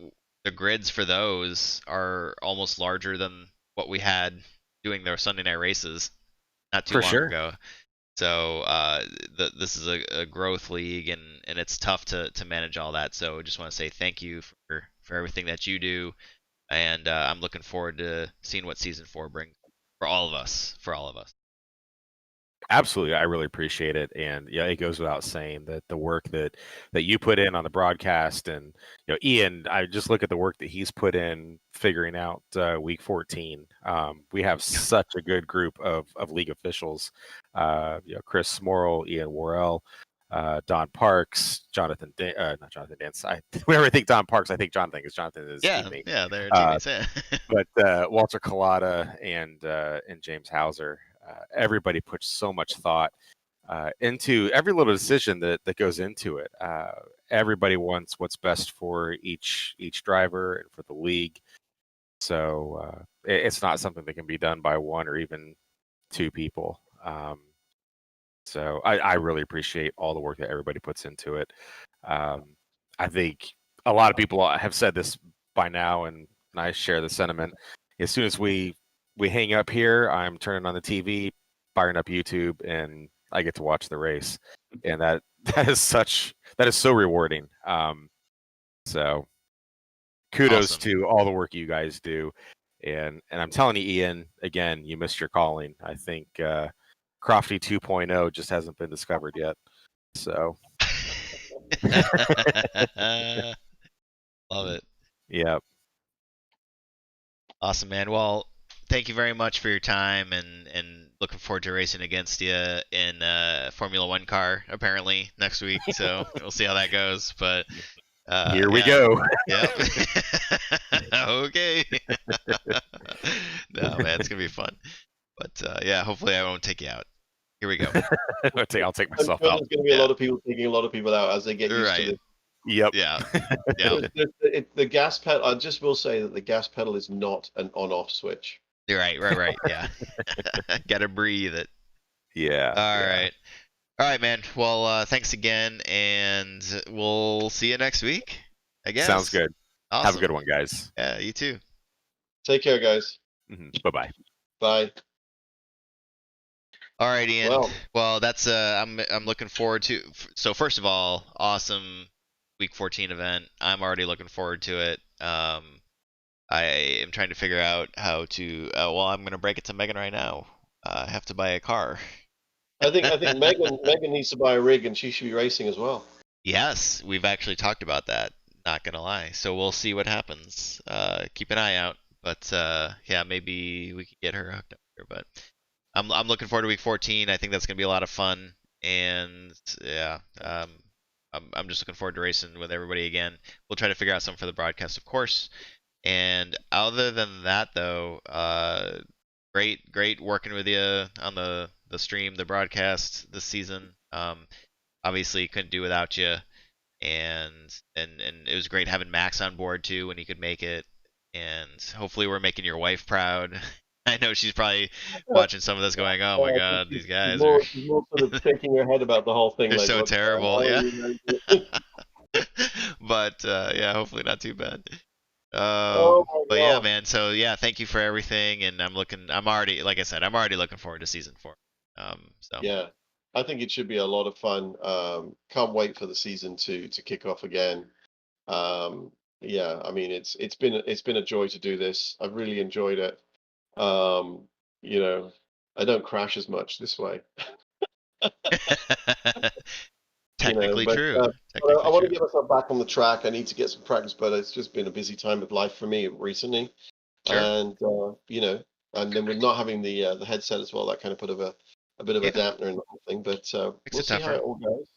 The grids for those are almost larger than what we had doing their Sunday night races not too For long sure. ago. So this is a growth league, and it's tough to manage all that. So I just want to say thank you for everything that you do, and I'm looking forward to seeing what season 4 brings for all of us. Absolutely, I really appreciate it, and yeah, it goes without saying that the work that you put in on the broadcast, and Ian, I just look at the work that he's put in figuring out week 14. We have such a good group of league officials, Chris Smorrell, Ian Worrell, Don Parks, not Jonathan Dance. Whenever I think Don Parks, I think Jonathan is his Yeah, teammate. yeah, they're teammates. Yeah. But Walter Collada and James Hauser, everybody puts so much thought into every little decision that goes into it. Everybody wants what's best for each driver and for the league. So it's not something that can be done by one or even two people. So I really appreciate all the work that everybody puts into it. I think a lot of people have said this by now, and I share the sentiment. As soon as we hang up here, I'm turning on the TV, firing up YouTube, and I get to watch the race, and that is so rewarding. So kudos Awesome. to all the work you guys do, and I'm telling you, Ian, again, you missed your calling. I think Crofty 2.0 just hasn't been discovered yet. So Love it. yeah. Awesome, man. Well, thank you very much for your time, and looking forward to racing against you in Formula One car apparently next week. So we'll see how that goes. But here we go. Yep. Okay. No, man, it's gonna be fun. But yeah, hopefully I won't take you out. Here we go. I'll take myself I'm sure out. there's going to be a lot of people taking a lot of people out as they get used to Right. this. Yep. Yeah. Yeah. The gas pedal. I just will say that the gas pedal is not an on-off switch. You're right. Yeah. Gotta breathe it. Yeah. All right, man. Well, thanks again, and we'll see you next week, I guess. Sounds good. Awesome. Have a good one, guys. Yeah, you too. Take care, guys. Bye-bye. Bye. All right, Ian. Well, that's I'm looking forward to. So first of all, awesome week 14 event. I'm already looking forward to it. I am trying to figure out how to. Well, I'm going to break it to Megan right now. I have to buy a car. I think Megan needs to buy a rig, and she should be racing as well. Yes, we've actually talked about that. Not gonna lie. So we'll see what happens. Keep an eye out. But yeah, maybe we can get her hooked up here. But I'm looking forward to week 14. I think that's gonna be a lot of fun. And yeah, I'm just looking forward to racing with everybody again. We'll try to figure out something for the broadcast, of course. And other than that, though, great working with you on the stream, the broadcast this season. Obviously couldn't do without you, and it was great having Max on board too when he could make it. And hopefully we're making your wife proud. I know she's probably watching some of this going, "Oh my God, these guys are." She's more sort of shaking her head about the whole thing. They're like, so terrible, yeah. But yeah, yeah, hopefully not too bad. Oh my But yeah, God. man. So yeah, thank you for everything, and I'm already, like I said, I'm already looking forward to season 4. So Yeah, I think it should be a lot of fun. Can't wait for the season to kick off again. Yeah, I mean it's been a joy to do this. I've really enjoyed it. You know, I don't crash as much this way. technically But true. I want to get myself back on the track. I need to get some practice, but it's just been a busy time of life for me recently. Sure. And and then we're not having the headset as well. That kind of put a bit of a dampener in the whole thing. But we'll see how it all goes.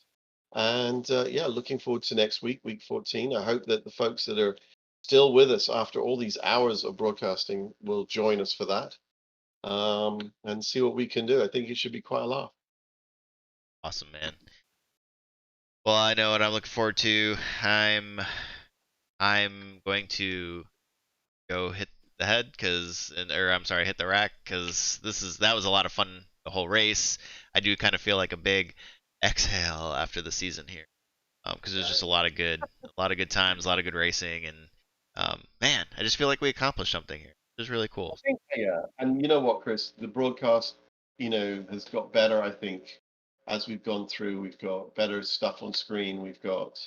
And yeah, looking forward to next week, week 14. I hope that the folks that are still with us after all these hours of broadcasting will join us for that, and see what we can do. I think it should be quite a laugh. Awesome, man. Well, I know what I'm looking forward to. I'm going to go hit the head hit the rack, because that was a lot of fun, the whole race. I do kind of feel like a big exhale after the season here, because there's just a lot of good times, a lot of good racing, and man, I just feel like we accomplished something here. It was really cool. I think, yeah, and you know what, Chris, the broadcast, has got better. I think as we've gone through, we've got better stuff on screen. We've got,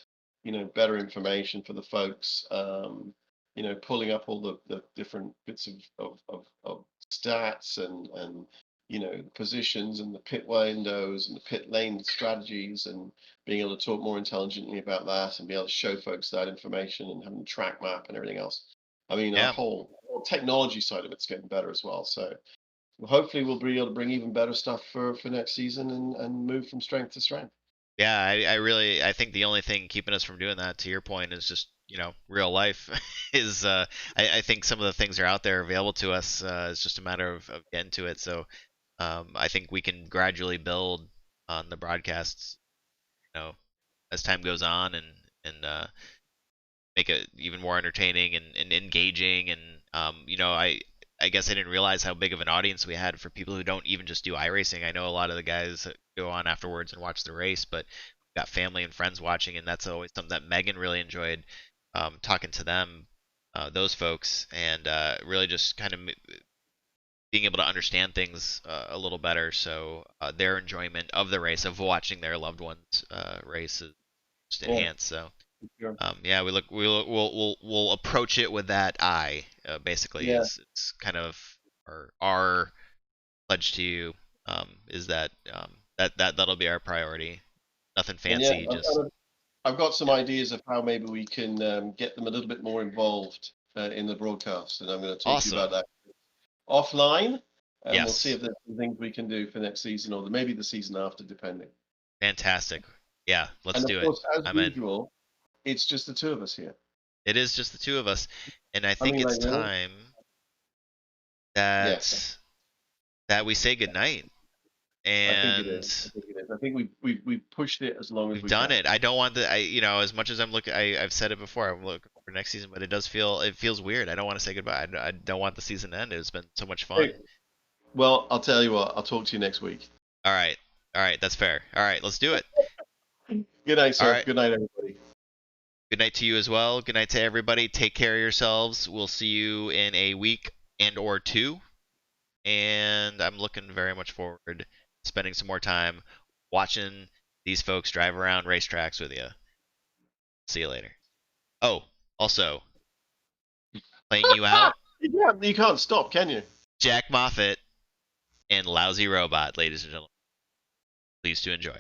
better information for the folks. Pulling up all the different bits of stats and positions and the pit windows and the pit lane strategies, and being able to talk more intelligently about that and be able to show folks that information and having a track map and everything else. I mean, our whole technology side of it's getting better as well. So hopefully we'll be able to bring even better stuff for next season and move from strength to strength. Yeah, I think the only thing keeping us from doing that, to your point, is just real life. Is I think some of the things are out there available to us. It's just a matter of getting to it. So I think we can gradually build on the broadcasts, as time goes on, and make it even more entertaining and engaging. And I guess I didn't realize how big of an audience we had for people who don't even just do iRacing. I know a lot of the guys that go on afterwards and watch the race, but we've got family and friends watching, and that's always something that Megan really enjoyed, talking to them, those folks, and really just kind of being able to understand things a little better. So their enjoyment of the race, of watching their loved ones race, is just enhanced. So yeah, we'll approach it with that eye. Basically, Yeah. it's kind of our pledge to you, is that that'll be our priority. Nothing And yeah, fancy, just I've got some ideas of how maybe we can get them a little bit more involved in the broadcast, and I'm going to talk to you about awesome. that offline, and we'll see Yes, if there's some things we can do for next season or maybe the season after, depending. fantastic. Yeah, let's And of do it. course, as I'm in. usual, it's just the two of us here. It is just the two of us, and I I think mean, it's like, really? time Yes, that we say goodnight. I think it And is. I think it is. I think we pushed it as long as we've we done can. it. I don't want the as much as I'm looking. I've said it before. I'm looking for next season, but it feels weird. I don't want to say goodbye. I don't want the season to end. It's been so much fun. Hey, well, I'll tell you what. I'll talk to you next week. All right, that's fair. All right, let's do it. Good night, All sir. right. Good night, everybody. Good night to you as well. Good night to everybody. Take care of yourselves. We'll see you in a week and or two. And I'm looking very much forward to spending some more time watching these folks drive around racetracks with you. See you later. Oh, also, playing you out, Yeah, you can't stop, can you? Jack Moffat and Lousy Robot, ladies and gentlemen. Please to enjoy.